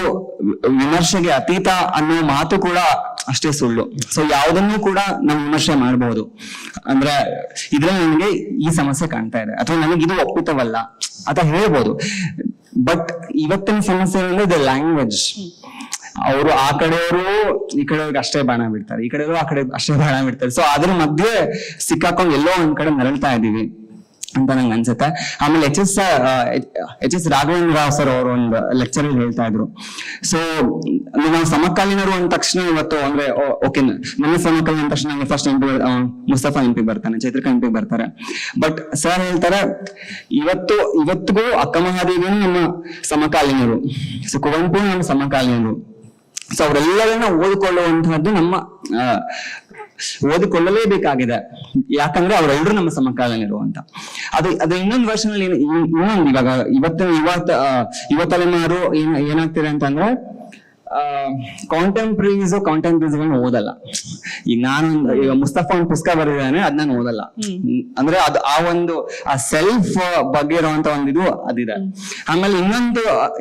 C: ವಿಮರ್ಶೆಗೆ ಅತೀತ ಅನ್ನೋ ಮಾತು ಕೂಡ ಅಷ್ಟೇ ಸುಳ್ಳು. ಸೊ ಯಾವುದನ್ನು ಕೂಡ ನಾವು ವಿಮರ್ಶೆ ಮಾಡಬಹುದು. ಅಂದ್ರೆ ಇದ್ರಲ್ಲಿ ನನಗೆ ಈ ಸಮಸ್ಯೆ ಕಾಣ್ತಾ ಇದೆ ಅಥವಾ ನನಗೆ ಇದು ಒಪ್ಪಿತವಲ್ಲ ಅಂತ ಹೇಳ್ಬೋದು. ಬಟ್ ಇವತ್ತಿನ ಸಮಸ್ಯೆ ಅಂದ್ರೆ ದ ಲ್ಯಾಂಗ್ವೇಜ್. ಅವರು ಆ ಕಡೆಯವರು ಈ ಕಡೆಯವ್ರಿಗೆ ಅಷ್ಟೇ ಬಾಣ ಬಿಡ್ತಾರೆ, ಈ ಕಡೆಯವರು ಆ ಕಡೆ ಅಷ್ಟೇ ಬಾಣ ಬಿಡ್ತಾರೆ. ಸೊ ಅದ್ರ ಮಧ್ಯೆ ಸಿಕ್ಕಾಕೊಂಡು ಎಲ್ಲೋ ಒಂದ್ ಕಡೆ ನರಳ್ತಾ ಇದೀವಿ ಅಂತ ನಂಗೆ ಅನ್ಸುತ್ತೆ. ಆಮೇಲೆ H S Raghavendra Rao sir ಅವರು ಒಂದು ಲೆಕ್ಚರ್ ಹೇಳ್ತಾ ಇದ್ರು. ಸೊ ನಾವು ಸಮಕಾಲೀನರು ಅಂದ ತಕ್ಷಣ ಇವತ್ತು ಅಂದ್ರೆ ಓಕೆ, ನನ್ನ ಸಮಕಾಲೀನ ಅಂದ ತಕ್ಷಣ ನಂಗೆ ಫಸ್ಟ್ ಮುಸ್ತಫಾ ಎಂಪಿ ಬರ್ತಾನೆ, ಚೈತ್ರಿಕಾ ಎಂಪಿ ಬರ್ತಾರೆ. ಬಟ್ ಸರ್ ಹೇಳ್ತಾರೆ, ಇವತ್ತಿಗೂ ಅಕ್ಕ ಮಹಾದೇವಿಯನ್ನು ನಮ್ಮ ಸಮಕಾಲೀನರು, ಸೊ ಕುವೆಂಪು ನಮ್ಮ ಸಮಕಾಲೀನರು. ಸೊ ಅವರೆಲ್ಲರನ್ನ ಓದಿಕೊಳ್ಳುವಂತಹದ್ದು ನಮ್ಮ ಓದಿಕೊಳ್ಳಲೇಬೇಕಾಗಿದೆ. ಯಾಕಂದ್ರೆ ಅವರೆಲ್ಲರೂ ನಮ್ಮ ಸಮಕಾಲೀನರು ಅಂತ. ಅದು ಇನ್ನೊಂದು ವರ್ಷನ್ ಅಲ್ಲಿ ಇವಾಗ ಯುವ ತಲೆಮಾರು ಏನಾಗ್ತಿದೆ ಅಂತಂದ್ರೆ ಕಾಂಟೆಂಪ್ರರೀಸ್ ಓದಲ್ಲ. ಈಗ ಈಗ ಮುಸ್ತಫಾ ಒಂದು ಪುಸ್ತಕ ಬರೆದಿದ್ದಾನೆ, ಅದ್ ನಾನು ಓದಲ್ಲ. ಅಂದ್ರೆ ಅದು ಆ ಸೆಲ್ಫ್ ಬಗ್ಗೆ ಇರುವಂತ ಇದು ಅದಿದೆ. ಆಮೇಲೆ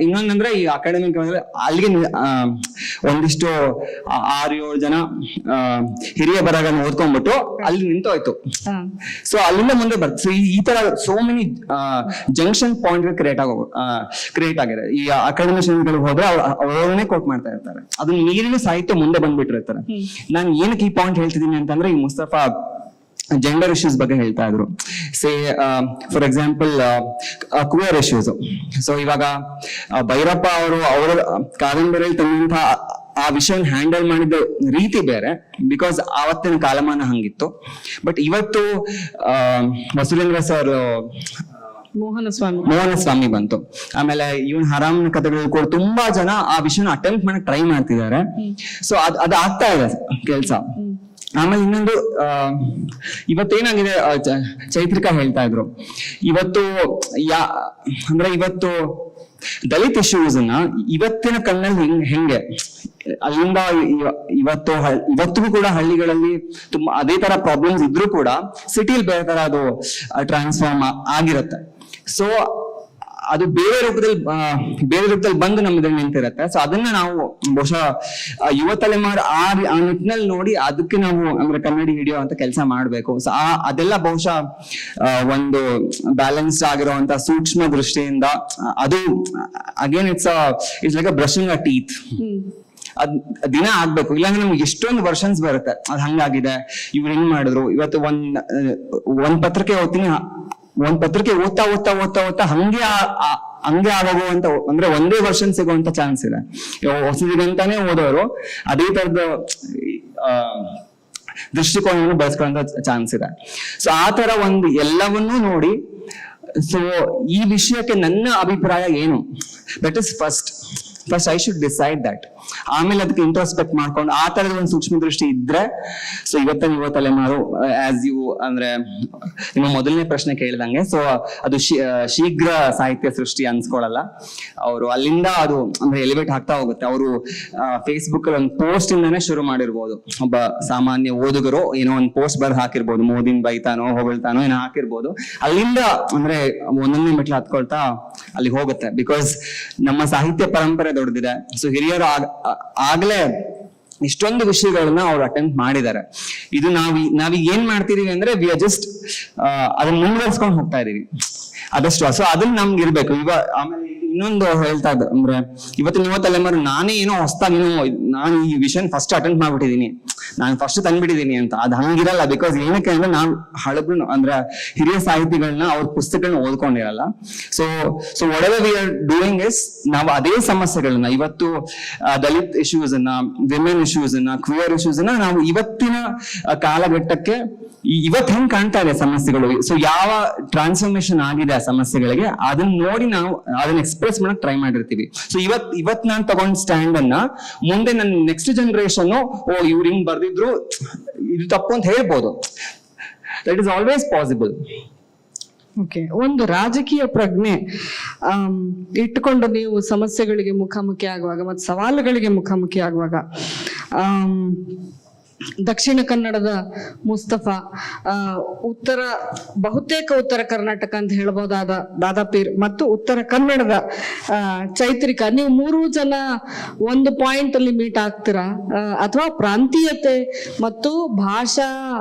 C: ಇನ್ನೊಂದಂದ್ರೆ ಈ ಅಕಾಡೆಮಿಕ್ ಅಲ್ಲಿಗೆ ಒಂದಿಷ್ಟು 6-7 ಜನ ಹಿರಿಯ ಬರಹಗಳನ್ನ ಓದ್ಕೊಂಡ್ಬಿಟ್ಟು ಅಲ್ಲಿ ನಿಂತೋಯ್ತು. ಸೊ ಅಲ್ಲಿಂದ ಮುಂದೆ ಬರ್ತದೆ. ಸೊ ಈ ತರ so many junction point create ಆಗಿದೆ. ಈ ಅಕಾಡೆಮಿಷನ್ಗಳಿಗೆ ಹೋದ್ರೆ ಅವ್ರನ್ನೇ ಕೋಟ್ ಮಾಡ್ತಾರೆ ಇರ್ತಾರೆ. ಅದನ್ನ ನೀರಿನ ಸಾಹಿತ್ಯ ಮುಂದೆ ಬಂದ್ಬಿಟ್ಟಿರ್ತಾರೆ. ನಾನು ಏನಕ್ಕೆ ಈ ಪಾಯಿಂಟ್ ಹೇಳ್ತಿದ್ದೀನಿ ಅಂತಂದ್ರೆ, ಈ ಮುಸ್ತಫಾ ಜೆಂಡರ್ ಇಶ್ಯೂಸ್ ಬಗ್ಗೆ ಹೇಳ್ತಾ ಇದ್ರು. For example queer issues. So ಇವಾಗ ಭೈರಪ್ಪ ಅವರ ಕಾದಂಬರಿಯಲ್ಲಿ ತಂದಂತಹ ಆ ವಿಷಯ ಹ್ಯಾಂಡಲ್ ಮಾಡಿದ ರೀತಿ ಬೇರೆ, ಬಿಕಾಸ್ ಆವತ್ತಿನ ಕಾಲಮಾನ ಹಂಗಿತ್ತು. ಬಟ್ ಇವತ್ತು ವಸುಲೇಂದ್ರ ಸರ್
A: ಮೋಹನ
C: ಸ್ವಾಮಿ ಬಂತು. ಆಮೇಲೆ ಇವನ್ ಹರಾಮ್ ಕಥೆಗಳು ಕೂಡ ತುಂಬಾ ಜನ ಆ ವಿಷಯನ ಅಟೆಂಪ್ಟ್ ಮಾಡಕ್ ಟ್ರೈ ಮಾಡ್ತಿದ್ದಾರೆ. ಸೊ ಅದು ಆಗ್ತಾ ಇದೆ ಕೆಲ್ಸ. ಆಮೇಲೆ ಇನ್ನೊಂದು ಇವತ್ತೇನಾಗಿದೆ, ಚೈತ್ರಿಕಾ ಹೇಳ್ತಾ ಇದ್ರು, ಇವತ್ತು ದಲಿತ ಇಶ್ಯೂಸ್ ಅನ್ನ ಇವತ್ತಿನ ಕಣ್ಣಲ್ಲಿ ಹೆಂಗೆ ಅಲ್ಲಿಂದ ಇವತ್ತಿಗೂ ಕೂಡ ಹಳ್ಳಿಗಳಲ್ಲಿ ತುಂಬಾ ಅದೇ ತರ ಪ್ರಾಬ್ಲಮ್ಸ್ ಇದ್ರೂ ಕೂಡ ಸಿಟಿಲಿ ಬೇರೆ ತರ ಅದು ಟ್ರಾನ್ಸ್ಫಾರ್ಮ್ ಆಗಿರುತ್ತೆ. ಸೊ ಅದು ಬೇರೆ ರೂಪದಲ್ಲಿ ಬಂದು ನಮ್ಮಲ್ಲಿ ನಿಂತಿರುತ್ತೆ. ಸೊ ಅದನ್ನ ನಾವು ಬಹುಶಃ ಯುವ ತಲೆಮಾರು ಆ ನಿಟ್ಟಿನಲ್ಲಿ ನೋಡಿ ಅದಕ್ಕೆ ನಾವು ಅಂದ್ರೆ ಕನ್ನಡಿ ಹಿಡಿಯೋ ಅಂತ ಕೆಲಸ ಮಾಡ್ಬೇಕು. ಸೊ ಅದೆಲ್ಲ ಬಹುಶಃ ಒಂದು ಬ್ಯಾಲೆನ್ಸ್ಡ್ ಆಗಿರುವಂತ ಸೂಕ್ಷ್ಮ ದೃಷ್ಟಿಯಿಂದ ಅದು again it's like a brushing a teeth. ದಿನ ಆಗ್ಬೇಕು, ಇಲ್ಲಾಂದ್ರೆ ನಮ್ಗೆ ಎಷ್ಟೊಂದು ವರ್ಷನ್ಸ್ ಬರುತ್ತೆ. ಅದ್ ಹಂಗಾಗಿದೆ, ಇವ್ರು ಹೆಂಗ್ ಮಾಡಿದ್ರು. ಇವತ್ತು ಒಂದ್ ಪತ್ರಿಕೆ ಓದ್ತೀನಿ, ಒಂದ್ ಪತ್ರಿಕೆ ಓದ್ತಾ ಹಂಗೆ ಆಗೋಗುವಂತ ಅಂದ್ರೆ ಒಂದೇ ವರ್ಷನ್ ಸಿಗುವಂತ ಚಾನ್ಸ್ ಇದೆ. ಹೊಸದಿಗಂತಾನೆ ಓದೋರು ಅದೇ ತರದ ದೃಷ್ಟಿಕೋನವನ್ನು ಬಳಸ್ಕೊಳ್ಳುವಂತ ಚಾನ್ಸ್ ಇದೆ. ಸೊ ಆ ತರ ಒಂದು ಎಲ್ಲವನ್ನೂ ನೋಡಿ, ಸೊ ಈ ವಿಷಯಕ್ಕೆ ನನ್ನ ಅಭಿಪ್ರಾಯ ಏನು, that is first I should decide that. ಆಮೇಲೆ ಅದಕ್ಕೆ ಇಂಟ್ರೋಸ್ಪೆಕ್ಟ್ ಮಾಡ್ಕೊಂಡು ಆ ತರದ ಒಂದು ಸೂಕ್ಷ್ಮ ದೃಷ್ಟಿ ಇದ್ರೆ, ಸೊ ಇವತ್ತಿನ ಯುವ ತಲೆಮಾರು ಆಸ್ ಯು ಅಂದ್ರೆ ನಿಮ್ಮ ಮೊದಲನೇ ಪ್ರಶ್ನೆ ಕೇಳಿದಂಗೆ, ಸೊ ಅದು ಶೀಘ್ರ ಸಾಹಿತ್ಯ ಸೃಷ್ಟಿ ಅನ್ಸ್ಕೊಳಲ್ಲ. ಅವರು ಅಲ್ಲಿಂದ ಅದು ಅಂದ್ರೆ ಎಲಿವೇಟ್ ಆಗ್ತಾ ಹೋಗುತ್ತೆ. ಅವರು ಫೇಸ್ಬುಕ್ ಅಲ್ಲಿ ಒಂದು ಪೋಸ್ಟ್ ಇಂದಾನೆ ಶುರು ಮಾಡಿರ್ಬೋದು. ಒಬ್ಬ ಸಾಮಾನ್ಯ ಓದುಗರು ಏನೋ ಒಂದು ಪೋಸ್ಟ್ ಬರ್ ಹಾಕಿರ್ಬೋದು, ಮೋದಿನ್ ಬೈತಾನೋ ಹೊಗಳ್ತಾನೋ ಏನೋ ಹಾಕಿರ್ಬೋದು. ಅಲ್ಲಿಂದ ಅಂದ್ರೆ ಒಂದೊಂದೇ ಮೆಟ್ಲು ಹತ್ಕೊಳ್ತಾ ಅಲ್ಲಿ ಹೋಗುತ್ತೆ. ಬಿಕಾಸ್ ನಮ್ಮ ಸಾಹಿತ್ಯ ಪರಂಪರೆ ದೊಡ್ಡದಿದೆ. ಸೊ ಹಿರಿಯರು ಆಗ್ಲೇ ಇಷ್ಟೊಂದು ವಿಷಯಗಳನ್ನ ಅವ್ರು ಅಟೆಂಪ್ಟ್ ಮಾಡಿದ್ದಾರೆ. ಇದು ನಾವೀಗ ಏನ್ ಮಾಡ್ತಿದೀವಿ ಅಂದ್ರೆ ವಿ ಆರ್ ಜಸ್ಟ್ ಅದನ್ನ ಮುಂದುವರ್ಸ್ಕೊಂಡು ಹೋಗ್ತಾ ಇದೀವಿ. ಅದಷ್ಟು. ಸೊ ಅದನ್ನ ನಮ್ಗೆ ಇರ್ಬೇಕು. ಆಮೇಲೆ ಇನ್ನೊಂದು ಹೇಳ್ತಾ ಇದ್ದ ಅಂದ್ರೆ ಇವತ್ತಿನ ಯುವ ತಲೆಮಾರು ನಾನೇ ಏನೋ ಹೊಸದಾಗಿ ನಾನು ಈ ವಿಷಯ ಫಸ್ಟ್ ಅಟೆಂಡ್ ಮಾಡ್ಬಿಟ್ಟಿದೀನಿ, ನಾನು ಫಸ್ಟ್ ತಂದ್ಬಿಟ್ಟಿದೀನಿ ಅಂತ. ಅದು ಹಂಗಿರಲ್ಲ. ಬಿಕಾಸ್ ಏನಕ್ಕೆ ಅಂದ್ರೆ ನಾವು ಹಳಬ್ರು ಅಂದ್ರೆ ಹಿರಿಯ ಸಾಹಿತಿಗಳನ್ನ ಅವ್ರ ಪುಸ್ತಕಗಳನ್ನ ಓದ್ಕೊಂಡಿರಲ್ಲ. So whatever we are doing is ನಾವು ಅದೇ ಸಮಸ್ಯೆಗಳನ್ನ ಇವತ್ತು ದಲಿತ್ ಇಶ್ಯೂಸ್ ಅನ್ನ, ವಿಮೆನ್ ಇಶ್ಯೂಸ್ ಅನ್ನ, ಕ್ವಿಯರ್ ಇಶ್ಯೂಸ್ ಅನ್ನ ನಾವು ಇವತ್ತಿನ ಕಾಲಘಟ್ಟಕ್ಕೆ ಇವತ್ತು ಹೆಂಗ್ ಕಾಣ್ತಾ ಇದೆ ಸಮಸ್ಯೆಗಳು, ಸೊ ಯಾವ ಟ್ರಾನ್ಸ್ಫಾರ್ಮೇಶನ್ ಆಗಿದೆ ಆ ಸಮಸ್ಯೆಗಳಿಗೆ, ಅದನ್ನ ನೋಡಿ ನಾವು ಅದನ್ನ ಎಕ್ಸ್ಪ್ರೆಸ್ ಮಾಡಕ್ ಟ್ರೈ ಮಾಡಿರ್ತೀವಿ. ಸೊ ಇವತ್ ನಾನು ತಗೊಂಡ್ ಸ್ಟ್ಯಾಂಡ್ ಅನ್ನ ಮುಂದೆ ನನ್ನ ನೆಕ್ಸ್ಟ್ ಜನರೇಷನ್ ಓ ಇವ್ರು ಹಿಂಗ್ ಬರ್ದಿದ್ರು ಇದು ತಪ್ಪು ಅಂತ ಹೇಳ್ಬೋದು. That is always possible.
A: Okay, ಒಂದು ರಾಜಕೀಯ ಪ್ರಜ್ಞೆ ಇಟ್ಟುಕೊಂಡು ನೀವು ಸಮಸ್ಯೆಗಳಿಗೆ ಮುಖಾಮುಖಿ ಆಗುವಾಗ ಮತ್ತು ಸವಾಲುಗಳಿಗೆ ಮುಖಾಮುಖಿ ಆಗುವಾಗ ದಕ್ಷಿಣ ಕನ್ನಡದ ಮುಸ್ತಫಾ, ಬಹುತೇಕ ಉತ್ತರ ಕರ್ನಾಟಕ ಅಂತ ಹೇಳ್ಬೋದಾದ ದಾದಾಪೀರ್ ಮತ್ತು ಉತ್ತರ ಕನ್ನಡದ ಚೈತ್ರಿಕಾ, ನೀವು 3 ಜನ ಒಂದು ಪಾಯಿಂಟ್ ಅಲ್ಲಿ ಮೀಟ್ ಆಗ್ತೀರಾ ಅಥವಾ ಪ್ರಾಂತೀಯತೆ ಮತ್ತು ಭಾಷಾ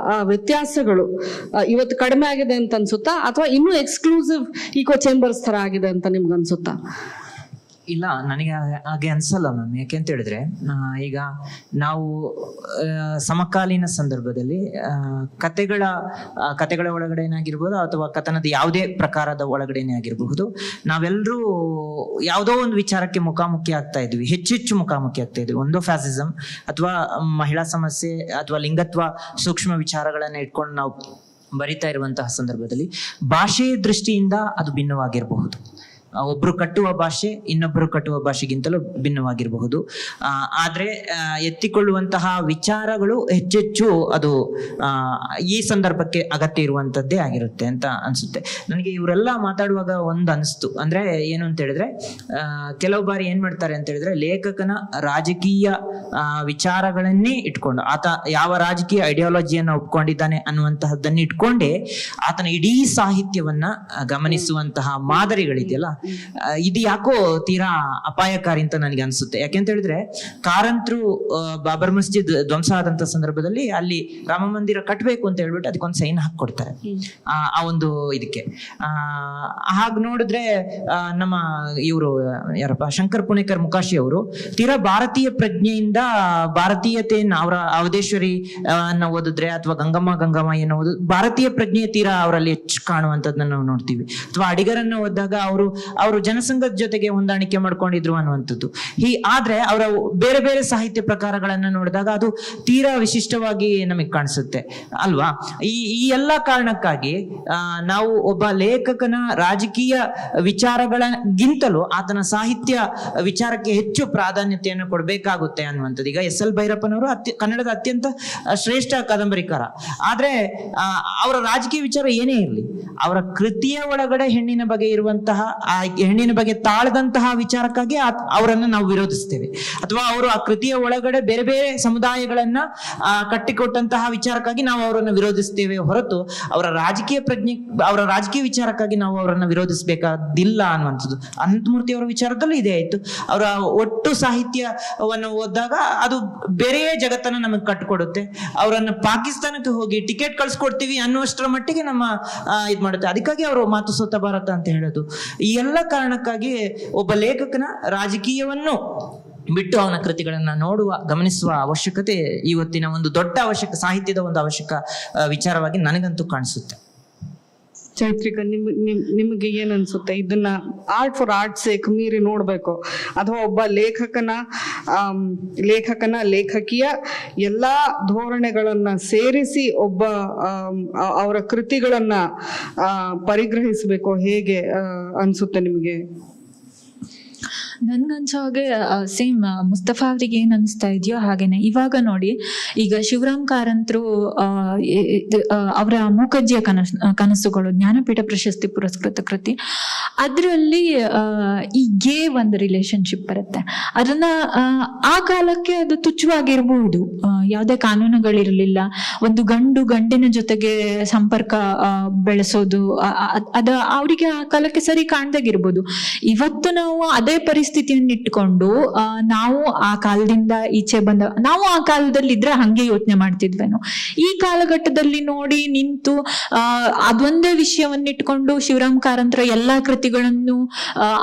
A: ವ್ಯತ್ಯಾಸಗಳು ಇವತ್ತು ಕಡಿಮೆ ಆಗಿದೆ ಅಂತ ಅನ್ಸುತ್ತಾ, ಅಥವಾ ಇನ್ನೂ ಎಕ್ಸ್ಕ್ಲೂಸಿವ್ ಈಕೋ ಚೇಂಬರ್ಸ್ ತರ ಆಗಿದೆ ಅಂತ ನಿಮ್ಗೆ ಅನ್ಸುತ್ತಾ?
B: ಇಲ್ಲ, ನನಗೆ ಹಾಗೆ ಅನ್ಸಲ್ಲ ಮ್ಯಾಮ್. ಯಾಕೆಂತ ಹೇಳಿದ್ರೆ ಈಗ ನಾವು ಸಮಕಾಲೀನ ಸಂದರ್ಭದಲ್ಲಿ ಕತೆಗಳ ಒಳಗಡೆನೇ ಆಗಿರ್ಬೋದು ಅಥವಾ ಕಥನದ ಯಾವುದೇ ಪ್ರಕಾರದ ಒಳಗಡೆನೇ ಆಗಿರಬಹುದು, ನಾವೆಲ್ಲರೂ ಯಾವುದೋ ಒಂದು ವಿಚಾರಕ್ಕೆ ಮುಖಾಮುಖಿ ಆಗ್ತಾ ಇದ್ವಿ, ಹೆಚ್ಚು ಮುಖಾಮುಖಿ ಆಗ್ತಾ ಇದ್ವಿ. ಒಂದು ಫ್ಯಾಸಿಸಮ್ ಅಥವಾ ಮಹಿಳಾ ಸಮಸ್ಯೆ ಅಥವಾ ಲಿಂಗತ್ವ ಸೂಕ್ಷ್ಮ ವಿಚಾರಗಳನ್ನ ಇಟ್ಕೊಂಡು ನಾವು ಬರಿತಾ ಇರುವಂತಹ ಸಂದರ್ಭದಲ್ಲಿ ಭಾಷೆಯ ದೃಷ್ಟಿಯಿಂದ ಅದು ಭಿನ್ನವಾಗಿರಬಹುದು. ಒಬ್ರು ಕಟ್ಟುವ ಭಾಷೆ ಇನ್ನೊಬ್ಬರು ಕಟ್ಟುವ ಭಾಷೆಗಿಂತಲೂ ಭಿನ್ನವಾಗಿರಬಹುದು. ಆದ್ರೆ ಎತ್ತಿಕೊಳ್ಳುವಂತಹ ವಿಚಾರಗಳು ಹೆಚ್ಚೆಚ್ಚು ಅದು ಈ ಸಂದರ್ಭಕ್ಕೆ ಅಗತ್ಯ ಇರುವಂತದ್ದೇ ಆಗಿರುತ್ತೆ ಅಂತ ಅನ್ಸುತ್ತೆ ನನಗೆ. ಇವರೆಲ್ಲ ಮಾತಾಡುವಾಗ ಒಂದು ಅನಿಸ್ತು, ಅಂದ್ರೆ ಏನು ಅಂತ ಹೇಳಿದ್ರೆ ಕೆಲವು ಬಾರಿ ಏನ್ ಮಾಡ್ತಾರೆ ಅಂತ ಹೇಳಿದ್ರೆ ಲೇಖಕನ ರಾಜಕೀಯ ವಿಚಾರಗಳನ್ನೇ ಇಟ್ಕೊಂಡು, ಆತ ಯಾವ ರಾಜಕೀಯ ಐಡಿಯಾಲಜಿಯನ್ನ ಒಪ್ಕೊಂಡಿದ್ದಾನೆ ಅನ್ನುವಂತಹದ್ದನ್ನ ಇಟ್ಕೊಂಡೇ ಆತನ ಇಡೀ ಸಾಹಿತ್ಯವನ್ನ ಗಮನಿಸುವಂತಹ ಮಾದರಿಗಳಿದೆಯಲ್ಲ, ಇದು ಯಾಕೋ ತೀರಾ ಅಪಾಯಕಾರಿ ಅಂತ ನನಗೆ ಅನ್ಸುತ್ತೆ. ಯಾಕೆಂತ ಹೇಳಿದ್ರೆ ಕಾರಂತರು ಬಾಬರ್ ಮಸ್ಜಿದ್ ಧ್ವಂಸ ಆದಂತ ಸಂದರ್ಭದಲ್ಲಿ ಅಲ್ಲಿ ರಾಮ ಮಂದಿರ ಕಟ್ಟಬೇಕು ಅಂತ ಹೇಳ್ಬಿಟ್ಟು ಅದಕ್ಕೊಂದು ಸೈನ್ ಹಾಕೊಡ್ತಾರೆ ಆ ಒಂದು ಇದಕ್ಕೆ. ಹಾಗೆ ನೋಡಿದ್ರೆ ನಮ್ಮ ಇವರು ಯಾರಪ್ಪ ಶಂಕರ್ ಪುಣೇಕರ್ ಮುಕಾಶಿ ಅವರು ತೀರಾ ಭಾರತೀಯ ಪ್ರಜ್ಞೆಯಿಂದ ಭಾರತೀಯತೆಯನ್ನು ಅವರ ಅವಧೇಶ್ವರಿ ಅನ್ನ ಓದಿದ್ರೆ ಅಥವಾ ಗಂಗಮ್ಮ ಏನೋ ಓದು ಭಾರತೀಯ ಪ್ರಜ್ಞೆ ತೀರಾ ಅವರಲ್ಲಿ ಹೆಚ್ಚು ಕಾಣುವಂಥದ್ದನ್ನ ನಾವು ನೋಡ್ತೀವಿ. ಅಥವಾ ಅಡಿಗರನ್ನು ಓದಿದಾಗ ಅವರು ಜನಸಂಘದ ಜೊತೆಗೆ ಹೊಂದಾಣಿಕೆ ಮಾಡ್ಕೊಂಡಿದ್ರು ಅನ್ನುವಂಥದ್ದು. ಆದ್ರೆ ಅವರ ಬೇರೆ ಬೇರೆ ಸಾಹಿತ್ಯ ಪ್ರಕಾರಗಳನ್ನ ನೋಡಿದಾಗ ಅದು ತೀರಾ ವಿಶಿಷ್ಟವಾಗಿ ನಮಗೆ ಕಾಣಿಸುತ್ತೆ ಅಲ್ವಾ. ಈ ಎಲ್ಲ ಕಾರಣಕ್ಕಾಗಿ ನಾವು ಒಬ್ಬ ಲೇಖಕನ ರಾಜಕೀಯ ವಿಚಾರಗಳಿಗಿಂತಲೂ ಆತನ ಸಾಹಿತ್ಯ ವಿಚಾರಕ್ಕೆ ಹೆಚ್ಚು ಪ್ರಾಧಾನ್ಯತೆಯನ್ನು ಕೊಡಬೇಕಾಗುತ್ತೆ ಅನ್ನುವಂಥದ್ದು. ಈಗ ಎಸ್.ಎಲ್. ಭೈರಪ್ಪನವರು ಕನ್ನಡದ ಅತ್ಯಂತ ಶ್ರೇಷ್ಠ ಕಾದಂಬರಿಕಾರ. ಆದ್ರೆ ಅವರ ರಾಜಕೀಯ ವಿಚಾರ ಏನೇ ಇರಲಿ, ಅವರ ಕೃತಿಯ ಒಳಗಡೆ ಹೆಣ್ಣಿನ ಬಗ್ಗೆ ಇರುವಂತಹ ಆ ಹೆಣ್ಣಿನ ಬಗ್ಗೆ ತಾಳದಂತಹ ವಿಚಾರಕ್ಕಾಗಿ ಅವರನ್ನು ನಾವು ವಿರೋಧಿಸ್ತೇವೆ. ಅಥವಾ ಅವರು ಆ ಕೃತಿಯ ಒಳಗಡೆ ಬೇರೆ ಬೇರೆ ಸಮುದಾಯಗಳನ್ನ ಕಟ್ಟಿಕೊಟ್ಟಂತಹ ವಿಚಾರಕ್ಕಾಗಿ ನಾವು ಅವರನ್ನು ವಿರೋಧಿಸ್ತೇವೆ ಹೊರತು ಅವರ ರಾಜಕೀಯ ವಿಚಾರಕ್ಕಾಗಿ ನಾವು ಅವರನ್ನು ವಿರೋಧಿಸಬೇಕಾದಿಲ್ಲ ಅನ್ನುವಂಥದ್ದು. ಅನಂತಮೂರ್ತಿ ಅವರ ವಿಚಾರದಲ್ಲೂ ಇದೇ ಆಯ್ತು. ಅವರ ಒಟ್ಟು ಸಾಹಿತ್ಯವನ್ನು ಓದಿದಾಗ ಅದು ಬೇರೆಯೇ ಜಗತ್ತನ್ನ ನಮಗೆ ಕಟ್ಟಿಕೊಡುತ್ತೆ. ಅವರನ್ನು ಪಾಕಿಸ್ತಾನಕ್ಕೆ ಹೋಗಿ ಟಿಕೆಟ್ ಕಳ್ಸಿಕೊಡ್ತೀವಿ ಅನ್ನುವಷ್ಟರ ಮಟ್ಟಿಗೆ ನಮ್ಮ ಇದ್ ಮಾಡುತ್ತೆ. ಅದಕ್ಕಾಗಿ ಅವರು ಮಾತು ಸೋತ ಭಾರತ ಅಂತ ಹೇಳೋದು. ಈ ಎಲ್ಲ ಕಾರಣಕ್ಕಾಗಿ ಒಬ್ಬ ಲೇಖಕನ ರಾಜಕೀಯವನ್ನು ಬಿಟ್ಟು ಅವನ ಕೃತಿಗಳನ್ನ ಗಮನಿಸುವ ಅವಶ್ಯಕತೆ ಇವತ್ತಿನ ಒಂದು ದೊಡ್ಡ ಸಾಹಿತ್ಯದ ಒಂದು ಅವಶ್ಯಕ ವಿಚಾರವಾಗಿ ನನಗಂತೂ ಕಾಣಿಸುತ್ತೆ.
A: ಚೈತ್ರಿಕಾ, ನಿಮಗೆ ಏನ್ ಅನ್ಸುತ್ತೆ? ಇದನ್ನ ಆರ್ಟ್ ಫಾರ್ ಆರ್ಟ್ ಸೇಕ್ ಮೀರಿ ನೋಡ್ಬೇಕು ಅಥವಾ ಒಬ್ಬ ಲೇಖಕಿಯ ಎಲ್ಲಾ ಧೋರಣೆಗಳನ್ನ ಸೇರಿಸಿ ಒಬ್ಬ ಅವರ ಕೃತಿಗಳನ್ನ ಪರಿಗ್ರಹಿಸಬೇಕು, ಹೇಗೆ ಅನ್ಸುತ್ತೆ ನಿಮ್ಗೆ?
E: ನನ್ಗನ್ಸೋ ಹಾಗೆ ಸೇಮ್ ಮುಸ್ತಫಾ ಅವ್ರಿಗೆ ಏನ್ ಅನಿಸ್ತಾ ಇದೆಯೋ ಹಾಗೇನೆ. ಇವಾಗ ನೋಡಿ, ಈಗ ಶಿವರಾಮ್ ಕಾರಂತರು ಅವರ ಮೂಕಜ್ಜಿಯ ಕನಸುಗಳು ಜ್ಞಾನಪೀಠ ಪ್ರಶಸ್ತಿ ಪುರಸ್ಕೃತ ಕೃತಿ, ಅದರಲ್ಲಿ ಈ ಗೇ ಒಂದು ರಿಲೇಶನ್ಶಿಪ್ ಬರುತ್ತೆ. ಅದನ್ನ ಆ ಕಾಲಕ್ಕೆ ಅದು ತುಚ್ಛವಾಗಿರ್ಬಹುದು, ಯಾವುದೇ ಕಾನೂನುಗಳಿರಲಿಲ್ಲ, ಒಂದು ಗಂಡಿನ ಜೊತೆಗೆ ಸಂಪರ್ಕ ಬೆಳೆಸೋದು, ಅವ್ರಿಗೆ ಆ ಕಾಲಕ್ಕೆ ಸರಿ ಕಾಣ್ದಾಗಿರ್ಬೋದು. ಇವತ್ತು ನಾವು ಅದೇ ಪರಿಸ್ಥಿತಿ ಸ್ಥಿತಿಯನ್ನು ಇಟ್ಕೊಂಡು ನಾವು ಆ ಕಾಲದಿಂದ ಈಚೆ ಬಂದ, ನಾವು ಆ ಕಾಲದಲ್ಲಿ ಇದ್ರೆ ಹಂಗೆ ಯೋಚನೆ ಮಾಡ್ತಿದ್ವೇನು. ಈ ಕಾಲಘಟ್ಟದಲ್ಲಿ ನೋಡಿ ನಿಂತು ಅದೊಂದೇ ವಿಷಯವನ್ನಿಟ್ಕೊಂಡು ಶಿವರಾಮ್ ಕಾರಂತರ ಎಲ್ಲಾ ಕೃತಿಗಳನ್ನು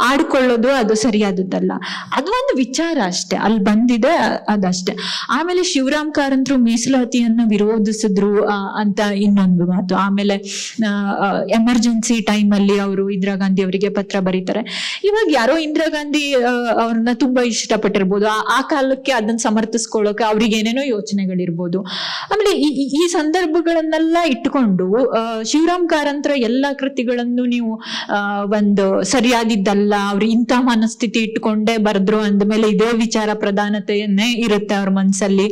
E: ಆಡ್ಕೊಳ್ಳೋದು ಅದು ಸರಿಯಾದದ್ದಲ್ಲ. ಅದು ಒಂದು ವಿಚಾರ ಅಷ್ಟೇ, ಅಲ್ಲಿ ಬಂದಿದೆ ಅದಷ್ಟೇ. ಆಮೇಲೆ ಶಿವರಾಮ್ ಕಾರಂತರು ಮೀಸಲಾತಿಯನ್ನ ವಿರೋಧಿಸಿದ್ರು ಅಂತ ಇನ್ನೊಂದು ಮಾತು. ಆಮೇಲೆ ಎಮರ್ಜೆನ್ಸಿ ಟೈಮ್ ಅಲ್ಲಿ ಅವರು ಇಂದಿರಾ ಗಾಂಧಿ ಅವರಿಗೆ ಪತ್ರ ಬರೀತಾರೆ. ಇವಾಗ ಯಾರೋ ಇಂದಿರಾ ಗಾಂಧಿ ಅವ್ರನ್ನ ತುಂಬಾ ಇಷ್ಟಪಟ್ಟಿರ್ಬೋದು, ಆ ಕಾಲಕ್ಕೆ ಅದನ್ನ ಸಮರ್ಥಿಸ್ಕೊಳ್ಳೋಕೆ ಅವ್ರಿಗೆ ಏನೇನೋ ಯೋಚನೆಗಳಿರ್ಬೋದು. ಆಮೇಲೆ ಈ ಸಂದರ್ಭಗಳನ್ನೆಲ್ಲ ಇಟ್ಕೊಂಡು ಶಿವರಾಮ್ ಕಾರಂತರ ಎಲ್ಲಾ ಕೃತಿಗಳನ್ನು ನೀವು ಒಂದು ಸರಿಯಾದಿದ್ದಲ್ಲ, ಅವ್ರು ಇಂಥ ಮನಸ್ಥಿತಿ ಇಟ್ಕೊಂಡೇ ಬರೆದ್ರು ಅಂದ್ಮೇಲೆ ಇದೇ ವಿಚಾರ ಪ್ರಧಾನತೆಯನ್ನೇ ಇರುತ್ತೆ ಅವ್ರ ಮನ್ಸಲ್ಲಿ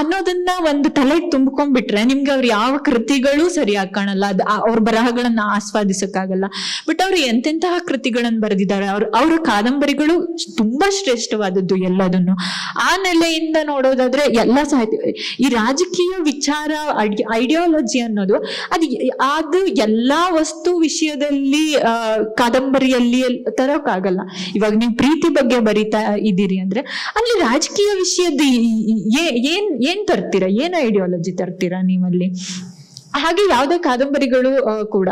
E: ಅನ್ನೋದನ್ನ ಒಂದು ತಲೆಗೆ ತುಂಬ್ಕೊಂಡ್ಬಿಟ್ರೆ ನಿಮ್ಗೆ ಅವ್ರು ಯಾವ ಕೃತಿಗಳು ಸರಿಯಾಗಿ ಕಾಣಲ್ಲ, ಅವ್ರ ಬರಹಗಳನ್ನ ಆಸ್ವಾದಿಸಕ್ಕಾಗಲ್ಲ. ಬಟ್ ಅವ್ರು ಎಂತೆಂತಹ ಕೃತಿಗಳನ್ನ ಬರೆದಿದ್ದಾರೆ, ಅವ್ರ ಕಾದಂಬರಿಗಳು ತುಂಬಾ ಶ್ರೇಷ್ಠವಾದದ್ದು ಎಲ್ಲದನ್ನು. ಆ ನೆಲೆಯಿಂದ ನೋಡೋದಾದ್ರೆ ಎಲ್ಲ ಸಾಹಿತ್ಯ, ಈ ರಾಜಕೀಯ ವಿಚಾರ ಐಡಿಯಾಲಜಿ ಅನ್ನೋದು ಅದು ಎಲ್ಲಾ ವಸ್ತು ವಿಷಯದಲ್ಲಿ ಕಾದಂಬರಿಯಲ್ಲಿ ತರೋಕ್ಕಾಗಲ್ಲ. ಇವಾಗ ನೀವು ಪ್ರೀತಿ ಬಗ್ಗೆ ಬರೀತಾ ಇದ್ದೀರಿ ಅಂದ್ರೆ ಅಲ್ಲಿ ರಾಜಕೀಯ ವಿಷಯದ ಏನ್ ತರ್ತೀರಾ, ಏನ್ ಐಡಿಯಾಲಜಿ ತರ್ತೀರಾ ನೀವಲ್ಲಿ? ಹಾಗೆ ಯಾವುದೇ ಕಾದಂಬರಿಗಳು ಕೂಡ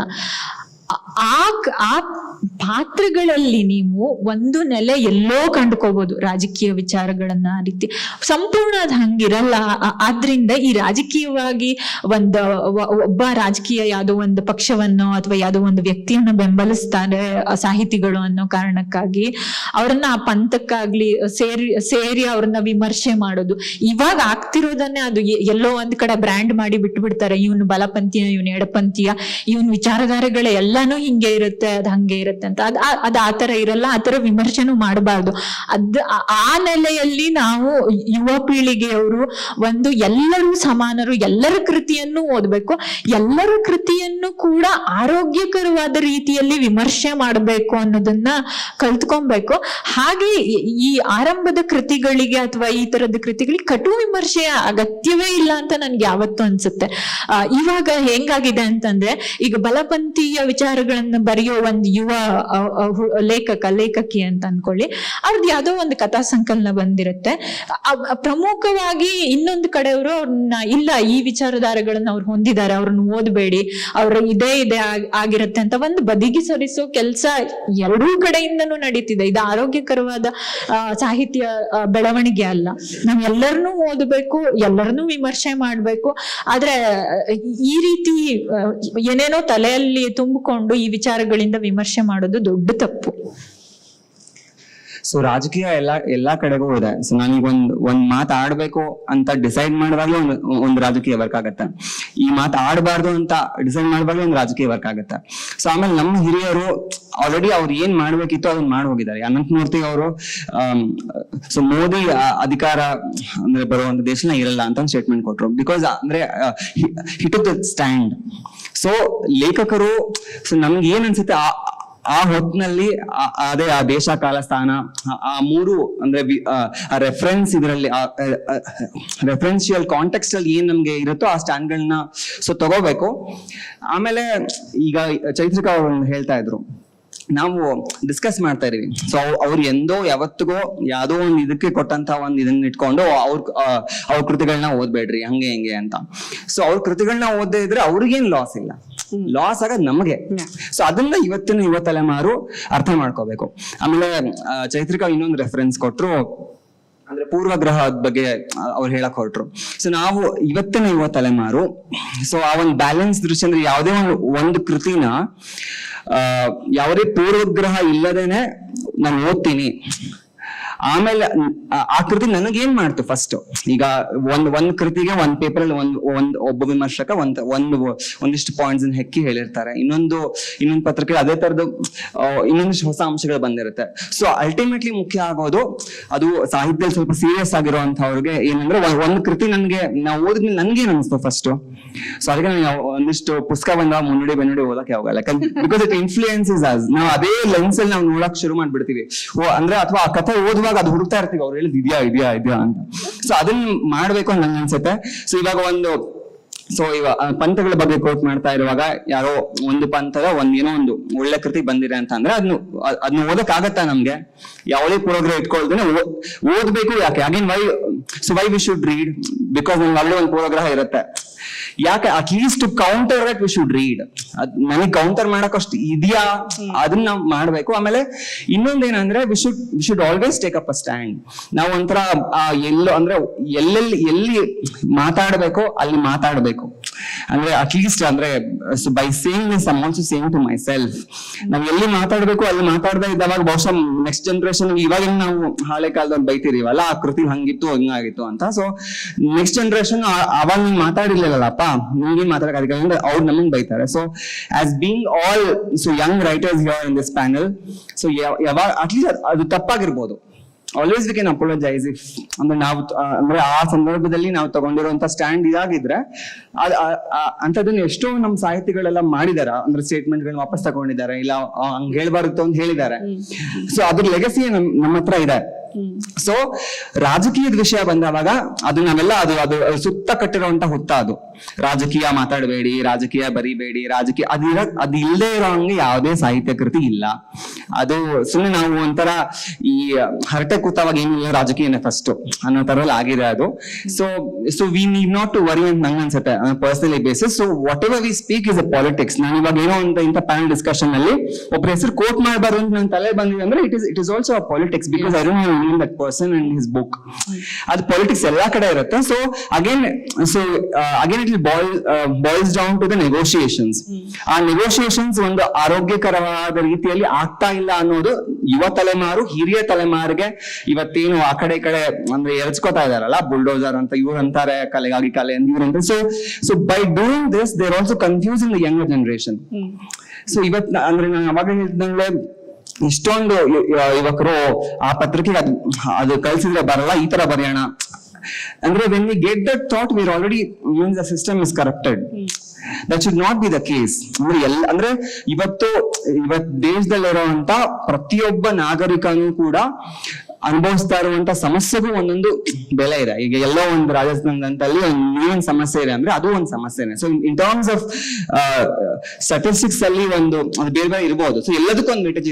E: ಆ ಪಾತ್ರಗಳಲ್ಲಿ ನೀವು ಒಂದು ನೆಲೆ ಎಲ್ಲೋ ಕಂಡುಕೋಬಹುದು ರಾಜಕೀಯ ವಿಚಾರಗಳನ್ನ. ಆ ರೀತಿ ಸಂಪೂರ್ಣ ಅದ್ ಹಂಗಿರಲ್ಲ. ಆದ್ರಿಂದ ಈ ರಾಜಕೀಯವಾಗಿ ಒಬ್ಬ ರಾಜಕೀಯ ಯಾವುದೋ ಒಂದು ಪಕ್ಷವನ್ನು ಅಥವಾ ಯಾವುದೋ ಒಂದು ವ್ಯಕ್ತಿಯನ್ನು ಬೆಂಬಲಿಸ್ತಾರೆ ಸಾಹಿತಿಗಳು ಅನ್ನೋ ಕಾರಣಕ್ಕಾಗಿ ಅವ್ರನ್ನ ಆ ಪಂಥಕ್ಕಾಗ್ಲಿ ಸೇರಿ ಅವ್ರನ್ನ ವಿಮರ್ಶೆ ಮಾಡೋದು ಇವಾಗ ಆಗ್ತಿರೋದನ್ನೇ. ಅದು ಎಲ್ಲೋ ಒಂದ್ ಕಡೆ ಬ್ರ್ಯಾಂಡ್ ಮಾಡಿ ಬಿಟ್ಬಿಡ್ತಾರೆ, ಇವನು ಬಲಪಂಥೀಯ, ಇವನು ಎಡಪಂಥೀಯ, ಇವನ್ ವಿಚಾರಧಾರೆಗಳ ಎಲ್ಲಾನು ಹಿಂಗೆ ಇರುತ್ತೆ, ಅದ್ ಹಂಗೆ ಇರುತ್ತೆ ಅಂತ. ಅದ್ ಆತರ ಇರಲ್ಲ, ಆತರ ವಿಮರ್ಶೆನೂ ಮಾಡಬಾರ್ದು. ಆ ನೆಲೆಯಲ್ಲಿ ನಾವು ಯುವ ಪೀಳಿಗೆಯವರು ಎಲ್ಲರೂ ಸಮಾನರು, ಎಲ್ಲರ ಕೃತಿಯನ್ನು ಓದ್ಬೇಕು, ಎಲ್ಲರ ಕೃತಿಯನ್ನು ಕೂಡ ಆರೋಗ್ಯಕರವಾದ ರೀತಿಯಲ್ಲಿ ವಿಮರ್ಶೆ ಮಾಡಬೇಕು ಅನ್ನೋದನ್ನ ಕಲ್ತ್ಕೊಬೇಕು. ಹಾಗೆ ಈ ಆರಂಭದ ಕೃತಿಗಳಿಗೆ ಅಥವಾ ಈ ತರದ ಕೃತಿಗಳಿಗೆ ಕಟು ವಿಮರ್ಶೆಯ ಅಗತ್ಯವೇ ಇಲ್ಲ ಅಂತ ನನ್ಗೆ ಯಾವತ್ತೂ ಅನ್ಸುತ್ತೆ. ಇವಾಗ ಹೆಂಗಾಗಿದೆ ಅಂತಂದ್ರೆ, ಈಗ ಬಲಪಂಥೀಯ ವಿಚಾರಗಳನ್ನ ಬರೆಯೋ ಒಂದು ಯುವ ಲೇಖಕಿ ಅಂತ ಅನ್ಕೊಳ್ಳಿ, ಅವ್ರದ್ದು ಯಾವ್ದೋ ಒಂದು ಕಥಾ ಸಂಕಲನ ಬಂದಿರುತ್ತೆ. ಪ್ರಮುಖವಾಗಿ ಇನ್ನೊಂದು ಕಡೆಯವರು ಅವ್ರನ್ನ ಇಲ್ಲ ಈ ವಿಚಾರಧಾರೆಗಳನ್ನ ಅವ್ರು ಹೊಂದಿದ್ದಾರೆ, ಅವ್ರನ್ನ ಓದಬೇಡಿ, ಅವ್ರ ಇದೇ ಆಗಿರುತ್ತೆ ಅಂತ ಒಂದು ಬದಿಗೆ ಸರಿಸೋ ಕೆಲಸ ಎರಡೂ ಕಡೆಯಿಂದನೂ ನಡೀತಿದೆ. ಇದು ಆರೋಗ್ಯಕರವಾದ ಸಾಹಿತ್ಯ ಬೆಳವಣಿಗೆ ಅಲ್ಲ. ನಾವ್ ಎಲ್ಲರನ್ನೂ ಓದಬೇಕು, ಎಲ್ಲರನ್ನೂ ವಿಮರ್ಶೆ ಮಾಡ್ಬೇಕು. ಆದ್ರೆ ಈ ರೀತಿ ಏನೇನೋ ತಲೆಯಲ್ಲಿ ತುಂಬಿಕೊಂಡು ಈ ವಿಚಾರಗಳಿಂದ ವಿಮರ್ಶೆ ಮಾಡೋದು ದೊಡ್ಡ ತಪ್ಪು.
C: ಸೊ ರಾಜಕೀಯ ಎಲ್ಲಾ ಕಡೆಗೂ ಇದೆ. ಸೊ ನನಗೆ ಒಂದ್ ಮಾತು ಆಡ್ಬೇಕು ಅಂತ ಡಿಸೈಡ್ ಮಾಡುವಾಗ್ಲೂ ಒಂದು ರಾಜಕೀಯ ವರ್ಕ್ ಆಗತ್ತೆ, ಈ ಮಾತು ಆಡಬಾರ್ದು ಅಂತ ಡಿಸೈಡ್ ಮಾಡುವಾಗ್ಲೂ ಒಂದು ರಾಜಕೀಯ ವರ್ಕ್ ಆಗತ್ತೆ. ಸೊ ಆಮೇಲೆ ನಮ್ಮ ಹಿರಿಯರು ಆಲ್ರೆಡಿ ಅವ್ರು ಏನ್ ಮಾಡ್ಬೇಕಿತ್ತು ಅದನ್ನ ಮಾಡಿ ಹೋಗಿದ್ದಾರೆ. ಅನಂತಮೂರ್ತಿ ಅವರು ಸೊ ಮೋದಿ ಅಧಿಕಾರ ಅಂದ್ರೆ ಬರುವಂತ ದೇಶನ ಇರಲ್ಲ ಅಂತ ಒಂದು ಸ್ಟೇಟ್ಮೆಂಟ್ ಕೊಟ್ರು. ಬಿಕಾಸ್ ಅಂದ್ರೆ ಹಿಟ್ ದ ಸ್ಟ್ಯಾಂಡ್. ಸೊ ಲೇಖಕರು ಸೊ ನಮ್ಗೆ ಏನ್ ಅನ್ಸುತ್ತೆ ಆ ಹೊತ್ತಿನಲ್ಲಿ ಅದೇ ಆ ದೇಶ ಕಾಲ ಸ್ಥಾನ ಆ ಮೂರು ಅಂದ್ರೆ ರೆಫರೆನ್ಸ್ ಇದರಲ್ಲಿ ರೆಫರೆನ್ಶಿಯಲ್ ಕಾಂಟೆಕ್ಸ್ಟ್ ಅಲ್ಲಿ ಏನ್ ನಮ್ಗೆ ಇರುತ್ತೋ ಆ ಸ್ಟ್ಯಾಂಡ್ಗಳನ್ನ ಸೊ ತಗೋಬೇಕು. ಆಮೇಲೆ ಈಗ ಚೈತ್ರಿಕಾ ಅವ್ರು ಹೇಳ್ತಾ ಇದ್ರು, ನಾವು ಡಿಸ್ಕಸ್ ಮಾಡ್ತಾ ಇದೀವಿ. ಸೊ ಅವ್ರು ಎಂದೋ ಯಾವತ್ತಿಗೋ ಯಾವ್ದೋ ಒಂದ್ ಇದಕ್ಕೆ ಕೊಟ್ಟಂತ ಒಂದ್ ಇದನ್ನ ಇಟ್ಕೊಂಡು ಅವ್ರ ಕೃತಿಗಳನ್ನ ಓದ್ಬೇಡ್ರಿ ಹಂಗೆ ಹೆಂಗೆ ಅಂತ. ಸೊ ಅವ್ರ ಕೃತಿಗಳನ್ನ ಓದದೇ ಇದ್ರೆ ಅವ್ರಿಗೇನ್ ಲಾಸ್ ಇಲ್ಲ, ಲಾಸ್ ಆಗೋದ್ ನಮಗೆ. ಸೊ ಅದನ್ನ ಇವತ್ತಿನ ಯುವ ತಲೆಮಾರು ಅರ್ಥ ಮಾಡ್ಕೋಬೇಕು. ಆಮೇಲೆ ಚೈತ್ರಿಕಾ ಇನ್ನೊಂದು ರೆಫರೆನ್ಸ್ ಕೊಟ್ರು, ಅಂದ್ರೆ ಪೂರ್ವಗ್ರಹದ ಬಗ್ಗೆ ಅವ್ರು ಹೇಳಕ್ ಹೊರಟ್ರು. ಸೊ ನಾವು ಇವತ್ತಿನ ಯುವ ತಲೆಮಾರು ಸೊ ಆ ಒಂದು ಬ್ಯಾಲೆನ್ಸ್ ದೃಷ್ಟಿ ಅಂದ್ರೆ ಯಾವುದೇ ಒಂದು ಕೃತಿನ ಯಾವುದೇ ಪೂರ್ವಗ್ರಹ ಇಲ್ಲದೇನೆ ನಾನು ಓದ್ತೀನಿ, ಆಮೇಲೆ ಆ ಕೃತಿ ನನಗೇನ್ ಮಾಡ್ತು ಫಸ್ಟ್. ಈಗ ಒಂದ್ ಕೃತಿಗೆ ಒಂದ್ ಪೇಪರ್ ಅಲ್ಲಿ ಒಬ್ಬ ವಿಮರ್ಶಕ ಒಂದಿಷ್ಟು ಪಾಯಿಂಟ್ಸ್ ಹೆಕ್ಕಿ ಹೇಳಿರ್ತಾರೆ, ಇನ್ನೊಂದು ಪತ್ರಕ್ಕೆ ಅದೇ ತರದ್ದು ಇನ್ನೊಂದಿಷ್ಟು ಹೊಸ ಅಂಶಗಳು ಬಂದಿರುತ್ತೆ. ಸೊ ಅಲ್ಟಿಮೇಟ್ಲಿ ಮುಖ್ಯ ಆಗೋದು ಅದು ಸಾಹಿತ್ಯದಲ್ಲಿ ಸ್ವಲ್ಪ ಸೀರಿಯಸ್ ಆಗಿರುವಂತವ್ರಿಗೆ ಏನಂದ್ರೆ ಒಂದ್ ಕೃತಿ ನಾವು ಓದಿದ್ಮೇಲೆ ನನ್ಗೇನ್ ಅನಿಸ್ತು ಫಸ್ಟ್. ಸೊ ಅದಕ್ಕೆ ನಾನು ಒಂದಿಷ್ಟು ಪುಸ್ತಕ ಬಂದ ಮುನ್ನುಡಿ ಬೆನ್ನುಡಿ ಓದಕ್ಕೆ ಹೋಗಲ್ಲ, ಬಿಕಾಸ್ ಇಟ್ ಇನ್ಫ್ಲೂಯೆನ್ಸಸ್ ಅಸ್. ನಾವು ಅದೇ ಲೆನ್ಸ್ ಅಲ್ಲಿ ನಾವು ನೋಡಕ್ ಶುರು ಮಾಡ್ಬಿಡ್ತೀವಿ. ಅಂದ್ರೆ ಅಥವಾ ಆ ಕಥೆ ಓದುವಾಗ ಅದು ಹುಡುಕ್ತಾ ಇರ್ತೀವಿ, ಅವ್ರು ಹೇಳಿದ್ ಇದ್ಯಾ ಅಂತ. ಸೊ ಅದನ್ನ ಮಾಡ್ಬೇಕು ಅಂತ ನಂಗೆ ಅನ್ಸುತ್ತೆ. ಸೊ ಇವಾಗ ಸೊ ಇವಾಗ ಪಂಥಗಳ ಬಗ್ಗೆ ಕೋಟ್ ಮಾಡ್ತಾ ಇರುವಾಗ ಯಾರೋ ಒಂದು ಪಂಥದ ಏನೋ ಒಂದು ಒಳ್ಳೆ ಕೃತಿ ಬಂದಿದೆ ಅಂತ ಅಂದ್ರೆ ಅದನ್ನ ಓದಕ್ ಆಗತ್ತಾ ನಮ್ಗೆ? ಯಾವುದೇ ಪೂರ್ವಗ್ರಹ ಇಟ್ಕೊಳ್ದೇನೆ ಓದ್ಬೇಕು. ಯಾಕೆ? Again why we should read? Because ನಮ್ಗೆ ಅಲ್ಲೇ ಒಂದು ಪೂರ್ವಗ್ರಹ ಇರುತ್ತೆ. ಯಾಕೆ? At least to counter that we should read. ನನಗೆ ಕೌಂಟರ್ ಮಾಡಕ್ಕಷ್ಟು ಇದೆಯಾ ಅದನ್ನ ನಾವು ಮಾಡ್ಬೇಕು. ಆಮೇಲೆ ಇನ್ನೊಂದೇನಂದ್ರೆ we should always take up a stand. ನಾವು ಒಂಥರ ಎಲ್ಲೋ ಅಂದ್ರೆ ಎಲ್ಲಿ ಮಾತಾಡ್ಬೇಕೋ ಅಲ್ಲಿ ಮಾತಾಡ್ಬೇಕು. ಅಂದ್ರೆ ಅಟ್ಲೀಸ್ಟ್ ಅಂದ್ರೆ by saying this I am also saying to myself. ನಾವ್ ಎಲ್ಲಿ ಮಾತಾಡ್ಬೇಕು ಅಲ್ಲಿ ಮಾತಾಡದೇ ಇದ್ದವಾಗ ಬಹುಶಃ ನೆಕ್ಸ್ಟ್ ಜನರೇಷನ್ ಇವಾಗ ನಾವು ಹಳೆ ಕಾಲದಲ್ಲಿ ಬೈತಿದೀವಲ್ಲ, ಆ ಕೃತಿ ಹಂಗಿತ್ತು ಹಂಗಾಗಿತ್ತು ಅಂತ. ಸೊ ನೆಕ್ಸ್ಟ್ ಜನರೇಷನ್ ಅವಾಗ ನೀನ್ ಮಾತಾಡಿರ್ಲಿಲ್ಲಪ್ಪ, ನಿಮ್ಗೆ ಮಾತಾಡಕ್ ಅದಕ್ಕೆ ಅಂದ್ರೆ ಅವ್ರು ನಮಗ್ ಬೈತಾರೆ. So as being all Young writers here in this panel, so ಯಾವಾಗ ಅಟ್ಲೀಸ್ಟ್ ಅದು ತಪ್ಪಾಗಿರ್ಬೋದು, ಆಲ್ವೇಸ್ ವಿ ಕ್ಯಾನ್ ಅಪೋಲೋಜೈಸ್ ಇಫ್ ಅಂದ್ರೆ ನಾವು ಅಂದ್ರೆ ಆ ಸಂದರ್ಭದಲ್ಲಿ ನಾವು ತಗೊಂಡಿರುವಂತ ಸ್ಟ್ಯಾಂಡ್ ಇದಾಗಿದ್ರೆ ಅಂತದನ್ನ ಎಷ್ಟೋ ನಮ್ ಸಾಹಿತಿಗಳೆಲ್ಲ ಮಾಡಿದಾರ. ಅಂದ್ರೆ ಸ್ಟೇಟ್ಮೆಂಟ್ ಗಳನ್ನ ವಾಪಸ್ ತಗೊಂಡಿದ್ದಾರೆ, ಇಲ್ಲ ಹಂಗ್ ಹೇಳ್ಬಾರ್ದು ಅಂತ ಹೇಳಿದ್ದಾರೆ. ಸೊ ಅದ್ರ ಲೆಗಸಿ ನಮ್ಮ ಹತ್ರ ಇದೆ. ಸೊ ರಾಜಕೀಯದ ವಿಷಯ ಬಂದಾಗ ಅದು ನಾವೆಲ್ಲ ಅದು ಸುತ್ತ ಕಟ್ಟಿರುವಂತ ಹುತ್ತ. ಅದು ರಾಜಕೀಯ ಮಾತಾಡಬೇಡಿ, ರಾಜಕೀಯ ಬರಿಬೇಡಿ, ರಾಜಕೀಯ ಅದು ಇಲ್ಲದೆ ಇರೋ ಹಂಗೆ ಯಾವುದೇ ಸಾಹಿತ್ಯ ಕೃತಿ ಇಲ್ಲ. ಅದು ಸುಮ್ಮನೆ ನಾವು ಒಂಥರ ಈ ಹರಟೆ ಕೂತವಾಗ ಏನಿಲ್ಲ ರಾಜಕೀಯನೇ ಫಸ್ಟ್ ಅನ್ನೋ ತರಲ್ಲಿ ಆಗಿದೆ ಅದು. So we need not to worry ಅಂತ ನಂಗೆ ಅನ್ಸುತ್ತೆ personally basis. So whatever we speak is a politics. ನಾನು ಇವಾಗ ಏನೋ ಇಂಥ ಪ್ಯಾನಲ್ ಡಿಸ್ಕಷನ್ ಅಲ್ಲಿ ಒಬ್ಬರ ಹೆಸರು ಕೋಟ್ ಮಾಡಬಾರ್ದು ಅಂತ ನನ್ನ ತಲೆ ಬಂದಿದೆ ಅಂದ್ರೆ it is also a politics, because I don't name that person and his book. ಅದು ಪಾಲಿಟಿಕ್ಸ್ ಎಲ್ಲಾ ಕಡೆ ಇರುತ್ತೆ. So again it will boils down to the negotiations. ಆ ನೆಗೋಷಿಯೇಷನ್ಸ್ ಒಂದು ಆರೋಗ್ಯಕರವಾದ ರೀತಿಯಲ್ಲಿ ಆಗ್ತಾ ಇಲ್ಲ ಅನ್ನೋದು ಯುವ ತಲೆಮಾರು ಹಿರಿಯ ತಲೆಮಾರಿಗೆ ಇವತ್ತೇನು ಆ ಕಡೆ ಅಂದ್ರೆ ಎರಚ್ಕೋತಾ ಇದಾರಲ್ಲ, ಬುಲ್ಡೋಸರ್ ಅಂತ ಇವ್ರು ಅಂತಾರೆ, ಕಲೆಗಾಗಿ ಕಲೆ ಅಂತ ಇವ್ರು ಅಂತಾರೆ. So by doing this they are also confusing the younger generation. So ಇವತ್ತು ಅಂದ್ರೆ ನಾನು ಅವಾಗ ಹೇಳಿದಂಗೆ ಇಷ್ಟೊಂದು ಯುವಕರು ಆ ಪತ್ರಿಕೆಗೆ ಅದು ಕಳ್ಸಿದ್ರೆ ಬರಲ್ಲ, ಈ ತರ ಬರೆಯೋಣ ಅಂದ್ರೆ when we get that thought we already means the system is corrupted. That should not be the case. ಅಂದ್ರೆ ಇವತ್ತು ದೇಶದಲ್ಲಿರುವಂತ ಪ್ರತಿಯೊಬ್ಬ ನಾಗರಿಕನೂ ಕೂಡ ಅನುಭವಿಸ್ತಾ ಇರುವಂತ ಸಮಸ್ಯೆಗೂ ಒಂದೊಂದು ಬೆಲೆ ಇದೆ. ಈಗ ಎಲ್ಲೋ ಒಂದು ರಾಜಸ್ಥಾನದಲ್ಲಿ ಒಂದು ನೀರಿನ ಸಮಸ್ಯೆ ಇದೆ ಅಂದ್ರೆ ಅದು ಒಂದು ಸಮಸ್ಯೆನೆ. So in terms of statistics ಅಲ್ಲಿ ಒಂದು ಅದು ಬೇರೆ ಬೇರೆ ಇರ್ಬೋದು. ಸೊ ಎಲ್ಲದಕ್ಕೂ ಒಂದು ವೇಟೇಜ್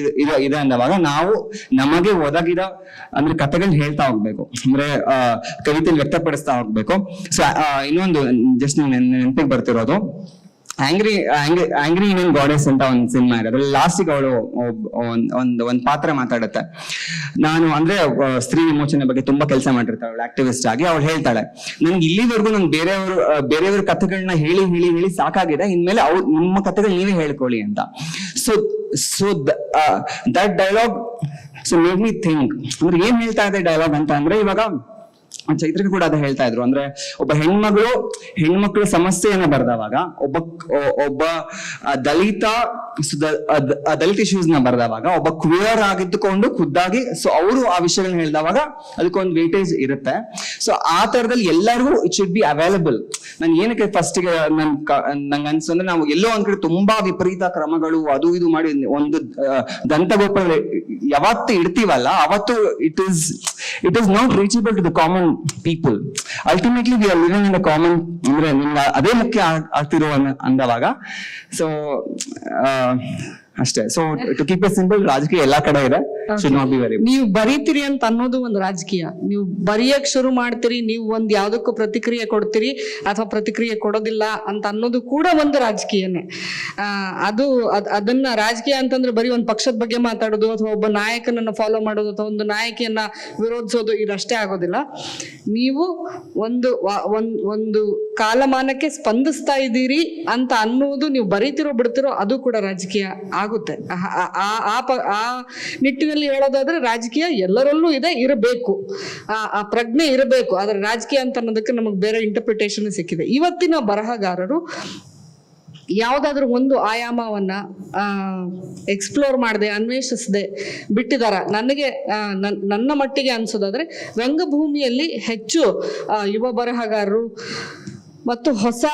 C: ಇದೆ ಅಂದವಾಗ ನಾವು ನಮಗೆ ಒದಗಿದ ಅಂದ್ರೆ ಕಥೆಗಳನ್ನ ಹೇಳ್ತಾ ಹೋಗ್ಬೇಕು, ಅಂದ್ರೆ ಕವಿತೆಯಲ್ಲಿ ವ್ಯಕ್ತಪಡಿಸ್ತಾ ಹೋಗ್ಬೇಕು. ಸೊ ಇನ್ನೊಂದು ಜಸ್ಟ್ ನೆನಪಿಗೆ ಬರ್ತಿರೋದು ಆಂಗ್ರಿ ಇಂಡಿಯನ್ ಗಾಡೆಸ್ ಅಂತ ಒಂದು ಸಿನಿಮಾ ಇದೆ. ಅದ್ರಲ್ಲಿ ಲಾಸ್ಟಿಗೆ ಅವಳು ಒಂದ್ ಪಾತ್ರ ಮಾತಾಡುತ್ತೆ. ನಾನು ಅಂದ್ರೆ ಸ್ತ್ರೀ ವಿಮೋಚನೆ ಬಗ್ಗೆ ತುಂಬಾ ಕೆಲಸ ಮಾಡಿರ್ತಾಳೆ ಅವಳು, ಆಕ್ಟಿವಿಸ್ಟ್ ಆಗಿ. ಅವಳು ಹೇಳ್ತಾಳೆ, ನನ್ಗೆ ಇಲ್ಲಿವರೆಗೂ ನನ್ ಬೇರೆಯವ್ರ ಕಥೆಗಳನ್ನ ಹೇಳಿ ಸಾಕಾಗಿದೆ, ಇನ್ಮೇಲೆ ನಿಮ್ಮ ಕಥೆಗಳು ನೀವೇ ಹೇಳ್ಕೊಳ್ಳಿ ಅಂತ. So that dialogue made me think. ಅಂದ್ರೆ ಏನ್ ಹೇಳ್ತಾ ಇದೆ ಡೈಲಾಗ್ ಅಂತ ಅಂದ್ರೆ, ಇವಾಗ ಚೈತ್ರಿಕ ಕೂಡ ಅದ ಹೇಳ್ತಾ ಇದ್ರು. ಅಂದ್ರೆ ಒಬ್ಬ ಹೆಣ್ಮಕ್ಳು ಸಮಸ್ಯೆಯನ್ನ ಬರ್ದವಾಗ ಒಬ್ಬ ದಲಿತ ಇಶ್ಯೂಸ್ ನ ಬರ್ದವಾಗ ಒಬ್ಬ ಕ್ವಿಯರ್ ಆಗಿದ್ದುಕೊಂಡು ಖುದ್ದಾಗಿ ಸೊ ಅವರು ಆ ವಿಷಯಗಳನ್ನ ಹೇಳಿದವಾಗ ಅದಕ್ಕೊಂದು ವೇಟೇಜ್ ಇರುತ್ತೆ. ಸೊ ಆ ತರದಲ್ಲಿ ಎಲ್ಲರಿಗೂ ಇಟ್ ಶುಡ್ ಬಿ ಅವೈಲಬಲ್. ನನ್ ಏನಕ್ಕೆ ಫಸ್ಟ್ಗೆ ನಂಗೆ ಅನ್ಸಂದ್ರೆ, ನಾವು ಎಲ್ಲೋ ಒಂದ್ ಕಡೆ ತುಂಬಾ ವಿಪರೀತ ಕ್ರಮಗಳು ಅದು ಇದು ಮಾಡಿ ಒಂದು ದಂತಗೋಪಾಲ ಯಾವತ್ತು ಇಡ್ತೀವಲ್ಲ ಅವತ್ತು it is not reachable to the common people. Ultimately we are living in the common, ಅಂದ್ರೆ ಅದೇ ಮುಖ್ಯ ಆಗ್ತಿರೋ ಅಂದವಾಗ. ಸೊ ಅಷ್ಟೇ. So to keep it simple, ರಾಜಕೀಯ ಎಲ್ಲಾ ಕಡೆ ಇದೆ, should not be very.
A: ನೀವು ಬರೀತೀರಿ ಅಂತ ಅನ್ನೋದು ಒಂದು ರಾಜಕೀಯ. ನೀವು ಬರೆಯಕ್ ಶುರು ಮಾಡ್ತೀರಿ, ನೀವು ಒಂದ್ ಯಾವ್ದಕ್ಕೂ ಪ್ರತಿಕ್ರಿಯೆ ಕೊಡ್ತೀರಿ ಅಥವಾ ಪ್ರತಿಕ್ರಿಯೆ ಕೊಡೋದಿಲ್ಲ ಅಂತ ಅನ್ನೋದು ಕೂಡ ಒಂದು ರಾಜಕೀಯನೇ. ಅದನ್ನ ರಾಜಕೀಯ ಅಂತಂದ್ರೆ ಬರೀ ಒಂದ್ ಪಕ್ಷದ ಬಗ್ಗೆ ಮಾತಾಡೋದು ಅಥವಾ ಒಬ್ಬ ನಾಯಕನನ್ನ ಫಾಲೋ ಮಾಡೋದು ಅಥವಾ ಒಂದು ನಾಯಕಿಯನ್ನ ವಿರೋಧಿಸೋದು ಇದಷ್ಟೇ ಆಗೋದಿಲ್ಲ. ನೀವು ಒಂದು ಕಾಲಮಾನಕ್ಕೆ ಸ್ಪಂದಿಸ್ತಾ ಇದ್ದೀರಿ ಅಂತ ಅನ್ನೋದು, ನೀವು ಬರೀತಿರೋ ಬಿಡ್ತಿರೋ ಅದು ಕೂಡ ರಾಜಕೀಯ ಆಗುತ್ತೆ. ಆ ನಿಟ್ಟಿನಲ್ಲಿ ಹೇಳೋದಾದ್ರೆ ರಾಜಕೀಯ ಎಲ್ಲರಲ್ಲೂ ಇದೆ, ಇರಬೇಕು, ಆ ಪ್ರಜ್ಞೆ ಇರಬೇಕು. ಆದ್ರೆ ರಾಜಕೀಯ ಅಂತ ಅನ್ನೋದಕ್ಕೆ ನಮಗೆ ಬೇರೆ ಇಂಟರ್ಪ್ರಿಟೇಷನ್ ಸಿಕ್ಕಿದೆ. ಇವತ್ತಿನ ಬರಹಗಾರರು ಯಾವ್ದಾದ್ರು ಒಂದು ಆಯಾಮವನ್ನ ಎಕ್ಸ್ಪ್ಲೋರ್ ಮಾಡದೆ ಅನ್ವೇಷಿಸದೆ ಬಿಟ್ಟಿದಾರ. ನನಗೆ ನನ್ನ ಮಟ್ಟಿಗೆ ಅನ್ಸೋದಾದ್ರೆ ರಂಗಭೂಮಿಯಲ್ಲಿ ಹೆಚ್ಚು ಯುವ ಬರಹಗಾರರು ಮತ್ತು ಹೊಸ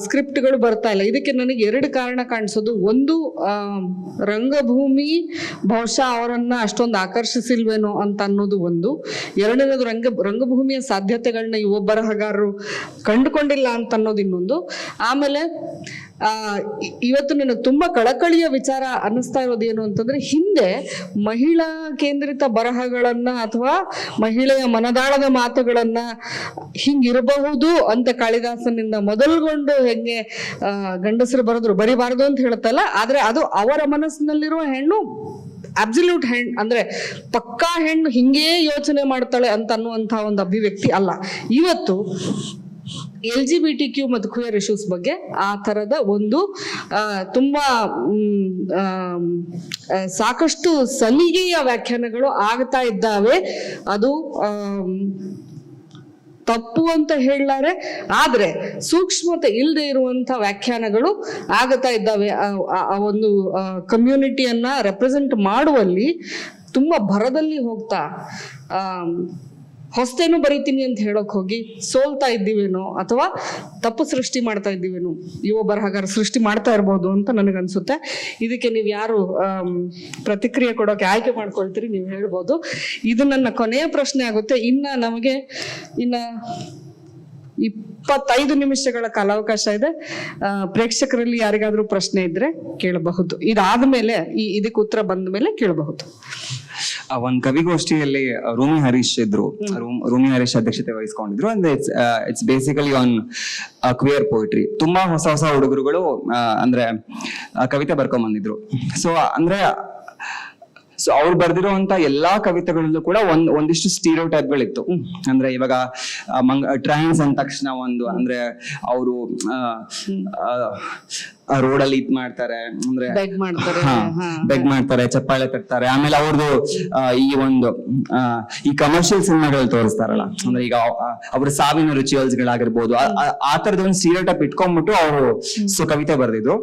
A: ಸ್ಕ್ರಿಪ್ಟ್ಗಳು ಬರ್ತಾ ಇಲ್ಲ. ಇದಕ್ಕೆ ನನಗೆ 2 ಕಾರಣ ಕಾಣಿಸೋದು. ಒಂದು, ರಂಗಭೂಮಿ ಬಹುಶಃ ಅವರನ್ನ ಅಷ್ಟೊಂದು ಆಕರ್ಷಿಸಿಲ್ವೇನೋ ಅಂತ ಅನ್ನೋದು ಒಂದು. ಎರಡನೇದು, ರಂಗಭೂಮಿಯ ಸಾಧ್ಯತೆಗಳನ್ನ ಯುವ ಬರಹಗಾರರು ಕಂಡುಕೊಂಡಿಲ್ಲ ಅಂತ ಅನ್ನೋದು ಇನ್ನೊಂದು. ಆಮೇಲೆ ಇವತ್ತು ನನಗೆ ತುಂಬಾ ಕಳಕಳಿಯ ವಿಚಾರ ಅನ್ನಿಸ್ತಾ ಇರೋದು ಏನು ಅಂತಂದ್ರೆ, ಹಿಂದೆ ಮಹಿಳಾ ಕೇಂದ್ರಿತ ಬರಹಗಳನ್ನ ಅಥವಾ ಮಹಿಳೆಯ ಮನದಾಳದ ಮಾತುಗಳನ್ನ ಹಿಂಗಿರಬಹುದು ಅಂತ ಕಾಳಿದಾಸನಿಂದ ಮೊದಲುಗೊಂಡು ಹೆಂಗೆ ಗಂಡಸರು ಬರಿಬಾರದು ಅಂತ ಹೇಳ್ತಲ್ಲ, ಆದ್ರೆ ಅದು ಅವರ ಮನಸ್ಸಿನಲ್ಲಿರುವ ಹೆಣ್ಣು ಅಬ್ಸಲ್ಯೂಟ್ ಹೆಣ್ಣು ಅಂದ್ರೆ ಪಕ್ಕಾ ಹೆಣ್ಣು ಹಿಂಗೇ ಯೋಚನೆ ಮಾಡ್ತಾಳೆ ಅಂತ ಅನ್ನುವಂಥ ಒಂದು ಅಭಿವ್ಯಕ್ತಿ ಅಲ್ಲ. ಇವತ್ತು LGBTQ ಮತ್ತು ಕ್ವಿಯರ್ ಇಶ್ಯೂಸ್ ಬಗ್ಗೆ ಆ ಥರದ ಒಂದು ತುಂಬಾ ಸಾಕಷ್ಟು ಸಲಿಗೆಯ ವ್ಯಾಖ್ಯಾನಗಳು ಆಗ್ತಾ ಇದ್ದಾವೆ. ಅದು ತಪ್ಪು ಅಂತ ಹೇಳಲಾರೆ, ಆದ್ರೆ ಸೂಕ್ಷ್ಮತೆ ಇಲ್ಲದೆ ಇರುವಂತ ವ್ಯಾಖ್ಯಾನಗಳು ಆಗ್ತಾ ಇದ್ದಾವೆ. ಆ ಒಂದು ಕಮ್ಯುನಿಟಿಯನ್ನ ರೆಪ್ರೆಸೆಂಟ್ ಮಾಡುವಲ್ಲಿ ತುಂಬಾ ಭರದಲ್ಲಿ ಹೋಗ್ತಾ ಹೊಸ್ತೇನು ಬರೀತೀನಿ ಅಂತ ಹೇಳೋಕ್ ಹೋಗಿ ಸೋಲ್ತಾ ಇದ್ದೀವೇನೋ ಅಥವಾ ತಪ್ಪು ಸೃಷ್ಟಿ ಮಾಡ್ತಾ ಇದ್ದೀವೇನೋ, ಯುವ ಬರಹಗಾರ ಸೃಷ್ಟಿ ಮಾಡ್ತಾ ಇರ್ಬೋದು ಅಂತ ನನಗನ್ಸುತ್ತೆ. ಇದಕ್ಕೆ ನೀವು ಯಾರು ಪ್ರತಿಕ್ರಿಯೆ ಕೊಡೋಕೆ ಆಯ್ಕೆ ಮಾಡ್ಕೊಳ್ತೀರಿ, ನೀವು ಹೇಳ್ಬೋದು. ಇದು ನನ್ನ ಕೊನೆಯ ಪ್ರಶ್ನೆ ಆಗುತ್ತೆ. ನಮಗೆ 25 ನಿಮಿಷಗಳ ಕಾಲಾವಕಾಶ ಇದೆ. ಪ್ರೇಕ್ಷಕರಲ್ಲಿ ಯಾರಿಗಾದ್ರೂ ಪ್ರಶ್ನೆ ಇದ್ರೆ ಕೇಳಬಹುದು. ಇದಾದ್ಮೇಲೆ ಇದಕ್ಕೆ ಉತ್ತರ ಬಂದ ಮೇಲೆ ಕೇಳಬಹುದು.
C: ಒಂದ್ ಕವಿಗೋಷ್ಠಿಯಲ್ಲಿ ರೂಮಿ ಹರೀಶ್ ಇದ್ರು. ರೂಮಿ ಹರೀಶ್ ಅಧ್ಯಕ್ಷತೆ ವಹಿಸ್ಕೊಂಡಿದ್ರು. ಅಂದ್ರೆ ಇಟ್ಸ್ ಬೇಸಿಕಲಿ ಆನ್ ಕ್ವಿಯರ್ ಪೋಯಿಟ್ರಿ. ತುಂಬಾ ಹೊಸ ಹೊಸ ಹುಡುಗರುಗಳು ಅಂದ್ರೆ ಕವಿತೆ ಬರ್ಕೊಂಡ್ ಬಂದಿದ್ರು. ಸೊ ಅವ್ರು ಬರ್ದಿರುವಂತ ಎಲ್ಲಾ ಕವಿತೆಗಳಲ್ಲೂ ಕೂಡ ಒಂದಿಷ್ಟು ಸ್ಟೀರಿಯೋಟೈಪ್ಗಳಿತ್ತು. ಅಂದ್ರೆ ಇವಾಗ ಟ್ರಾನ್ಸ್ ಅಂದ ತಕ್ಷಣ ಒಂದು ಅಂದ್ರೆ ಅವರು ರೋಡಲ್ಲಿ ಇದ್ ಮಾಡ್ತಾರೆ, ಅಂದ್ರೆ ಬೆಗ್ ಮಾಡ್ತಾರೆ, ಚಪ್ಪಾಳೆ ತಟ್ತಾರೆ. ಆಮೇಲೆ ಅವ್ರದ್ದು ಈ ಕಮರ್ಷಿಯಲ್ ಸಿನಿಮಾಗಳಲ್ಲಿ ತೋರಿಸ್ತಾರಲ್ಲ, ಅಂದ್ರೆ ಈಗ ಅವ್ರ ಸಾವಿನ ರಿಚುವಲ್ಸ್ ಗಳಾಗಿರ್ಬೋದು, ಆ ತರದ ಒಂದು ಸ್ಟೀರಿಯೋಟೈಪ್ ಇಟ್ಕೊಂಡ್ಬಿಟ್ಟು ಅವರು ಕವಿತೆ ಬರ್ದಿದ್ರು.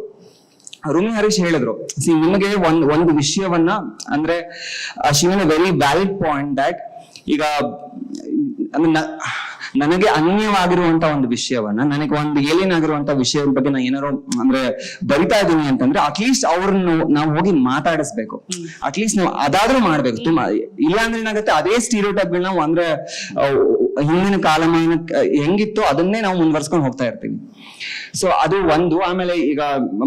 C: ರೂಮಿ ಹರೀಶ್ ಹೇಳಿದ್ರು, ನಿಮಗೆ ಒಂದು ವಿಷಯವನ್ನ ಅಂದ್ರೆ ಶಿವನ ವೆರಿ ವ್ಯಾಲಿಡ್ ಪಾಯಿಂಟ್ ದಟ್ ಈಗ ನನಗೆ ಅನ್ಯವಾಗಿರುವಂತ ಒಂದು ವಿಷಯವನ್ನ, ನನಗೆ ಒಂದು ಏಲಿಯನ್ ಆಗಿರುವಂತ ವಿಷಯದ ಬಗ್ಗೆ ನಾನು ಏನಾರು ಅಂದ್ರೆ ಬರಿತಾ ಇದ್ದೀನಿ ಅಂತಂದ್ರೆ ಅಟ್ಲೀಸ್ಟ್ ಅವ್ರನ್ನು ನಾವು ಹೋಗಿ ಮಾತಾಡಿಸ್ಬೇಕು. ಅಟ್ಲೀಸ್ಟ್ ನಾವು ಅದಾದ್ರೂ ಮಾಡ್ಬೇಕು. ತುಂಬಾ ಇಲ್ಲ ಅಂದ್ರೆ ಏನಾಗುತ್ತೆ, ಅದೇ ಸ್ಟೀರಿಯೋಟೈಪ್ಗಳನ್ನ ನಾವು ಅಂದ್ರೆ ಹಿಂದಿನ ಕಾಲಮಾನ ಹೆಂಗಿತ್ತು ಅದನ್ನೇ ನಾವು ಮುಂದುವರ್ಸ್ಕೊಂಡು ಹೋಗ್ತಾ ಇರ್ತೀವಿ. ಸೊ ಅದು ಒಂದು. ಆಮೇಲೆ ಈಗ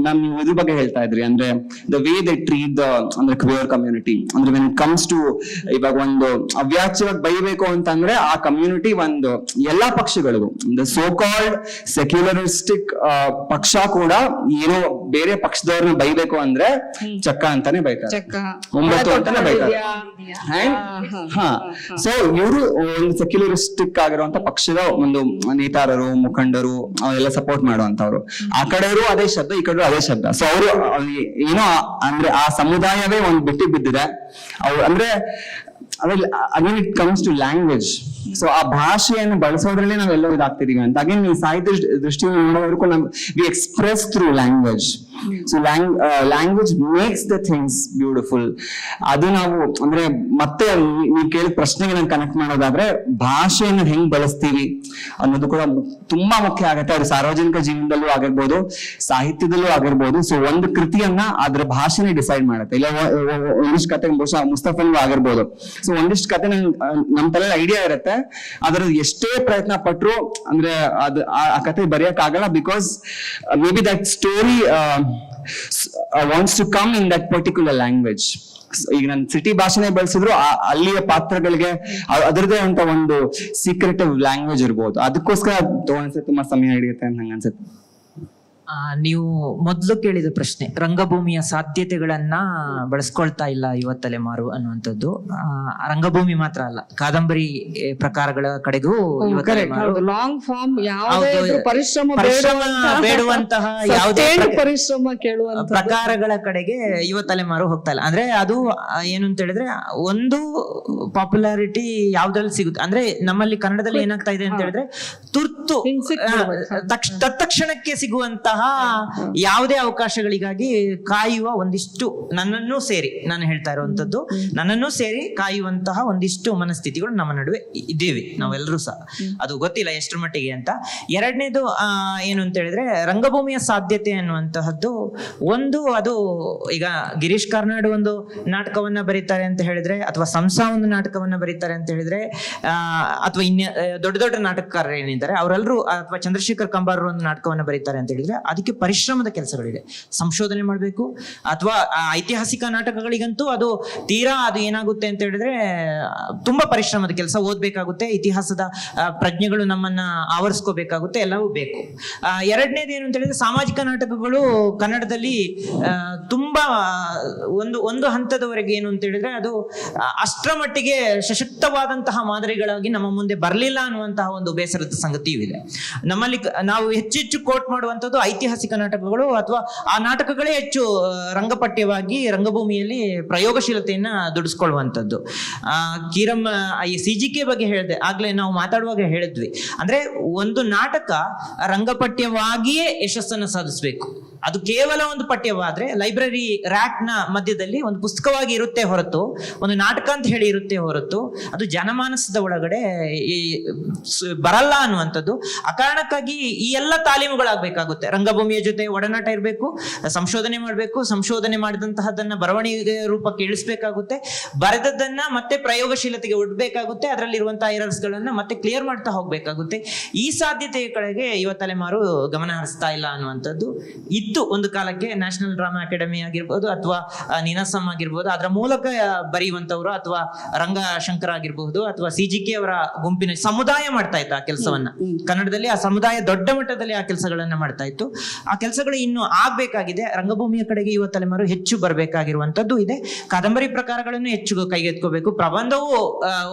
C: ಮ್ಯಾಮ್ ನೀವು ಇದ್ರ ಬಗ್ಗೆ ಹೇಳ್ತಾ ಇದ್ರಿ, ಅಂದ್ರೆ the way they treat the ಅಂದ್ರೆ ಕ್ವಿಯರ್ ಕಮ್ಯುನಿಟಿ. ಅಂದ್ರೆ ವೆನ್ ಇಟ್ ಕಮ್ಸ್ ಟು ಇವಾಗ ಒಂದು ಅವ್ಯಾಚ್ಯವಾಗಿ ಬೈಬೇಕು ಅಂತಂದ್ರೆ ಆ ಕಮ್ಯುನಿಟಿ ಒಂದು ಎಲ್ಲಾ ಪಕ್ಷಗಳಿಗೂ ಸೋ ಕಾಲ್ಡ್ ಸೆಕ್ಯುಲರಿಸ್ಟಿಕ್ ಪಕ್ಷ ಕೂಡ ಏನೋ ಬೇರೆ ಪಕ್ಷದವ್ರನ್ನ ಬೈಬೇಕು ಅಂದ್ರೆ ಚಕ್ಕ ಅಂತಾನೆ ಬೈತಾರೆ, 9 ಅಂತಾನೆ ಬೈತಾರೆ. ಸೊ ಇವರು ಒಂದು ಸೆಕ್ಯುಲರಿಸ್ಟಿಕ್ ಆಗಿರುವಂತ ಪಕ್ಷದ ಒಂದು ನೇತಾರರು, ಮುಖಂಡರು ಎಲ್ಲ ಸಪೋರ್ಟ್ ಮಾಡುವಂತವ್ರು. ಆ ಕಡೆಯವರು ಅದೇ ಶಬ್ದ, ಈ ಕಡೆ ಅದೇ ಶಬ್ದ. ಸೊ ಅವರು ಏನೋ ಅಂದ್ರೆ ಆ ಸಮುದಾಯವೇ ಒಂದು ಬಿಟ್ಟಿ ಬಿದ್ದಿದೆ. ಅವ್ರು ಅಂದ್ರೆ again it comes to language. So ಆ ಭಾಷೆಯನ್ನು ಬಳಸೋದ್ರಲ್ಲಿ ನಾವೆಲ್ಲೋ ಇದಾಗ್ತಿದೀವಿ ಅಂತ. ಅಗೇನ್ ಈ ಸಾಹಿತ್ಯ ದೃಷ್ಟಿಯಿಂದ ನೋಡೋದಕ್ಕೂ we express through language. So language makes the things beautiful. ಅದು ನಾವು ಅಂದ್ರೆ ಮತ್ತೆ ನೀವು ಕೇಳಿದ ಪ್ರಶ್ನೆಗೆ ನಾನು ಕನೆಕ್ಟ್ ಮಾಡೋದಾದ್ರೆ ಭಾಷೆಯನ್ನು ಹೆಂಗ್ ಬಳಸ್ತೀವಿ ಅನ್ನೋದು ಕೂಡ ತುಂಬಾ ಮುಖ್ಯ ಆಗುತ್ತೆ. ಅದು ಸಾರ್ವಜನಿಕ ಜೀವನದಲ್ಲೂ ಆಗಿರ್ಬೋದು, ಸಾಹಿತ್ಯದಲ್ಲೂ ಆಗಿರ್ಬೋದು. ಸೊ ಒಂದು ಕೃತಿಯನ್ನ ಅದ್ರ ಭಾಷೆನೇ ಡಿಸೈಡ್ ಮಾಡುತ್ತೆ. ಇಲ್ಲ ಒಂದಿಷ್ಟು ಕತೆ ಬಹುಶಃ ಮುಸ್ತಫನ್ಗೂ ಆಗಿರ್ಬೋದು. ಸೊ ಒಂದಿಷ್ಟು ಕತೆ ನಮ್ ತಲೆ ಐಡಿಯಾ ಇರುತ್ತೆ, ಅದ್ರ ಎಷ್ಟೇ ಪ್ರಯತ್ನ ಪಟ್ರು ಅಂದ್ರೆ ಅದು ಆ ಕತೆ ಬರೆಯಕ್ ಆಗಲ್ಲ. Because may be that story wants to come in that particular language. ಈಗ ನಾನು ಸಿಟಿ ಭಾಷೆನೇ ಬಳಸಿದ್ರು ಅಲ್ಲಿಯ ಪಾತ್ರಗಳಿಗೆ ಅದರದೇ ಅಂತ ಒಂದು ಸೀಕ್ರೆಟಿವ್ ಲ್ಯಾಂಗ್ವೇಜ್ ಇರ್ಬೋದು. ಅದಕ್ಕೋಸ್ಕರ ತುಂಬಾ ಸಮಯ ಹಿಡಿಯುತ್ತೆ ಅಂತ ನಂಗೆ ಅನ್ಸುತ್ತೆ.
B: ನೀವು ಮೊದಲು ಕೇಳಿದ ಪ್ರಶ್ನೆ, ರಂಗಭೂಮಿಯ ಸಾಧ್ಯತೆಗಳನ್ನ ಬಳಸ್ಕೊಳ್ತಾ ಇಲ್ಲ ಯುವ ತಲೆಮಾರು ಅನ್ನುವಂಥದ್ದು. ರಂಗಭೂಮಿ ಮಾತ್ರ ಅಲ್ಲ, ಕಾದಂಬರಿ ಪ್ರಕಾರಗಳ ಕಡೆಗೂ ಯುವ ತಲೆಮಾರು
A: ಲಾಂಗ್ ಫಾರ್ಮ್ ಪರಿಶ್ರಮ
B: ಬೇಡುವಂತಹ ಯಾವುದೇ
A: ಪರಿಶ್ರಮ ಕೇಳುವಂತ
B: ಪ್ರಕಾರಗಳ ಕಡೆಗೆ ಯುವ ತಲೆಮಾರು ಹೋಗ್ತಾ ಇಲ್ಲ. ಅಂದ್ರೆ ಅದು ಏನು ಅಂತ ಹೇಳಿದ್ರೆ, ಒಂದು ಪಾಪ್ಯುಲಾರಿಟಿ ಯಾವ್ದ್ರಲ್ಲಿ ಸಿಗುತ್ತೆ ಅಂದ್ರೆ ನಮ್ಮಲ್ಲಿ ಕನ್ನಡದಲ್ಲಿ ಏನಾಗ್ತಾ ಇದೆ ಅಂತ ಹೇಳಿದ್ರೆ ತುರ್ತು ತತ್ಕ್ಷಣಕ್ಕೆ ಸಿಗುವಂತಹ ಬರುವಂತಹ ಯಾವುದೇ ಅವಕಾಶಗಳಿಗಾಗಿ ಕಾಯುವ ಒಂದಿಷ್ಟು, ನನ್ನನ್ನೂ ಸೇರಿ ನಾನು ಹೇಳ್ತಾ ಇರುವಂತದ್ದು, ನನ್ನನ್ನೂ ಸೇರಿ ಕಾಯುವಂತಹ ಒಂದಿಷ್ಟು ಮನಸ್ಥಿತಿಗಳು ನಮ್ಮ ನಡುವೆ ಇದ್ದೇವೆ ನಾವೆಲ್ಲರೂ ಸಹ. ಅದು ಗೊತ್ತಿಲ್ಲ ಎಷ್ಟರ ಮಟ್ಟಿಗೆ ಅಂತ. ಎರಡನೇದು ಏನು ಅಂತ ಹೇಳಿದ್ರೆ, ರಂಗಭೂಮಿಯ ಸಾಧ್ಯತೆ ಅನ್ನುವಂತಹದ್ದು ಒಂದು, ಅದು ಈಗ ಗಿರೀಶ್ ಕಾರ್ನಾಡ್ ಒಂದು ನಾಟಕವನ್ನ ಬರೀತಾರೆ ಅಂತ ಹೇಳಿದ್ರೆ, ಅಥವಾ ಸಂಸಾ ಒಂದು ನಾಟಕವನ್ನ ಬರೀತಾರೆ ಅಂತ ಹೇಳಿದ್ರೆ, ಅಥವಾ ದೊಡ್ಡ ದೊಡ್ಡ ನಾಟಕಕಾರರು ಏನಿದ್ದಾರೆ ಅವರೆಲ್ಲರೂ, ಅಥವಾ ಚಂದ್ರಶೇಖರ್ ಕಂಬಾರರು ಒಂದು ನಾಟಕವನ್ನ ಬರೀತಾರೆ ಅಂತ ಹೇಳಿದ್ರೆ ಅದಕ್ಕೆ ಪರಿಶ್ರಮದ ಕೆಲಸಗಳಿದೆ. ಸಂಶೋಧನೆ ಮಾಡಬೇಕು. ಅಥವಾ ಐತಿಹಾಸಿಕ ನಾಟಕಗಳಿಗಂತೂ ಅದು ತೀರಾ ಅದು ಏನಾಗುತ್ತೆ ಅಂತ ಹೇಳಿದ್ರೆ ತುಂಬಾ ಪರಿಶ್ರಮದ ಕೆಲಸ, ಓದ್ಬೇಕಾಗುತ್ತೆ, ಇತಿಹಾಸದ ಪ್ರಜ್ಞೆಗಳು ನಮ್ಮನ್ನ ಆವರಿಸ್ಕೋಬೇಕಾಗುತ್ತೆ, ಎಲ್ಲವೂ ಬೇಕು. ಎರಡನೇದು ಏನು ಅಂತ ಹೇಳಿದ್ರೆ, ಸಾಮಾಜಿಕ ನಾಟಕಗಳು ಕನ್ನಡದಲ್ಲಿ ತುಂಬಾ ಒಂದು ಹಂತದವರೆಗೆ ಏನು ಅಂತ ಹೇಳಿದ್ರೆ ಅದು ಅಷ್ಟರ ಮಟ್ಟಿಗೆ ಸಶಕ್ತವಾದಂತಹ ಮಾದರಿಗಳಾಗಿ ನಮ್ಮ ಮುಂದೆ ಬರಲಿಲ್ಲ ಅನ್ನುವಂತಹ ಒಂದು ಬೇಸರದ ಸಂಗತಿಯೂ ಇದೆ. ನಮ್ಮಲ್ಲಿ ನಾವು ಹೆಚ್ಚೆಚ್ಚು ಕೋಟ್ ಮಾಡುವಂಥದ್ದು ಐತಿಹಾಸಿಕ ನಾಟಕಗಳು, ಅಥವಾ ಆ ನಾಟಕಗಳೇ ಹೆಚ್ಚು ರಂಗಪಠ್ಯವಾಗಿ ರಂಗಭೂಮಿಯಲ್ಲಿ ಪ್ರಯೋಗಶೀಲತೆಯನ್ನ ದುಡಿಸ್ಕೊಳ್ಳುವಂಥದ್ದು. ಕೀರಂ ಈ CGK ಬಗ್ಗೆ ಹೇಳಿದೆ, ಆಗ್ಲೇ ನಾವು ಮಾತಾಡುವಾಗ ಹೇಳಿದ್ವಿ, ಅಂದ್ರೆ ಒಂದು ನಾಟಕ ರಂಗಪಠ್ಯವಾಗಿಯೇ ಯಶಸ್ಸನ್ನು ಸಾಧಿಸಬೇಕು. ಅದು ಕೇವಲ ಒಂದು ಪಠ್ಯವಾದ್ರೆ ಲೈಬ್ರರಿ ರ್ಯಾಕ್ ನ ಮಧ್ಯದಲ್ಲಿ ಒಂದು ಪುಸ್ತಕವಾಗಿ ಇರುತ್ತೆ ಹೊರತು, ಒಂದು ನಾಟಕ ಅಂತ ಹೇಳಿ ಇರುತ್ತೆ ಹೊರತು, ಅದು ಜನಮಾನಸದ ಒಳಗಡೆ ಬರಲ್ಲ ಅನ್ನುವಂಥದ್ದು. ಆ ಕಾರಣಕ್ಕಾಗಿ ಈ ಎಲ್ಲ ತಾಲೀಮುಗಳಾಗಬೇಕಾಗುತ್ತೆ. ರಂಗಭೂಮಿಯ ಜೊತೆ ಒಡನಾಟ ಇರಬೇಕು, ಸಂಶೋಧನೆ ಮಾಡಬೇಕು, ಸಂಶೋಧನೆ ಮಾಡಿದಂತಹದನ್ನ ಬರವಣಿಗೆ ರೂಪಕ್ಕೆ ಇಳಿಸ್ಬೇಕಾಗುತ್ತೆ, ಬರೆದದ್ದನ್ನ ಮತ್ತೆ ಪ್ರಯೋಗಶೀಲತೆಗೆ ಒಡ್ಬೇಕಾಗುತ್ತೆ, ಅದರಲ್ಲಿರುವಂತಹ ಎರರ್ಸ್ ಗಳನ್ನ ಮತ್ತೆ ಕ್ಲಿಯರ್ ಮಾಡ್ತಾ ಹೋಗ್ಬೇಕಾಗುತ್ತೆ. ಈ ಸಾಧ್ಯತೆಯ ಕಡೆಗೆ ಯುವ ತಲೆಮಾರು ಗಮನ ಹರಿಸ್ತಾ ಇಲ್ಲ ಅನ್ನುವಂಥದ್ದು ಇತ್ತು ಒಂದು ಕಾಲಕ್ಕೆ. ನ್ಯಾಷನಲ್ ಡ್ರಾಮಾ ಅಕಾಡೆಮಿ ಆಗಿರ್ಬೋದು, ಅಥವಾ ನೀನಾಸಂ ಆಗಿರ್ಬೋದು, ಅದರ ಮೂಲಕ ಬರೆಯುವಂತವ್ರು, ಅಥವಾ ರಂಗಶಂಕರ ಆಗಿರ್ಬಹುದು, ಅಥವಾ CGK ಅವರ ಗುಂಪಿನ ಸಮುದಾಯ ಮಾಡ್ತಾ ಇತ್ತು ಆ ಕೆಲಸವನ್ನ. ಕನ್ನಡದಲ್ಲಿ ಆ ಸಮುದಾಯ ದೊಡ್ಡ ಮಟ್ಟದಲ್ಲಿ ಆ ಕೆಲಸಗಳನ್ನ ಮಾಡ್ತಾ ಇತ್ತು. ಆ ಕೆಲಸಗಳು ಇನ್ನು ಆಗ್ಬೇಕಾಗಿದೆ. ರಂಗಭೂಮಿಯ ಕಡೆಗೆ ಯುವ ತಲೆಮಾರು ಹೆಚ್ಚು ಬರಬೇಕಾಗಿರುವಂತದ್ದು ಇದೆ. ಕಾದಂಬರಿ ಪ್ರಕಾರಗಳನ್ನು ಹೆಚ್ಚು ಕೈಗೆತ್ಕೋಬೇಕು. ಪ್ರಬಂಧವು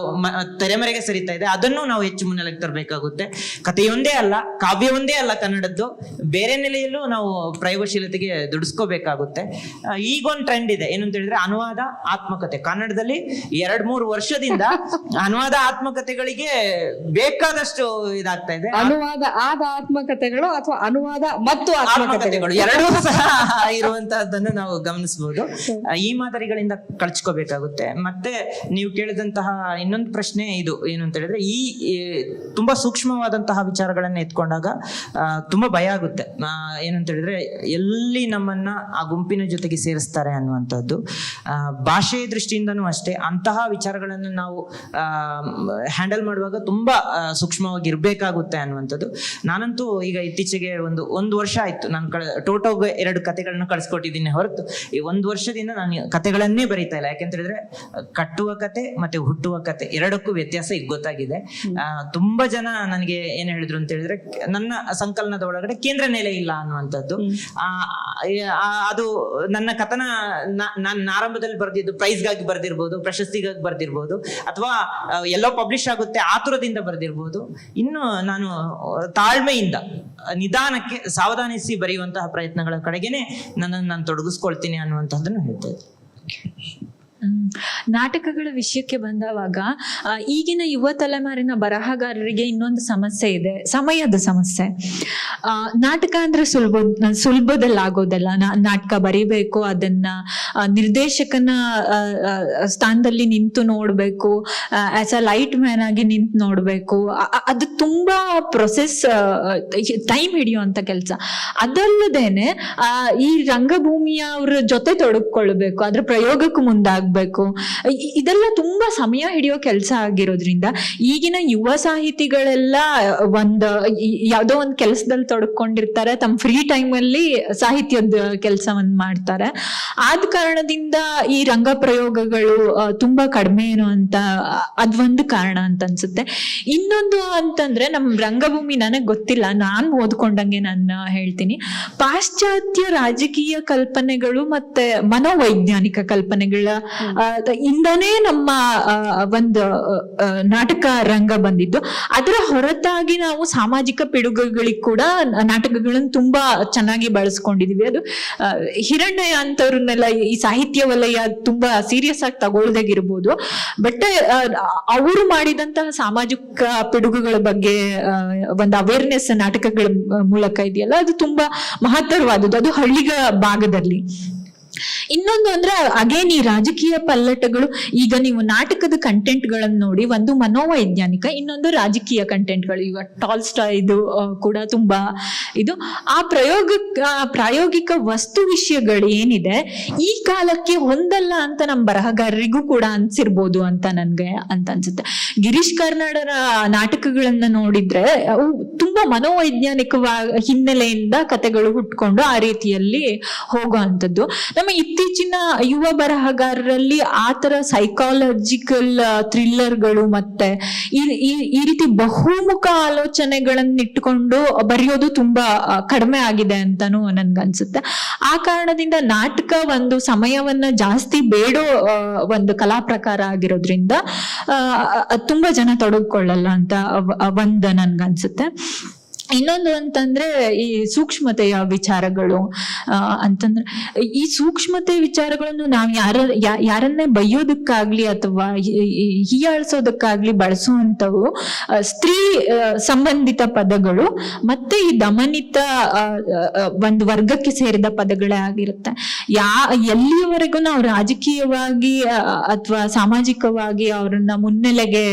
B: ತೆರೆಮರೆಗೆ ಸರಿತಾ ಇದೆ, ಅದನ್ನು ನಾವು ಹೆಚ್ಚು ಮುನ್ನೆಲೆಗೆ ತರಬೇಕಾಗುತ್ತೆ. ಕಥೆಯೊಂದೇ ಅಲ್ಲ, ಕಾವ್ಯವೊಂದೇ ಅಲ್ಲ ಕನ್ನಡದ್ದು, ಬೇರೆ ನೆಲೆಯಲ್ಲೂ ನಾವು ಪ್ರಯೋಗಶೀಲತೆಗೆ ದುಡಿಸ್ಕೋಬೇಕಾಗುತ್ತೆ. ಈಗೊಂದು ಟ್ರೆಂಡ್ ಇದೆ, ಏನಂತ ಹೇಳಿದ್ರೆ ಅನುವಾದ ಆತ್ಮಕಥೆ. ಕನ್ನಡದಲ್ಲಿ 2-3 ವರ್ಷದಿಂದ ಅನುವಾದ ಆತ್ಮಕಥೆಗಳಿಗೆ ಬೇಕಾದಷ್ಟು ಇದಾಗ್ತಾ ಇದೆ.
A: ಅನುವಾದ ಆದ ಆತ್ಮಕಥೆಗಳು ಅಥವಾ ಅನುವಾದ ಮತ್ತು
B: ಆತ್ಮಕಥೆಗಳು ಎರಡೂ ಸಹ ಇರುವಂತಹದ್ದನ್ನು ನಾವು ಗಮನಿಸಬಹುದು. ಈ ಮಾದರಿಗಳಿಂದ ಕಳ್ಚ್ಕೋಬೇಕಾಗುತ್ತೆ. ಮತ್ತೆ ನೀವು ಕೇಳಿದಂತಹ ಇನ್ನೊಂದು ಪ್ರಶ್ನೆ ಇದು, ಏನು ಅಂತ ಹೇಳಿದ್ರೆ, ಈ ತುಂಬಾ ಸೂಕ್ಷ್ಮವಾದಂತಹ ವಿಚಾರಗಳನ್ನ ಎತ್ಕೊಂಡಾಗ ತುಂಬಾ ಭಯ ಆಗುತ್ತೆ. ಏನಂತ ಹೇಳಿದ್ರೆ, ಎಲ್ಲಿ ನಮ್ಮನ್ನ ಆ ಗುಂಪಿನ ಜೊತೆಗೆ ಸೇರಿಸ್ತಾರೆ ಅನ್ನುವಂಥದ್ದು. ಭಾಷೆಯ ದೃಷ್ಟಿಯಿಂದನೂ ಅಷ್ಟೇ, ಅಂತಹ ವಿಚಾರಗಳನ್ನು ನಾವು ಹ್ಯಾಂಡಲ್ ಮಾಡುವಾಗ ತುಂಬಾ ಸೂಕ್ಷ್ಮವಾಗಿ ಇರಬೇಕಾಗುತ್ತೆ ಅನ್ನುವಂಥದ್ದು. ನಾನಂತೂ ಈಗ ಇತ್ತೀಚೆಗೆ ಒಂದು ವರ್ಷ ಆಯ್ತು, ನಾನು ಟೋಟೋಗೆ 2 ಕಥೆಗಳನ್ನ ಕಳಿಸ್ಕೊಟ್ಟಿದ್ದೀನಿ ಹೊರತು ಈ 1 ವರ್ಷದಿಂದ ನಾನು ಕಥೆಗಳನ್ನೇ ಬರೀತಾ ಇಲ್ಲ. ಯಾಕೆಂತ ಹೇಳಿದ್ರೆ ಕಟ್ಟುವ ಕತೆ ಮತ್ತೆ ಹುಟ್ಟುವ ಕತೆ ಎರಡಕ್ಕೂ ವ್ಯತ್ಯಾಸ ಈಗ ಗೊತ್ತಾಗಿದೆ. ತುಂಬಾ ಜನ ನನಗೆ ಏನ್ ಹೇಳಿದ್ರು ಅಂತ ಹೇಳಿದ್ರೆ, ನನ್ನ ಸಂಕಲನದ ಒಳಗಡೆ ಕೇಂದ್ರ ನೆಲೆ ಇಲ್ಲ ಅನ್ನುವಂಥದ್ದು. ಅದು ನನ್ನ ಕಥನ ನಾನು ಆರಂಭದಲ್ಲಿ ಬರ್ದಿದ್ದು ಪ್ರೈಸ್ಗಾಗಿ ಬರ್ದಿರ್ಬೋದು, ಪ್ರಶಸ್ತಿಗಾಗಿ ಬರ್ದಿರ್ಬೋದು, ಅಥವಾ ಎಲ್ಲೋ ಪಬ್ಲಿಷ್ ಆಗುತ್ತೆ ಆತುರದಿಂದ ಬರ್ದಿರ್ಬೋದು. ಇನ್ನು ನಾನು ತಾಳ್ಮೆಯಿಂದ ನಿಧಾನಕ್ಕೆ ಸಾವಧಾನಿಸಿ ಬರೆಯುವಂತಹ ಪ್ರಯತ್ನಗಳ ಕಡೆಗೇನೆ ನಾನು ತೊಡಗಿಸ್ಕೊಳ್ತೀನಿ ಅನ್ನುವಂಥದ್ದನ್ನು ಹೇಳ್ತಾ ಇದ್ದೆ.
E: ನಾಟಕಗಳ ವಿಷಯಕ್ಕೆ ಬಂದವಾಗ ಈಗಿನ ಯುವ ತಲೆಮಾರಿನ ಬರಹಗಾರರಿಗೆ ಇನ್ನೊಂದು ಸಮಸ್ಯೆ ಇದೆ, ಸಮಯದ ಸಮಸ್ಯೆ. ನಾಟಕ ಅಂದ್ರೆ ಸುಲಭದಲ್ಲಿ ಆಗೋದಲ್ಲ. ನಾಟಕ ಬರಿಬೇಕು, ಅದನ್ನ ನಿರ್ದೇಶಕನ ಸ್ಥಾನದಲ್ಲಿ ನಿಂತು ನೋಡ್ಬೇಕು, ಆಸ್ ಅ ಲೈಟ್ ಮ್ಯಾನ್ ಆಗಿ ನಿಂತು ನೋಡ್ಬೇಕು. ಅದು ತುಂಬಾ ಪ್ರೊಸೆಸ್, ಟೈಮ್ ಹಿಡಿಯುವಂತ ಕೆಲಸ. ಅದಲ್ಲದೇನೆ ಈ ರಂಗಭೂಮಿಯ ಅವ್ರ ಜೊತೆ ತೊಡಗಿಕೊಳ್ಬೇಕು, ಅದ್ರ ಪ್ರಯೋಗಕ್ಕೂ ಮುಂದಾಗ್ಬೇಕು. ಇದೆಲ್ಲ ತುಂಬಾ ಸಮಯ ಹಿಡಿಯೋ ಕೆಲಸ ಆಗಿರೋದ್ರಿಂದ ಈಗಿನ ಯುವ ಸಾಹಿತಿಗಳೆಲ್ಲ ಯಾವ್ದೋ ಒಂದ್ ಕೆಲಸದಲ್ಲಿ ತೊಡ್ಕೊಂಡಿರ್ತಾರೆ, ತಮ್ಮ ಫ್ರೀ ಟೈಮ್ ಅಲ್ಲಿ ಸಾಹಿತ್ಯದ ಕೆಲಸವನ್ನ ಮಾಡ್ತಾರೆ. ಆದ ಕಾರಣದಿಂದ ಈ ರಂಗ ಪ್ರಯೋಗಗಳು ತುಂಬಾ ಕಡಿಮೆ ಏನೋ ಅಂತ ಅದೊಂದು ಕಾರಣ ಅಂತ ಅನ್ಸುತ್ತೆ. ಇನ್ನೊಂದು ಅಂತಂದ್ರೆ ನಮ್ ರಂಗಭೂಮಿ, ನನಗ್ ಗೊತ್ತಿಲ್ಲ, ನಾನ್ ಓದ್ಕೊಂಡಂಗೆ ನಾನು ಹೇಳ್ತೀನಿ, ಪಾಶ್ಚಾತ್ಯ ರಾಜಕೀಯ ಕಲ್ಪನೆಗಳು ಮತ್ತೆ ಮನೋವೈಜ್ಞಾನಿಕ ಕಲ್ಪನೆಗಳ ಇಂದನೇ ನಮ್ಮ ಒಂದು ನಾಟಕ ರಂಗ ಬಂದಿದ್ದು. ಅದರ ಹೊರತಾಗಿ ನಾವು ಸಾಮಾಜಿಕ ಪಿಡುಗುಗಳಿಗೆ ಕೂಡ ನಾಟಕಗಳನ್ನು ತುಂಬಾ ಚೆನ್ನಾಗಿ ಬಳಸ್ಕೊಂಡಿದೀವಿ. ಅದು ಹಿರಣ್ಯ ಅಂತವ್ರನ್ನೆಲ್ಲ ಈ ಸಾಹಿತ್ಯ ವಲಯ ತುಂಬಾ ಸೀರಿಯಸ್ ಆಗಿ ತಗೊಳ್ದಾಗಿರ್ಬೋದು, ಬಟ್ ಅವರು ಮಾಡಿದಂತಹ ಸಾಮಾಜಿಕ ಪಿಡುಗುಗಳ ಬಗ್ಗೆ ಒಂದು ಅವೇರ್ನೆಸ್ ನಾಟಕಗಳ ಮೂಲಕ ಇದೆಯಲ್ಲ, ಅದು ತುಂಬಾ ಮಹತ್ತರವಾದದ್ದು, ಅದು ಹಳ್ಳಿಗ ಭಾಗದಲ್ಲಿ. ಇನ್ನೊಂದು ಅಂದ್ರೆ ಅಗೇನ್ ಈ ರಾಜಕೀಯ ಪಲ್ಲಟಗಳು. ಈಗ ನೀವು ನಾಟಕದ ಕಂಟೆಂಟ್ ಗಳನ್ನ ನೋಡಿ, ಒಂದು ಮನೋವೈಜ್ಞಾನಿಕ, ಇನ್ನೊಂದು ರಾಜಕೀಯ ಕಂಟೆಂಟ್ಗಳು. ಈಗ ಟಾಲ್ಸ್ಟಾಯ್ ಇದು ಕೂಡ ತುಂಬಾ ಇದು ಆ ಪ್ರಾಯೋಗಿಕ ವಸ್ತು ವಿಷಯಗಳು ಏನಿದೆ ಈ ಕಾಲಕ್ಕೆ ಹೊಂದಲ್ಲ ಅಂತ ನಮ್ಮ ಬರಹಗಾರರಿಗೂ ಕೂಡ ಅನ್ಸಿರ್ಬೋದು ಅಂತ ನನ್ಗೆ ಅಂತ ಅನ್ಸುತ್ತೆ. ಗಿರೀಶ್ ಕಾರ್ನಾಡರ ನಾಟಕಗಳನ್ನ ನೋಡಿದ್ರೆ ಅವು ತುಂಬಾ ಮನೋವೈಜ್ಞಾನಿಕವಾಗಿ ಹಿನ್ನೆಲೆಯಿಂದ ಕಥೆಗಳು ಹುಟ್ಕೊಂಡು ಆ ರೀತಿಯಲ್ಲಿ ಹೋಗೋ ಅಂಥದ್ದು. ನಮ್ಮ ಇತ್ತೀಚಿನ ಯುವ ಬರಹಗಾರರಲ್ಲಿ ಆತರ ಸೈಕಾಲಜಿಕಲ್ ಥ್ರಿಲ್ಲರ್ಗಳು ಮತ್ತೆ ಈ ರೀತಿ ಬಹುಮುಖ ಆಲೋಚನೆಗಳನ್ನ ಇಟ್ಕೊಂಡು ಬರೆಯೋದು ತುಂಬಾ ಕಡಿಮೆ ಆಗಿದೆ ಅಂತಾನು ನನ್ಗನ್ಸುತ್ತೆ. ಆ ಕಾರಣದಿಂದ ನಾಟಕ ಒಂದು ಸಮಯವನ್ನ ಜಾಸ್ತಿ ಬೇಡೋ ಒಂದು ಕಲಾ ಪ್ರಕಾರ ಆಗಿರೋದ್ರಿಂದ ತುಂಬಾ ಜನ ತೊಡಗಿಕೊಳ್ಳಲ್ಲ ಅಂತ ಒಂದ್ ನನ್ಗನ್ಸುತ್ತೆ. ಇನ್ನೊಂದು ಅಂತಂದ್ರೆ ಈ ಸೂಕ್ಷ್ಮತೆಯ ವಿಚಾರಗಳು ಅಂತಂದ್ರೆ, ಈ ಸೂಕ್ಷ್ಮತೆ ವಿಚಾರಗಳನ್ನು ನಾವು ಯಾರನ್ನೇ ಬೈಯೋದಕ್ಕಾಗ್ಲಿ ಅಥವಾ ಹೀಯಾಳಿಸೋದಕ್ಕಾಗ್ಲಿ ಬಳಸುವಂತವು ಸ್ತ್ರೀ ಸಂಬಂಧಿತ ಪದಗಳು ಮತ್ತೆ ಈ ದಮನಿತ ಒಂದು ವರ್ಗಕ್ಕೆ ಸೇರಿದ ಪದಗಳೇ ಆಗಿರುತ್ತೆ. ಎಲ್ಲಿಯವರೆಗೂ ನಾವು ರಾಜಕೀಯವಾಗಿ ಅಥವಾ ಸಾಮಾಜಿಕವಾಗಿ ಅವ್ರನ್ನ ಮುನ್ನೆಲೆಗೆ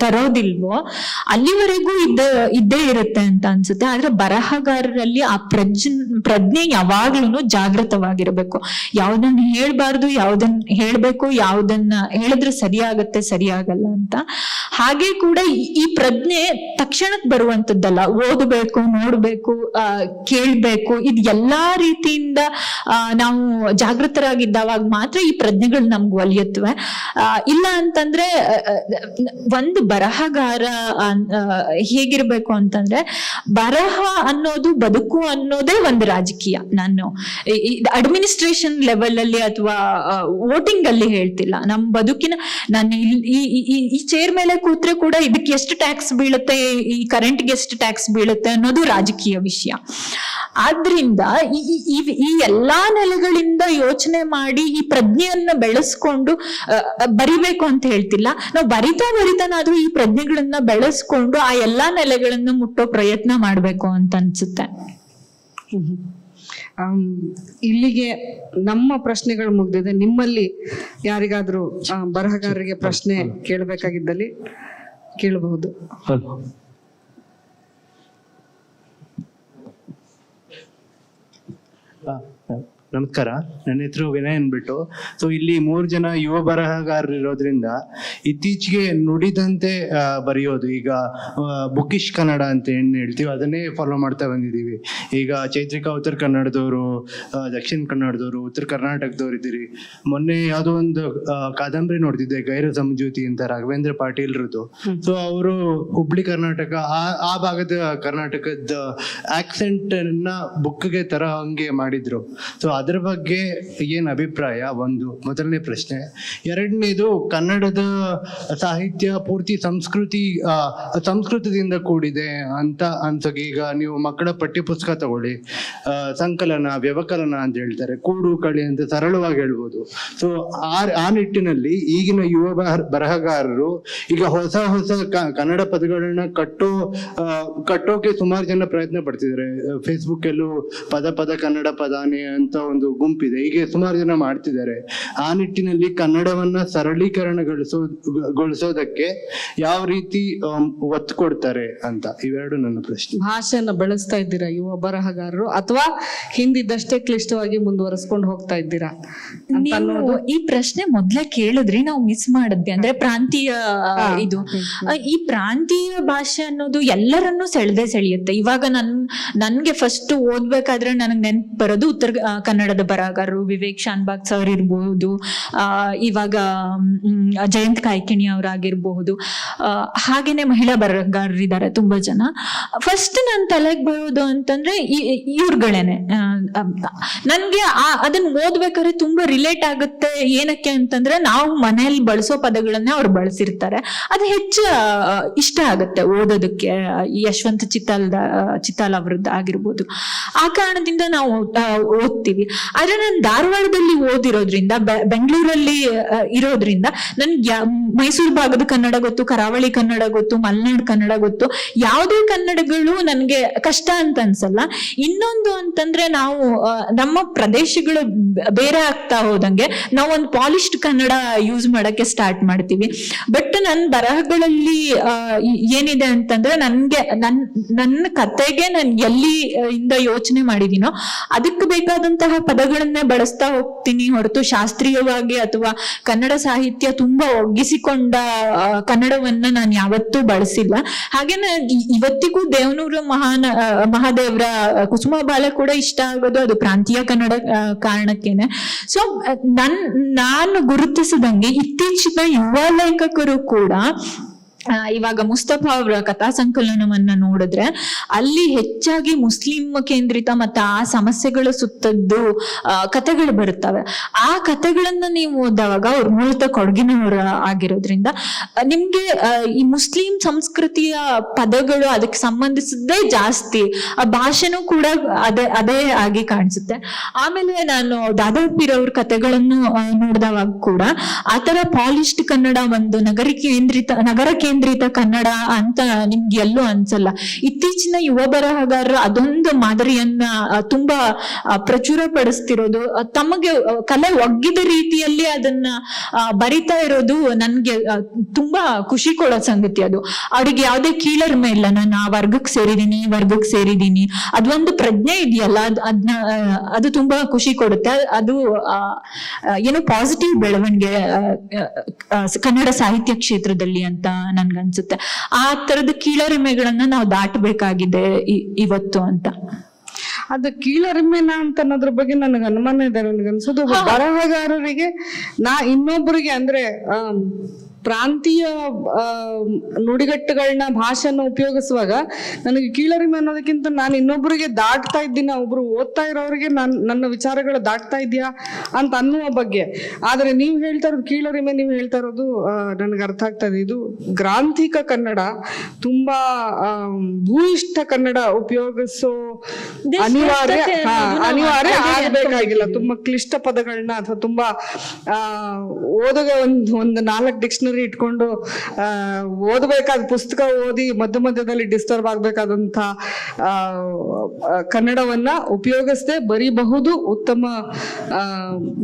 E: ತರೋದಿಲ್ವೋ ಅಲ್ಲಿವರೆಗೂ ಇದ್ದೇ ಇರುತ್ತೆ ಅಂತ ಅನ್ಸುತ್ತೆ. ಆದ್ರೆ ಬರಹಗಾರರಲ್ಲಿ ಆ ಪ್ರಜ್ಞೆ ಯಾವಾಗ್ಲೂ ಜಾಗೃತವಾಗಿರ್ಬೇಕು. ಯಾವ್ದನ್ನ ಹೇಳ್ಬಾರ್ದು, ಯಾವ್ದನ್ನ ಹೇಳ್ಬೇಕು, ಯಾವ್ದನ್ನ ಹೇಳಿದ್ರೆ ಸರಿಯಾಗತ್ತೆ, ಸರಿಯಾಗಲ್ಲ ಅಂತ. ಹಾಗೆ ಕೂಡ ಈ ಪ್ರಜ್ಞೆ ತಕ್ಷಣಕ್ಕೆ ಬರುವಂತದ್ದಲ್ಲ. ಓದಬೇಕು, ನೋಡ್ಬೇಕು, ಕೇಳ್ಬೇಕು, ಇದು ಎಲ್ಲಾ ರೀತಿಯಿಂದ ನಾವು ಜಾಗೃತರಾಗಿದ್ದಾವಾಗ ಮಾತ್ರ ಈ ಪ್ರಜ್ಞೆಗಳು ನಮ್ಗೆ ಒಲಿಯುತ್ತವೆ. ಇಲ್ಲ ಅಂತಂದ್ರೆ ಒಂದು ಬರಹಗಾರ ಹೇಗಿರ್ಬೇಕು ಅಂತಂದ್ರೆ, ಬರಹ ಅನ್ನೋದು ಬದುಕು ಅನ್ನೋದೇ ಒಂದು ರಾಜಕೀಯ. ನಾನು ಅಡ್ಮಿನಿಸ್ಟ್ರೇಷನ್ ಲೆವೆಲ್ ಅಲ್ಲಿ ಅಥವಾ ವೋಟಿಂಗ್ ಅಲ್ಲಿ ಹೇಳ್ತಿಲ್ಲ. ನಮ್ ಬದುಕಿನ ನಾನು ಈ ಚೇರ್ ಮೇಲೆ ಕೂತ್ರೆ ಕೂಡ ಇದಕ್ಕೆ ಎಷ್ಟು ಟ್ಯಾಕ್ಸ್ ಬೀಳುತ್ತೆ, ಈ ಕರೆಂಟ್ಗೆ ಎಷ್ಟು ಟ್ಯಾಕ್ಸ್ ಬೀಳುತ್ತೆ ಅನ್ನೋದು ರಾಜಕೀಯ ವಿಷಯ. ಆದ್ರಿಂದ ಈ ಎಲ್ಲಾ ನೆಲೆಗಳಿಂದ ಯೋಚನೆ ಮಾಡಿ ಈ ಪ್ರಜ್ಞೆಯನ್ನ ಬೆಳೆಸ್ಕೊಂಡು ಬರಿಬೇಕು ಅಂತ ಹೇಳ್ತಿಲ್ಲ. ನಾವು ಬರಿತಾನಾದ್ರೂ ಈ ಪ್ರಜ್ಞೆಗಳನ್ನ ಬೆಳೆಸ್ಕೊಂಡು ಆ ಎಲ್ಲಾ ನೆಲೆಗಳನ್ನ ಮುಟ್ಟೋ ಪ್ರಯತ್ನ ಮಾಡ್ಬೇಕು ಅಂತ ಅನ್ಸುತ್ತೆ.
A: ಇಲ್ಲಿಗೆ ನಮ್ಮ ಪ್ರಶ್ನೆಗಳು ಮುಗ್ದಿದೆ. ನಿಮ್ಮಲ್ಲಿ ಯಾರಿಗಾದ್ರೂ ಬರಹಗಾರರಿಗೆ ಪ್ರಶ್ನೆ ಕೇಳಬೇಕಾಗಿದ್ದಲ್ಲಿ ಕೇಳಬಹುದು.
F: ನಮಸ್ಕಾರ, ನನ್ನ ಹೆಸರು ವಿನಯ್ ಅಂದ್ಬಿಟ್ಟು. ಸೊ ಇಲ್ಲಿ 3 ಜನ ಯುವ ಬರಹಗಾರರು ಇರೋದ್ರಿಂದ ಇತ್ತೀಚೆಗೆ ನುಡಿದಂತೆ ಬರೆಯೋದು, ಈಗ ಬುಕ್ಕಿಶ್ ಕನ್ನಡ ಅಂತ ಏನ್ ಹೇಳ್ತೀವಿ ಅದನ್ನೇ ಫಾಲೋ ಮಾಡ್ತಾ ಬಂದಿದ್ದೀವಿ. ಈಗ ಚೈತ್ರಿಕಾ ಉತ್ತರ ಕನ್ನಡದವರು, ದಕ್ಷಿಣ ಕನ್ನಡದವರು, ಉತ್ತರ ಕರ್ನಾಟಕದವ್ರು ಇದ್ದೀರಿ. ಮೊನ್ನೆ ಯಾವುದೋ ಒಂದು ಕಾದಂಬರಿ ನೋಡ್ತಿದ್ದೆ, ಗೈರ ಸಮಜೂತಿ ಅಂತ ರಾಘವೇಂದ್ರ ಪಾಟೀಲ್ರದ್ದು. ಸೊ ಅವರು ಹುಬ್ಳಿ ಕರ್ನಾಟಕ ಆ ಭಾಗದ ಕರ್ನಾಟಕದ ಆಕ್ಸೆಂಟ್ ನ ಬುಕ್ಗೆ ತರ ಹಂಗೆ ಮಾಡಿದ್ರು. ಸೊ ಅದ್ರ ಬಗ್ಗೆ ಏನ್ ಅಭಿಪ್ರಾಯ? ಒಂದು ಮೊದಲನೇ ಪ್ರಶ್ನೆ. ಎರಡನೇದು, ಕನ್ನಡದ ಸಾಹಿತ್ಯ ಪೂರ್ತಿ ಸಂಸ್ಕೃತದಿಂದ ಕೂಡಿದೆ ಅಂತ ಅನ್ಸೋಕೆ. ಈಗ ನೀವು ಮಕ್ಕಳ ಪಠ್ಯ ಪುಸ್ತಕ ತಗೊಳ್ಳಿ, ಸಂಕಲನ, ವ್ಯವಕಲನ ಅಂತ ಹೇಳ್ತಾರೆ, ಕೂಡು ಕಳಿ ಅಂತ ಸರಳವಾಗಿ ಹೇಳ್ಬೋದು. ಸೊ ಆ ನಿಟ್ಟಿನಲ್ಲಿ ಈಗಿನ ಯುವ ಬರಹಗಾರರು ಈಗ ಹೊಸ ಕನ್ನಡ ಪದಗಳನ್ನ ಕಟ್ಟೋಕೆ ಸುಮಾರು ಜನ ಪ್ರಯತ್ನ ಪಡ್ತಿದ್ದಾರೆ. ಫೇಸ್ಬುಕ್ ಅಲ್ಲೂ ಪದ ಕನ್ನಡ ಪದಾನೆ ಅಂತ ಒಂದು ಗುಂಪಿದೆ, ಹೀಗೆ ಸುಮಾರು ಜನ ಮಾಡ್ತಿದ್ದಾರೆ. ಆ ನಿಟ್ಟಿನಲ್ಲಿ ಕನ್ನಡವನ್ನ ಸರಳೀಕರಣಗೊಳಿಸೋದಕ್ಕೆ ಯಾವ ರೀತಿ ಒತ್ತು ಕೊಡ್ತಾರೆ ಅಂತ, ಇವೆರಡು ನನ್ನ ಪ್ರಶ್ನೆ.
A: ಭಾಷೆಯನ್ನ ಬೆಳೆಸ್ತಾ ಇದ್ದೀರಾ ಯುವ ಬರಹಗಾರರು ಅಥವಾ ಹಿಂದಿದ್ದಷ್ಟೇ ಕ್ಲಿಷ್ಟವಾಗಿ ಮುಂದುವರಿಸ್ಕೊಂಡು ಹೋಗ್ತಾ ಇದ್ದೀರಾ?
E: ನೀವು ಈ ಪ್ರಶ್ನೆ ಮೊದ್ಲೇ ಕೇಳಿದ್ರಿ, ನಾವು ಮಿಸ್ ಮಾಡಿದ್ವಿ. ಅಂದ್ರೆ ಪ್ರಾಂತೀಯ ಇದು, ಈ ಪ್ರಾಂತೀಯ ಭಾಷೆ ಅನ್ನೋದು ಎಲ್ಲರನ್ನೂ ಸೆಳೆಯುತ್ತೆ. ಇವಾಗ ನನ್ಗೆ ಫಸ್ಟ್ ಓದ್ಬೇಕಾದ್ರೆ ನನಗೆ ನೆನ್ಪು ಬರೋದು ಉತ್ತರ ಕನ್ನಡ ಕನ್ನಡದ ಬರಹಗಾರರು ವಿವೇಕ್ ಶಾನ್ಭಾಗ್ ಸರ್ ಇರ್ಬಹುದು, ಇವಾಗ ಜಯಂತ್ ಕಾಯ್ಕಿಣಿ ಅವರಾಗಿರ್ಬಹುದು, ಹಾಗೇನೆ ಮಹಿಳಾ ಬರಹಗಾರರಿದ್ದಾರೆ ತುಂಬಾ ಜನ. ಫಸ್ಟ್ ನನ್ ತಲೆಗೆ ಬರೋದು ಅಂತಂದ್ರೆ ಇವ್ರುಗಳೇನೆ. ನನ್ಗೆ ಅದನ್ನ ಓದ್ಬೇಕಾದ್ರೆ ತುಂಬಾ ರಿಲೇಟ್ ಆಗುತ್ತೆ. ಏನಕ್ಕೆ ಅಂತಂದ್ರೆ ನಾವು ಮನೆಯಲ್ಲಿ ಬಳಸೋ ಪದಗಳನ್ನೇ ಅವ್ರು ಬಳಸಿರ್ತಾರೆ, ಅದು ಹೆಚ್ಚು ಇಷ್ಟ ಆಗುತ್ತೆ ಓದೋದಕ್ಕೆ. ಯಶವಂತ ಚಿತ್ತಾಲ್ ಅವ್ರದ್ದು ಆಗಿರ್ಬೋದು, ಆ ಕಾರಣದಿಂದ ನಾವು ಓದ್ತೀವಿ. ಆದ್ರೆ ನಾನು ಧಾರವಾಡದಲ್ಲಿ ಓದಿರೋದ್ರಿಂದ, ಬೆಂಗಳೂರಲ್ಲಿ ಇರೋದ್ರಿಂದ ನನ್ಗೆ ಮೈಸೂರು ಭಾಗದ ಕನ್ನಡ ಗೊತ್ತು, ಕರಾವಳಿ ಕನ್ನಡ ಗೊತ್ತು, ಮಲೆನಾಡು ಕನ್ನಡ ಗೊತ್ತು. ಯಾವುದೇ ಕನ್ನಡಗಳು ನನ್ಗೆ ಕಷ್ಟ ಅಂತ ಅನ್ಸಲ್ಲ. ಇನ್ನೊಂದು ಅಂತಂದ್ರೆ ನಾವು ನಮ್ಮ ಪ್ರದೇಶಗಳು ಬೇರೆ ಆಗ್ತಾ ಹೋದಂಗೆ ನಾವು ಒಂದು ಪಾಲಿಶ್ಡ್ ಕನ್ನಡ ಯೂಸ್ ಮಾಡಕ್ಕೆ ಸ್ಟಾರ್ಟ್ ಮಾಡ್ತೀವಿ. ಬಟ್ ನನ್ನ ಬರಹಗಳಲ್ಲಿ ಏನಿದೆ ಅಂತಂದ್ರೆ ನನ್ಗೆ ನನ್ನ ಕತೆಗೆ ನಾನು ಎಲ್ಲಿ ಇಂದ ಯೋಚನೆ ಮಾಡಿದೀನೋ ಅದಕ್ಕೆ ಬೇಕಾದಂತಹ ಪದಗಳನ್ನೇ ಬಳಸ್ತಾ ಹೋಗ್ತೀನಿ ಹೊರತು ಶಾಸ್ತ್ರೀಯವಾಗಿ ಅಥವಾ ಕನ್ನಡ ಸಾಹಿತ್ಯ ತುಂಬಾ ಒಗ್ಗಿಸಿಕೊಂಡ ಕನ್ನಡವನ್ನ ನಾನು ಯಾವತ್ತೂ ಬಳಸಿಲ್ಲ. ಹಾಗೇನೆ ಇವತ್ತಿಗೂ ದೇವನೂರು ಮಹಾದೇವರ ಕುಸುಮ ಬಾಲೆ ಕೂಡ ಇಷ್ಟ ಆಗೋದು ಅದು ಪ್ರಾಂತೀಯ ಕನ್ನಡ ಕಾರಣಕ್ಕೇನೆ. ಸೊ ನಾನು ಗುರುತಿಸಿದಂಗೆ ಇತ್ತೀಚಿನ ಯುವ ಲೇಖಕರು ಕೂಡ ಇವಾಗ ಮುಸ್ತಫಾ ಅವರ ಕಥಾ ಸಂಕಲನವನ್ನ ನೋಡಿದ್ರೆ ಅಲ್ಲಿ ಹೆಚ್ಚಾಗಿ ಮುಸ್ಲಿಂ ಕೇಂದ್ರಿತ ಮತ್ತೆ ಆ ಸಮಸ್ಯೆಗಳ ಸುತ್ತದ್ದು ಕಥೆಗಳು ಬರುತ್ತವೆ. ಆ ಕಥೆಗಳನ್ನ ನೀವು ಓದುವಾಗ ಅವ್ರು ಮೂಲತಃ ಕೊಡಗಿನವರ ಆಗಿರೋದ್ರಿಂದ ನಿಮ್ಗೆ ಈ ಮುಸ್ಲಿಂ ಸಂಸ್ಕೃತಿಯ ಪದಗಳು ಅದಕ್ಕೆ ಸಂಬಂಧಿಸಿದ್ದೇ ಜಾಸ್ತಿ, ಆ ಭಾಷೆನೂ ಕೂಡ ಅದೇ ಆಗಿ ಕಾಣಿಸುತ್ತೆ. ಆಮೇಲೆ ನಾನು ದಾದಾಪೀರ್ ಅವ್ರ ಕಥೆಗಳನ್ನು ನೋಡಿದವಾಗ ಕೂಡ ಆತರ ಪಾಲಿಶ್ಡ್ ಕನ್ನಡ, ಒಂದು ನಗರ ಕೇಂದ್ರಿತ ಕನ್ನಡ ಅಂತ ನಿಮ್ಗೆ ಎಲ್ಲೂ ಅನ್ಸಲ್ಲ. ಇತ್ತೀಚಿನ ಯುವ ಬರಹಗಾರರು ಅದೊಂದು ಮಾದರಿಯನ್ನ ತುಂಬಾ ಪ್ರಚುರ ಪಡಿಸ್ತಿರೋದು, ತಮಗೆ ಕಲೆ ಒಗ್ಗಿದ ರೀತಿಯಲ್ಲಿ ಅದನ್ನ ಬರಿತಾ ಇರೋದು ನನ್ಗೆ ತುಂಬಾ ಖುಷಿ ಕೊಡೋ ಸಂಗತಿ. ಅದು ಅವ್ರಿಗೆ ಯಾವ್ದೇ ಕೀಳರಿಮೆ ಇಲ್ಲ, ನಾನು ಆ ವರ್ಗಕ್ಕೆ ಸೇರಿದೀನಿ, ಈ ವರ್ಗಕ್ಕೆ ಸೇರಿದೀನಿ, ಅದೊಂದು ಪ್ರಜ್ಞೆ ಇದೆಯಲ್ಲ, ಅದು ತುಂಬಾ ಖುಷಿ ಕೊಡುತ್ತೆ. ಅದು ಏನು ಪಾಸಿಟಿವ್ ಬೆಳವಣಿಗೆ ಕನ್ನಡ ಸಾಹಿತ್ಯ ಕ್ಷೇತ್ರದಲ್ಲಿ ಅಂತ ನನ್ಗನ್ಸುತ್ತೆ. ಆ ತರದ ಕೀಳರಿಮೆಗಳನ್ನ ನಾವು ದಾಟಬೇಕಾಗಿದೆ ಇವತ್ತು ಅಂತ.
A: ಅದು ಕೀಳರಿಮೆನ ಅಂತ ಅನ್ನೋದ್ರ ಬಗ್ಗೆ ನನಗೆ ಅನುಮಾನ ಇದೆ. ನನಗನ್ಸೋದು ಬರಹಗಾರರಿಗೆ ಇನ್ನೊಬ್ಬರಿಗೆ ಅಂದ್ರೆ ಪ್ರಾಂತೀಯ ನುಡಿಗಟ್ಟುಗಳನ್ನ ಭಾಷೆನ ಉಪಯೋಗಿಸುವಾಗ ನನಗೆ ಕೀಳರಿಮೆ ಅನ್ನೋದಕ್ಕಿಂತ ನಾನು ಇನ್ನೊಬ್ಬರಿಗೆ ದಾಟ್ತಾ ಇದ್ದೀನಿ, ಒಬ್ರು ಓದ್ತಾ ಇರೋರಿಗೆ ನನ್ನ ವಿಚಾರಗಳು ದಾಟ್ತಾ ಇದೆಯಾ ಅಂತ ಅನ್ನುವ ಬಗ್ಗೆ. ಆದ್ರೆ ನೀವು ಹೇಳ್ತಾ ಇರೋದು ಕೀಳರಿಮೆ, ನೀವು ಹೇಳ್ತಾ ಇರೋದು ನನಗೆ ಅರ್ಥ ಆಗ್ತಾ ಇದೆ. ಇದು ಗ್ರಾಂಥಿಕ ಕನ್ನಡ, ತುಂಬಾ ಭೂಯಿಷ್ಠ ಕನ್ನಡ ಉಪಯೋಗಿಸೋ ಅನಿವಾರ್ಯ ಆಗ್ಬೇಕಾಗಿಲ್ಲ. ತುಂಬಾ ಕ್ಲಿಷ್ಟ ಪದಗಳನ್ನ ಅಥವಾ ತುಂಬಾ ಓದುಗ ಒಂದು 4 ಡಿಕ್ಷನರಿ ಇಟ್ಕೊಂಡು ಓದಬೇಕಾದ ಪುಸ್ತಕ ಓದಿ ಮಧ್ಯದಲ್ಲಿ ಡಿಸ್ಟರ್ಬ್ ಆಗ್ಬೇಕಾದಂತ ಕನ್ನಡವನ್ನ ಉಪಯೋಗಿಸದೆ ಬರೀಬಹುದು, ಉತ್ತಮ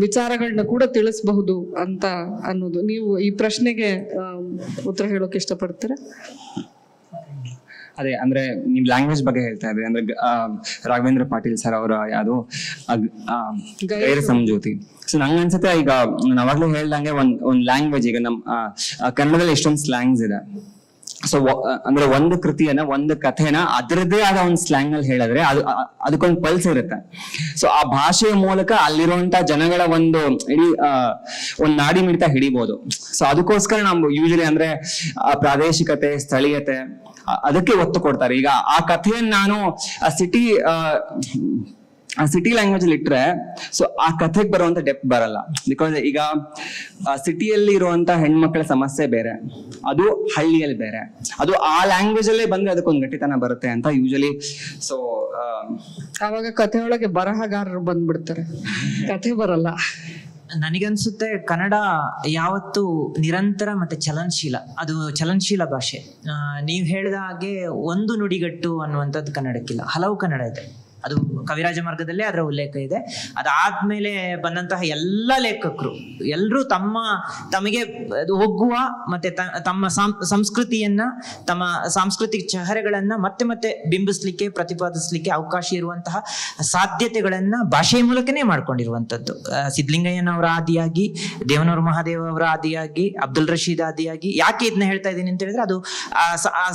A: ವಿಚಾರಗಳನ್ನ ಕೂಡ ತಿಳಿಸಬಹುದು ಅಂತ ಅನ್ನೋದು. ನೀವು ಈ ಪ್ರಶ್ನೆಗೆ ಉತ್ತರ ಹೇಳೋಕೆ ಇಷ್ಟಪಡ್ತೀರಾ?
C: ಅದೇ ಅಂದ್ರೆ ನೀವು ಲ್ಯಾಂಗ್ವೇಜ್ ಬಗ್ಗೆ ಹೇಳ್ತಾ ಇದ್ರಿ, ಅಂದ್ರೆ ರಾಘವೇಂದ್ರ ಪಾಟೀಲ್ ಸರ್ ಅವರ ಯಾವುದು ಗೈರ ಸಮಜೋತಿ. ಸೊ ನಂಗೆ ಅನ್ಸುತ್ತೆ ಈಗ ನಾವಾಗ್ಲೂ ಹೇಳ್ದಂಗೆ ಒಂದ್ ಲ್ಯಾಂಗ್ವೇಜ್, ಈಗ ನಮ್ ಕನ್ನಡದಲ್ಲಿ ಎಷ್ಟೊಂದು ಸ್ಲ್ಯಾಂಗ್ಸ್ ಇದೆ. ಸೊ ಅಂದ್ರೆ ಒಂದು ಕೃತಿಯನ್ನ, ಒಂದು ಕಥೆನ ಅದರದ್ದೇ ಆದ ಒಂದು ಸ್ಲ್ಯಾಂಗ್ ಅಲ್ಲಿ ಹೇಳಿದ್ರೆ ಅದಕ್ಕೊಂದು ಪಲ್ಸ್ ಇರುತ್ತೆ. ಸೊ ಆ ಭಾಷೆಯ ಮೂಲಕ ಅಲ್ಲಿರುವಂತ ಜನಗಳ ಒಂದು ಇಡೀ ಒಂದು ನಾಡಿ ಮಿಡಿತ ಹಿಡಿಬಹುದು. ಸೊ ಅದಕ್ಕೋಸ್ಕರ ನಾವು ಯೂಶಲಿ ಅಂದ್ರೆ ಪ್ರಾದೇಶಿಕತೆ, ಸ್ಥಳೀಯತೆ ಅದಕ್ಕೆ ಒತ್ತು ಕೊಡ್ತಾರೆ. ಈಗ ಆ ಕಥೆಯನ್ನು ನಾನು ಸಿಟಿ ಲ್ಯಾಂಗ್ವೇಜ್ ಅಲ್ಲಿ ಇಟ್ರೆ ಸೊ ಆ ಕಥೆಗೆ ಬರುವಂತ ಡೆಪ್ತ್ ಬರಲ್ಲ. ಬಿಕಾಸ್ ಈಗ ಸಿಟಿಯಲ್ಲಿ ಇರುವಂತ ಹೆಣ್ಮಕ್ಳ ಸಮಸ್ಯೆ ಬೇರೆ, ಅದು ಹಳ್ಳಿಯಲ್ಲಿ ಬೇರೆ, ಅದು ಆ ಲ್ಯಾಂಗ್ವೇಜ್ ಅಲ್ಲೇ ಬಂದ್ರೆ ಅದಕ್ಕೊಂದು ಗಟ್ಟಿತನ ಬರುತ್ತೆ ಅಂತ ಯೂಶಲಿ. ಸೊ
A: ಆವಾಗ ಕಥೆ ಒಳಗೆ ಬರಹಗಾರರು ಬಂದ್ಬಿಡ್ತಾರೆ, ಕಥೆ ಬರಲ್ಲ.
B: ನನಗನ್ಸುತ್ತೆ ಕನ್ನಡ ಯಾವತ್ತು ನಿರಂತರ ಮತ್ತೆ ಚಲನಶೀಲ, ಅದು ಚಲನಶೀಲ ಭಾಷೆ. ನೀವು ಹೇಳಿದ ಹಾಗೆ ಒಂದು ನುಡಿಗಟ್ಟು ಅನ್ನುವಂಥದ್ದು ಕನ್ನಡಕ್ಕಿಲ್ಲ, ಹಲವು ಕನ್ನಡ ಇದೆ. ಅದು ಕವಿರಾಜ ಮಾರ್ಗದಲ್ಲೇ ಅದರ ಉಲ್ಲೇಖ ಇದೆ. ಅದಾದ್ಮೇಲೆ ಬಂದಂತಹ ಎಲ್ಲ ಲೇಖಕರು ಎಲ್ಲರೂ ತಮಗೆ ಒಗ್ಗುವ ಮತ್ತೆ ತಮ್ಮ ಸಂಸ್ಕೃತಿಯನ್ನ, ತಮ್ಮ ಸಾಂಸ್ಕೃತಿಕ ಚಹರೆಗಳನ್ನ ಮತ್ತೆ ಬಿಂಬಿಸ್ಲಿಕ್ಕೆ, ಪ್ರತಿಪಾದಿಸ್ಲಿಕ್ಕೆ ಅವಕಾಶ ಇರುವಂತಹ ಸಾಧ್ಯತೆಗಳನ್ನ ಭಾಷೆಯ ಮೂಲಕನೇ ಮಾಡ್ಕೊಂಡಿರುವಂಥದ್ದು. ಸಿದ್ಧಲಿಂಗಯ್ಯನವರ ಆದಿಯಾಗಿ, ದೇವನೂರು ಮಹಾದೇವ ಅವರ ಆದಿಯಾಗಿ, ಅಬ್ದುಲ್ ರಶೀದ್ ಆದಿಯಾಗಿ. ಯಾಕೆ ಇದನ್ನ ಹೇಳ್ತಾ ಇದ್ದೀನಿ ಅಂತ ಹೇಳಿದ್ರೆ, ಅದು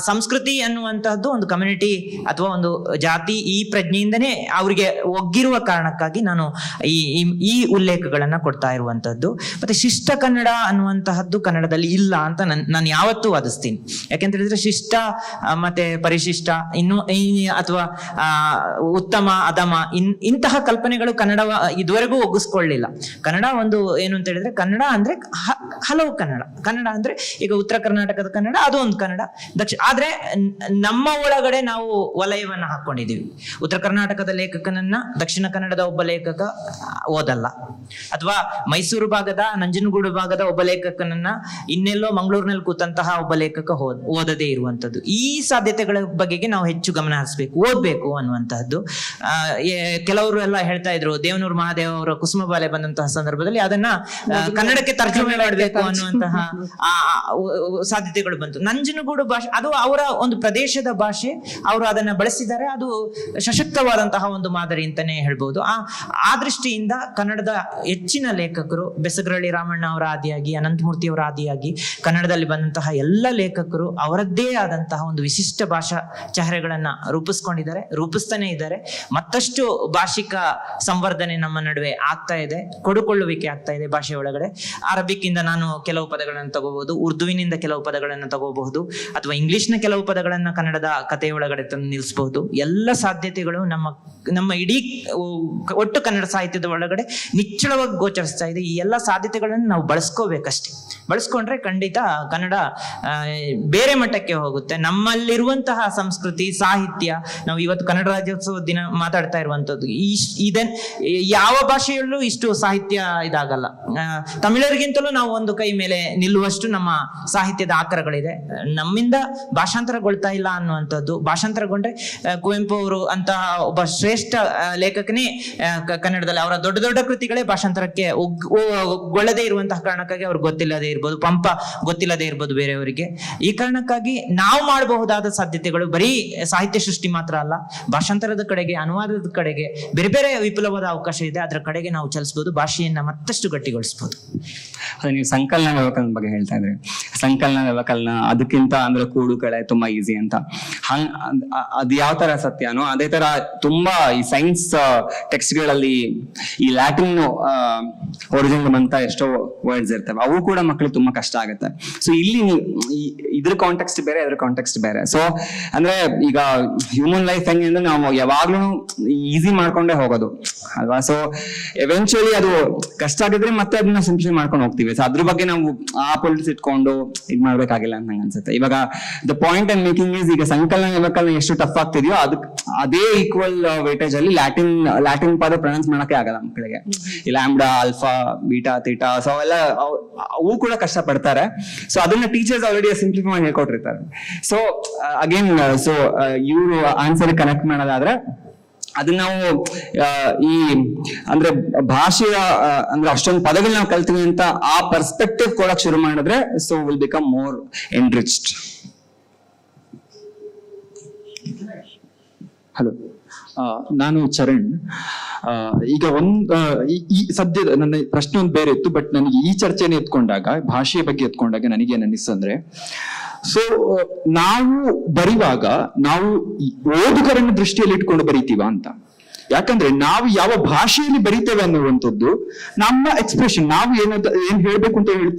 B: ಸಂಸ್ಕೃತಿ ಅನ್ನುವಂತಹದ್ದು ಒಂದು ಕಮ್ಯುನಿಟಿ ಅಥವಾ ಒಂದು ಜಾತಿ ಈ ಪ್ರಜ್ಞೆಯಿಂದ ಪ್ರೀತಿಯಿಂದನೇ ಅವರಿಗೆ ಒಗ್ಗಿರುವ ಕಾರಣಕ್ಕಾಗಿ ನಾನು ಈ ಉಲ್ಲೇಖಗಳನ್ನ ಕೊಡ್ತಾ ಇರುವಂತದ್ದು. ಮತ್ತೆ ಶಿಷ್ಟ ಕನ್ನಡ ಅನ್ನುವಂತಹದ್ದು ಕನ್ನಡದಲ್ಲಿ ಇಲ್ಲ ಅಂತ ನಾನು ಯಾವತ್ತೂ ವಾದಿಸ್ತೀನಿ. ಯಾಕೆಂತ ಹೇಳಿದ್ರೆ ಶಿಷ್ಟ ಮತ್ತೆ ಪರಿಶಿಷ್ಟ ಅಥವಾ ಉತ್ತಮ ಅಧಮ ಇಂತಹ ಕಲ್ಪನೆಗಳು ಕನ್ನಡ ಇದುವರೆಗೂ ಒಗ್ಗಿಸ್ಕೊಳ್ಳಿಲ್ಲ. ಕನ್ನಡ ಒಂದು ಏನು ಅಂತ ಹೇಳಿದ್ರೆ ಕನ್ನಡ ಅಂದ್ರೆ ಹಲವು ಕನ್ನಡ ಅಂದ್ರೆ ಈಗ ಉತ್ತರ ಕರ್ನಾಟಕದ ಕನ್ನಡ ಅದು ಒಂದು ಕನ್ನಡ, ಆದ್ರೆ ನಮ್ಮ ಒಳಗಡೆ ನಾವು ವಲಯವನ್ನ ಹಾಕೊಂಡಿದೀವಿ. ಉತ್ತರ ಕರ್ನಾಟಕದ ಲೇಖಕನನ್ನ ದಕ್ಷಿಣ ಕನ್ನಡದ ಒಬ್ಬ ಲೇಖಕ ಓದಲ್ಲ, ಅಥವಾ ಮೈಸೂರು ಭಾಗದ ನಂಜನಗೂಡು ಭಾಗದ ಒಬ್ಬ ಲೇಖಕನನ್ನ ಇನ್ನೆಲ್ಲೋ ಮಂಗಳೂರಿನಲ್ಲಿ ಕೂತಂತಹ ಒಬ್ಬ ಲೇಖಕ ಓದದೇ ಇರುವಂತದ್ದು. ಈ ಸಾಧ್ಯತೆಗಳ ಬಗೆಗೆ ನಾವು ಹೆಚ್ಚು ಗಮನ ಹರಿಸಬೇಕು, ಓದ್ಬೇಕು ಅನ್ನುವಂತಹದ್ದು. ಕೆಲವರು ಎಲ್ಲ ಹೇಳ್ತಾ ಇದ್ರು ದೇವನೂರು ಮಹಾದೇವ ಅವರ ಕುಸುಮ ಬಾಲೆ ಬಂದಂತಹ ಸಂದರ್ಭದಲ್ಲಿ ಅದನ್ನ ಕನ್ನಡಕ್ಕೆ ತರ್ಜುಮೆ ಮಾಡಬೇಕು ಅನ್ನುವಂತಹ ಸಾಧ್ಯತೆಗಳು ಬಂತು. ನಂಜನಗೂಡು ಭಾಷೆ ಅದು ಅವರ ಒಂದು ಪ್ರದೇಶದ ಭಾಷೆ, ಅವರು ಅದನ್ನ ಬಳಸಿದ್ದಾರೆ, ಅದು ಸಶಕ್ತವಾದಂತಹ ಒಂದು ಮಾದರಿ ಅಂತಾನೆ ಹೇಳ್ಬೋದು. ಆ ದೃಷ್ಟಿಯಿಂದ ಕನ್ನಡದ ಹೆಚ್ಚಿನ ಲೇಖಕರು ಬೆಸಗರಳ್ಳಿ ರಾಮಣ್ಣ ಅವರ ಆದಿಯಾಗಿ ಅನಂತಮೂರ್ತಿ ಅವರ ಆದಿಯಾಗಿ ಕನ್ನಡದಲ್ಲಿ ಬಂದಂತಹ ಎಲ್ಲ ಲೇಖಕರು ಅವರದ್ದೇ ಆದಂತಹ ಒಂದು ವಿಶಿಷ್ಟ ಭಾಷಾ ಚಹರೆಗಳನ್ನ ರೂಪಿಸ್ತಾನೆ ಇದ್ದಾರೆ. ಮತ್ತಷ್ಟು ಭಾಷಿಕ ಸಂವರ್ಧನೆ ನಮ್ಮ ನಡುವೆ ಆಗ್ತಾ ಇದೆ, ಕೊಡುಕೊಳ್ಳುವಿಕೆ ಆಗ್ತಾ ಇದೆ ಭಾಷೆ ಒಳಗಡೆ. ಅರಬಿಕ್ ಇಂದ ನಾನು ಕೆಲವು ಪದಗಳನ್ನು ತಗೋಬಹುದು, ಉರ್ದುವಿನಿಂದ ಕೆಲವು ಪದಗಳನ್ನು ತಗೋಬಹುದು, ಅಥವಾ ಇಂಗ್ಲಿಷ್ನ ಕೆಲವು ಪದಗಳನ್ನ ಕನ್ನಡದ ಕಥೆಯ ಒಳಗಡೆ ತಂದು ನಿಲ್ಲಿಸಬಹುದು. ಎಲ್ಲ ಸಾಧ್ಯತೆಗಳು ನಮ್ಮ ಇಡೀ ಒಟ್ಟು ಕನ್ನಡ ಸಾಹಿತ್ಯದ ಒಳಗಡೆ ನಿಚ್ಚಳವಾಗಿ ಗೋಚರಿಸ್ತಾ ಇದೆ. ಈ ಎಲ್ಲ ಸಾಧ್ಯತೆಗಳನ್ನು ನಾವು ಬಳಸ್ಕೋಬೇಕಷ್ಟೇ. ಬಳಸ್ಕೊಂಡ್ರೆ ಖಂಡಿತ ಕನ್ನಡ ಬೇರೆ ಮಟ್ಟಕ್ಕೆ ಹೋಗುತ್ತೆ. ನಮ್ಮಲ್ಲಿರುವಂತಹ ಸಂಸ್ಕೃತಿ ಸಾಹಿತ್ಯ, ನಾವು ಇವತ್ತು ಕನ್ನಡ ರಾಜ್ಯೋತ್ಸವ ದಿನ ಮಾತಾಡ್ತಾ ಇರುವಂತದ್ದು, ಯಾವ ಭಾಷೆಯಲ್ಲೂ ಇಷ್ಟು ಸಾಹಿತ್ಯ ಇದಾಗಲ್ಲ. ತಮಿಳರಿಗಿಂತಲೂ ನಾವು ಒಂದು ಕೈ ಮೇಲೆ ನಿಲ್ಲುವಷ್ಟು ನಮ್ಮ ಸಾಹಿತ್ಯದ ಆಕರಗಳಿದೆ. ನಮ್ಮಿಂದ ಭಾಷಾಂತರಗೊಳ್ತಾ ಇಲ್ಲ ಅನ್ನುವಂಥದ್ದು. ಭಾಷಾಂತರಗೊಂಡ್ರೆ ಕುವೆಂಪು ಅವರು ಅಂತಹ ಒಬ್ಬ ಶ್ರೇಷ್ಠ ಲೇಖಕನೇ ಕನ್ನಡದಲ್ಲಿ ಅವರ ದೊಡ್ಡ ದೊಡ್ಡ ಕೃತಿಗಳೇ ಭಾಷಾಂತರಕ್ಕೆ ಗೊಳ್ಳದೇ ಇರುವಂತಹ ಕಾರಣಕ್ಕಾಗಿ ಅವ್ರಿಗೆ ಗೊತ್ತಿಲ್ಲದೆ ಇರ್ಬೋದು, ಪಂಪ ಗೊತ್ತಿಲ್ಲದೆ ಇರ್ಬೋದು ಬೇರೆಯವರಿಗೆ. ಈ ಕಾರಣಕ್ಕಾಗಿ ನಾವು ಮಾಡಬಹುದಾದ ಸಾಧ್ಯತೆಗಳು ಬರೀ ಸಾಹಿತ್ಯ ಸೃಷ್ಟಿ ಮಾತ್ರ ಅಲ್ಲ, ಭಾಷಾಂತರದ ಕಡೆಗೆ, ಅನುವಾದದ ಕಡೆಗೆ ಬೇರೆ ಬೇರೆ ವಿಪುಲವಾದ ಅವಕಾಶ ಇದೆ. ಅದರ ಕಡೆಗೆ ನಾವು ಚಲಿಸಬಹುದು, ಭಾಷೆಯನ್ನ ಮತ್ತಷ್ಟು ಗಟ್ಟಿಗೊಳಿಸಬಹುದು.
C: ಅದು ನೀವು ಸಂಕಲನ ವ್ಯವಕಲನ ಬಗ್ಗೆ ಹೇಳ್ತಾ ಇದ್ರಿ. ಸಂಕಲನ ವ್ಯವಕಲನ ಅದಕ್ಕಿಂತ ಅಂದ್ರೆ ಕೂಡು ಕಳೆ ತುಂಬಾ ಈಸಿ ಅಂತ. ಅದ್ ಯಾವ ತರ ಸತ್ಯನೋ ಅದೇ ತರ ತುಂಬಾ ಈ ಸೈನ್ಸ್ ಟೆಕ್ಸ್ಟ್ ಗಳಲ್ಲಿ ಈ ಲ್ಯಾಟಿನ್ ಒರಿಜಿನಲ್ ಅಂತ ಎಷ್ಟೋ ವರ್ಡ್ಸ್ ಇರ್ತವೆ, ಅವು ಕೂಡ ಮಕ್ಕಳಿಗೆ ತುಂಬಾ ಕಷ್ಟ ಆಗುತ್ತೆ. ಸೊ ಇಲ್ಲಿ ಇದ್ರ ಕಾಂಟೆಕ್ಸ್ಟ್ ಬೇರೆ, ಅದ್ರ ಕಾಂಟೆಕ್ಸ್ಟ್ ಬೇರೆ. ಸೊ ಅಂದ್ರೆ ಈಗ ಹ್ಯೂಮನ್ ಲೈಫ್ ಹೆಂಗೆ ಅಂದ್ರೆ ನಾವು ಯಾವಾಗ್ಲೂ ಈಸಿ ಮಾಡ್ಕೊಂಡೇ ಹೋಗೋದು ಅಲ್ವಾ. ಸೊ ಎವೆನ್ಚುಯಲಿ ಅದು ಕಷ್ಟ ಆಗಿದ್ರೆ ಮತ್ತೆ ಅದನ್ನ ಸಿಂಪ್ಲಿಫೈ ಮಾಡ್ಕೊಂಡು ಹೋಗ್ತೀವಿ. ಸೊ ಅದ್ರ ಬಗ್ಗೆ ನಾವು ಆ ಪೊಲಿಟಿಕ್ಸ್ ಇಟ್ಕೊಂಡು ಇದ್ ಮಾಡ್ಬೇಕಾಗಿಲ್ಲ ಅಂತ ನಂಗೆ ಅನ್ಸುತ್ತೆ. ಇವಾಗ the point and making is, ಈಗ ಸಂಕಲನ ವ್ಯವಕಲನ ಎಷ್ಟು ಟಫ್ ಆಗ್ತಿದೆಯೋ ಅದೇ ಈಕ್ವಲ್ ವೇಟೇಜ್ ಅಲ್ಲಿ ಲ್ಯಾಟಿನ್ ಪದ ಪ್ರೊನೌನ್ಸ್ ಮಾಡಕ್ಕೆ ಆಗಲ್ಲ ಮಕ್ಕಳಿಗೆ. ಈ lambda, alpha, beta, theta, so ಅವೆಲ್ಲ ಅವು ಕೂಡ ಕಷ್ಟ ಪಡ್ತಾರೆ. ಸೊ ಅದನ್ನ ಟೀಚರ್ಸ್ ಆಲ್ರೆಡಿ ಸಿಂಪ್ಲಿಫೈ ಮಾಡಿ ಹೇಳ್ಕೊಟ್ಟಿರ್ತಾರೆ. ಸೊ ಅಗೇನ್ ಇವರು ಆನ್ಸರ್ ಕನೆಕ್ಟ್ ಮಾಡೋದಾದ್ರೆ ಅದನ್ನ ನಾವು ಈ ಅಂದ್ರೆ ಭಾಷೆಯ ಅಂದ್ರೆ ಅಷ್ಟೊಂದು ಪದಗಳು ನಾವು ಕಲ್ತೀವಿ ಅಂತ ಆ ಪರ್ಸ್ಪೆಕ್ಟಿವ್ ಕೊಡಕ್ ಶುರು ಮಾಡಿದ್ರೆ so will become more enriched.
G: Hello, ನಾನು ಚರಣ್. ಈಗ ಈ ಸದ್ಯದ ನನ್ನ ಪ್ರಶ್ನೆ ಒಂದು ಬೇರೆ ಇತ್ತು, ಬಟ್ ನನಗೆ ಈ ಚರ್ಚೆನ ಎತ್ಕೊಂಡಾಗ, ಭಾಷೆಯ ಬಗ್ಗೆ ಎತ್ಕೊಂಡಾಗ ನನಗೇನು ಅನ್ನಿಸ್ತಂದ್ರೆ, ಸೊ ನಾವು ಬರೆಯುವಾಗ ನಾವು ಓದುಗರನ್ನ ದೃಷ್ಟಿಯಲ್ಲಿ ಇಟ್ಕೊಂಡು ಬರೀತೀವ ಅಂತ. ಯಾಕಂದ್ರೆ ನಾವು ಯಾವ ಭಾಷೆಯಲ್ಲಿ ಬರೀತೇವೆ ಅನ್ನುವಂಥದ್ದು ನಮ್ಮ ಎಕ್ಸ್ಪ್ರೆಷನ್, ನಾವು ಏನ್ ಹೇಳ್ಬೇಕು ಅಂತ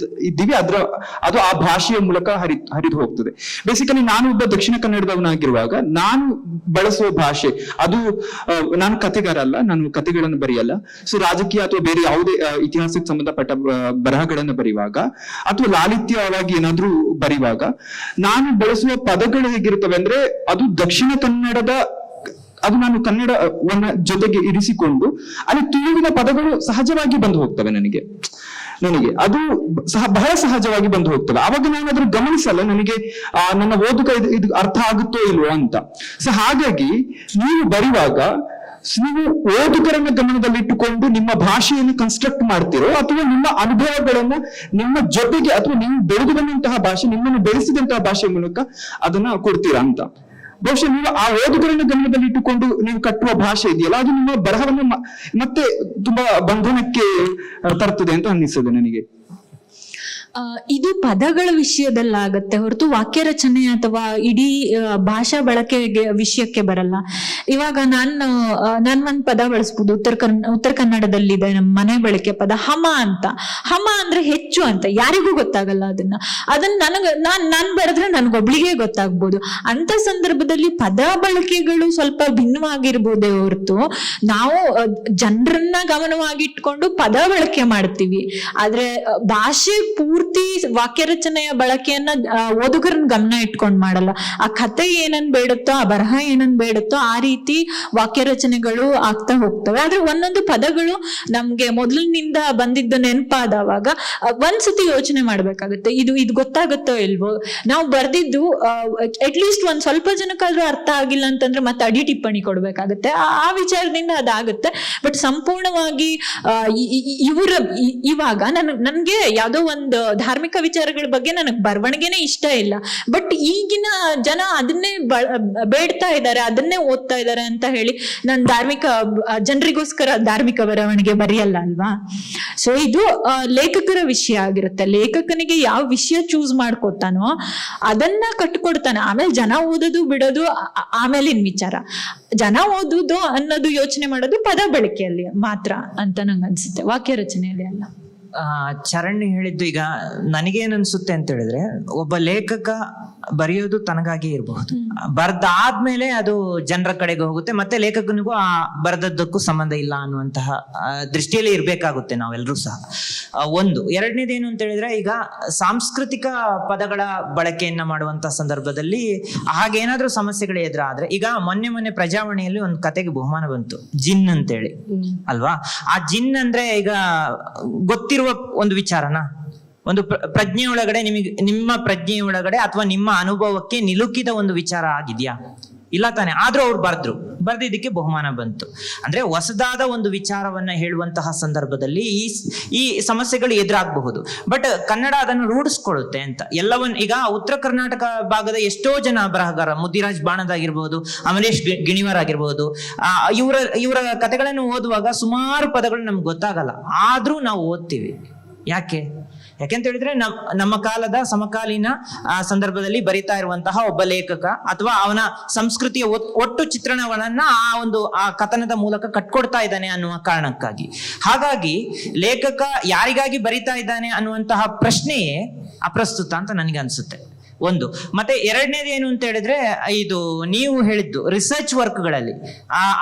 G: ಇದ್ದೀವಿ ಅದು ಆ ಭಾಷೆಯ ಮೂಲಕ ಹರಿದು ಹೋಗ್ತದೆ. ಬೇಸಿಕಲಿ ನಾನು ಒಬ್ಬ ದಕ್ಷಿಣ ಕನ್ನಡದವನಾಗಿರುವಾಗ ನಾನು ಬಳಸುವ ಭಾಷೆ ಅದು, ನಾನು ಕಥೆಗಾರ ಅಲ್ಲ, ನಾನು ಕಥೆಗಳನ್ನು ಬರೆಯಲ್ಲ. ಸೊ ರಾಜಕೀಯ ಅಥವಾ ಬೇರೆ ಯಾವುದೇ ಇತಿಹಾಸಕ್ಕೆ ಸಂಬಂಧಪಟ್ಟ ಬರಹಗಳನ್ನು ಬರೆಯುವಾಗ ಅಥವಾ ಲಾಲಿತ್ಯವಾಗಿ ಏನಾದ್ರೂ ಬರೆಯುವಾಗ ನಾನು ಬಳಸುವ ಪದಗಳು ಹೇಗಿರುತ್ತವೆ ಅಂದ್ರೆ ಅದು ದಕ್ಷಿಣ ಕನ್ನಡದ, ಅದು ನಾನು ಕನ್ನಡವನ್ನ ಜೊತೆಗೆ ಇರಿಸಿಕೊಂಡು ಅಲ್ಲಿ ತುಳುವಿನ ಪದಗಳು ಸಹಜವಾಗಿ ಬಂದು ಹೋಗ್ತವೆ ನನಗೆ ಅದು ಬಹಳ ಸಹಜವಾಗಿ ಬಂದು ಹೋಗ್ತವೆ. ಆವಾಗ ನಾನು ಅದ್ರ ಗಮನಿಸಲ್ಲ, ನನಗೆ ನನ್ನ ಓದುಗ ಇದು ಅರ್ಥ ಆಗುತ್ತೋ ಇಲ್ವೋ ಅಂತ. ಸೊ ಹಾಗಾಗಿ ನೀವು ಬರೆಯುವಾಗ ನೀವು ಓದುಗರನ್ನ ಗಮನದಲ್ಲಿಟ್ಟುಕೊಂಡು ನಿಮ್ಮ ಭಾಷೆಯನ್ನು ಕನ್ಸ್ಟ್ರಕ್ಟ್ ಮಾಡ್ತಿರೋ ಅಥವಾ ನಿಮ್ಮ ಅನುಭವಗಳನ್ನ ನಿಮ್ಮ ಜೊತೆಗೆ ಅಥವಾ ನೀವು ಬೆಳೆದು ಬಂದಂತಹ ಭಾಷೆ, ನಿಮ್ಮನ್ನು ಬೆಳೆಸಿದಂತಹ ಭಾಷೆಯ ಮೂಲಕ ಅದನ್ನ ಕೊಡ್ತೀರಾ ಅಂತ. ಬಹುಶಃ ನೀವು ಆ ಓದುಗರನ್ನ ಗಮನದಲ್ಲಿ ಇಟ್ಟುಕೊಂಡು ನೀವು ಕಟ್ಟುವ ಭಾಷೆ ಇದೆಯಲ್ಲ, ಅದು ನಿಮ್ಮ ಬರಹವನ್ನು ಮತ್ತೆ ತುಂಬಾ ಬಂಧನಕ್ಕೆ ತರ್ತದೆ ಅಂತ ಅನ್ನಿಸ್ತದೆ ನನಗೆ.
E: ಇದು ಪದಗಳ ವಿಷಯದಲ್ಲಾಗತ್ತೆ ಹೊರತು ವಾಕ್ಯ ರಚನೆ ಅಥವಾ ಇಡೀ ಭಾಷಾ ಬಳಕೆಗೆ ವಿಷಯಕ್ಕೆ ಬರಲ್ಲ. ಇವಾಗ ನಾನು ಒಂದ್ ಪದ ಬಳಸ್ಬೋದು. ಉತ್ತರ ಕನ್ನಡದಲ್ಲಿದೆ ನಮ್ಮ ಮನೆ ಬಳಕೆ ಪದ ಹಮ ಅಂತ. ಹಮ ಅಂದ್ರೆ ಹೆಚ್ಚು ಅಂತ, ಯಾರಿಗೂ ಗೊತ್ತಾಗಲ್ಲ ಅದನ್ನ ನಾನ್ ಬರೆದ್ರೆ ನನ್ಗೊಬ್ಳಿಗೆ ಗೊತ್ತಾಗ್ಬೋದು. ಅಂತ ಸಂದರ್ಭದಲ್ಲಿ ಪದ ಬಳಕೆಗಳು ಸ್ವಲ್ಪ ಭಿನ್ನವಾಗಿರ್ಬೋದೇ ಹೊರತು ನಾವು ಜನರನ್ನ ಗಮನವಾಗಿಟ್ಕೊಂಡು ಪದ ಬಳಕೆ ಮಾಡ್ತೀವಿ. ಆದ್ರೆ ಭಾಷೆ ಪೂರ್ತಿ ವಾಕ್ಯ ರಚನೆಯ ಬಳಕೆಯನ್ನ ಓದುಗರನ್ನ ಗಮನ ಇಟ್ಕೊಂಡ್ ಮಾಡಲ್ಲ. ಆ ಕಥೆ ಏನನ್ ಬೇಡುತ್ತೋ, ಆ ಬರಹ ಏನನ್ ಬೇಡುತ್ತೋ ಆ ರೀತಿ ವಾಕ್ಯ ರಚನೆಗಳು ಆಗ್ತಾ ಹೋಗ್ತವೆ. ಆದ್ರೆ ಒಂದೊಂದು ಪದಗಳು ನಮ್ಗೆ ಮೊದಲಿನಿಂದ ಬಂದಿದ್ದು ನೆನಪಾದವಾಗ ಒಂದ್ಸತಿ ಯೋಚನೆ ಮಾಡ್ಬೇಕಾಗುತ್ತೆ, ಇದು ಗೊತ್ತಾಗುತ್ತೋ ಇಲ್ವೋ. ನಾವು ಬರ್ದಿದ್ದು ಅಟ್ಲೀಸ್ಟ್ ಒಂದ್ ಸ್ವಲ್ಪ ಜನಕ್ಕಾದ್ರೂ ಅರ್ಥ ಆಗಿಲ್ಲ ಅಂತಂದ್ರೆ ಮತ್ತೆ ಅಡಿ ಟಿಪ್ಪಣಿ ಕೊಡ್ಬೇಕಾಗತ್ತೆ. ಆ ವಿಚಾರದಿಂದ ಅದಾಗುತ್ತೆ. ಬಟ್ ಸಂಪೂರ್ಣವಾಗಿ ಇವಾಗ ನನ್ಗೆ ಯಾವ್ದೋ ಒಂದು ಧಾರ್ಮಿಕ ವಿಚಾರಗಳ ಬಗ್ಗೆ ನನಗ್ ಬರವಣಿಗೆನೆ ಇಷ್ಟ ಇಲ್ಲ. ಬಟ್ ಈಗಿನ ಜನ ಅದನ್ನೇ ಬೇಡ್ತಾ ಇದ್ದಾರೆ, ಅದನ್ನೇ ಓದ್ತಾ ಇದ್ದಾರೆ ಅಂತ ಹೇಳಿ ನಾನು ಜನರಿಗೋಸ್ಕರ ಧಾರ್ಮಿಕ ಬರವಣಿಗೆ ಬರೆಯಲ್ಲ ಅಲ್ವಾ. ಸೊ ಇದು ಲೇಖಕರ ವಿಷಯ ಆಗಿರುತ್ತೆ. ಲೇಖಕನಿಗೆ ಯಾವ ವಿಷಯ ಚೂಸ್ ಮಾಡ್ಕೋತಾನೋ ಅದನ್ನ ಕಟ್ಕೊಡ್ತಾನೆ. ಆಮೇಲೆ ಜನ ಓದೋದು ಬಿಡೋದು ಆಮೇಲಿನ ವಿಚಾರ. ಜನ ಓದುದು ಅನ್ನೋದು ಯೋಚನೆ ಮಾಡೋದು ಪದ ಬಳಕೆಯಲ್ಲಿ ಮಾತ್ರ ಅಂತ ನಂಗೆ ಅನ್ಸುತ್ತೆ, ವಾಕ್ಯ ರಚನೆಯಲ್ಲಿ ಅಲ್ಲ.
B: ಚರಣ್ ಹೇಳಿದ್ದು ಈಗ ನನಗೇನ್ ಅನ್ಸುತ್ತೆ ಅಂತ ಹೇಳಿದ್ರೆ, ಒಬ್ಬ ಲೇಖಕ ಬರೆಯೋದು ತನಗಾಗಿ ಇರಬಹುದು, ಬರ್ದಾದ್ಮೇಲೆ ಅದು ಜನರ ಕಡೆಗೆ ಹೋಗುತ್ತೆ, ಮತ್ತೆ ಲೇಖಕನಿಗೂ ಆ ಬರೆದದ್ದಕ್ಕೂ ಸಂಬಂಧ ಇಲ್ಲ ಅನ್ನುವಂತಹ ದೃಷ್ಟಿಯಲ್ಲಿ ಇರ್ಬೇಕಾಗುತ್ತೆ ನಾವೆಲ್ಲರೂ ಸಹ. ಒಂದು ಎರಡನೇದೇನು ಅಂತ ಹೇಳಿದ್ರೆ, ಈಗ ಸಾಂಸ್ಕೃತಿಕ ಪದಗಳ ಬಳಕೆಯನ್ನ ಮಾಡುವಂತ ಸಂದರ್ಭದಲ್ಲಿ ಹಾಗೇನಾದ್ರೂ ಸಮಸ್ಯೆಗಳು ಎದುರಾದ್ರೆ, ಈಗ ಮೊನ್ನೆ ಪ್ರಜಾವಾಣಿಯಲ್ಲಿ ಒಂದು ಕತೆಗೆ ಬಹುಮಾನ ಬಂತು, ಜಿನ್ ಅಂತೇಳಿ ಅಲ್ವಾ. ಆ ಜಿನ್ ಅಂದ್ರೆ ಈಗ ಗೊತ್ತಿರುವ ಒಂದು ವಿಚಾರನ, ಒಂದು ಪ್ರಜ್ಞೆಯೊಳಗಡೆ ನಿಮ್ಮ ಪ್ರಜ್ಞೆಯೊಳಗಡೆ ಅಥವಾ ನಿಮ್ಮ ಅನುಭವಕ್ಕೆ ನಿಲುಕಿದ ಒಂದು ವಿಚಾರ ಆಗಿದ್ಯಾ? ಇಲ್ಲ ತಾನೆ. ಆದ್ರೂ ಅವ್ರು ಬರ್ದಿದ್ದಕ್ಕೆ ಬಹುಮಾನ ಬಂತು. ಅಂದ್ರೆ ಹೊಸದಾದ ಒಂದು ವಿಚಾರವನ್ನ ಹೇಳುವಂತಹ ಸಂದರ್ಭದಲ್ಲಿ ಈ ಸಮಸ್ಯೆಗಳು ಎದುರಾಗಬಹುದು. ಬಟ್ ಕನ್ನಡ ಅದನ್ನು ರೂಢಿಸ್ಕೊಳ್ಳುತ್ತೆ ಅಂತ ಈಗ ಉತ್ತರ ಕರ್ನಾಟಕ ಭಾಗದ ಎಷ್ಟೋ ಜನ ಬರಹಗಾರ, ಮುದಿರಾಜ್ ಬಾಣದ್ ಆಗಿರ್ಬೋದು, ಅಮರೇಶ್ ಗಿಣಿವರ್ ಆಗಿರ್ಬೋದು, ಇವರ ಕಥೆಗಳನ್ನು ಓದುವಾಗ ಸುಮಾರು ಪದಗಳು ನಮ್ಗೆ ಗೊತ್ತಾಗಲ್ಲ, ಆದ್ರೂ ನಾವು ಓದ್ತೀವಿ. ಯಾಕೆಂತ ಹೇಳಿದ್ರೆ ನಮ್ಮ ಕಾಲದ ಸಮಕಾಲೀನ ಸಂದರ್ಭದಲ್ಲಿ ಬರಿತಾ ಇರುವಂತಹ ಒಬ್ಬ ಲೇಖಕ ಅಥವಾ ಅವನ ಸಂಸ್ಕೃತಿಯ ಒಟ್ಟು ಚಿತ್ರಣವನ್ನ ಆ ಕಥನದ ಮೂಲಕ ಕಟ್ಕೊಡ್ತಾ ಇದ್ದಾನೆ ಅನ್ನುವ ಕಾರಣಕ್ಕಾಗಿ. ಹಾಗಾಗಿ ಲೇಖಕ ಯಾರಿಗಾಗಿ ಬರಿತಾ ಇದ್ದಾನೆ ಅನ್ನುವಂತಹ ಪ್ರಶ್ನೆಯೇ ಅಪ್ರಸ್ತುತ ಅಂತ ನನಗೆ ಅನ್ಸುತ್ತೆ. ಒಂದು. ಮತ್ತೆ ಎರಡನೇದು ಏನು ಅಂತ ಹೇಳಿದ್ರೆ, ಇದು ನೀವು ಹೇಳಿದ್ದು ರಿಸರ್ಚ್ ವರ್ಕ್ಗಳಲ್ಲಿ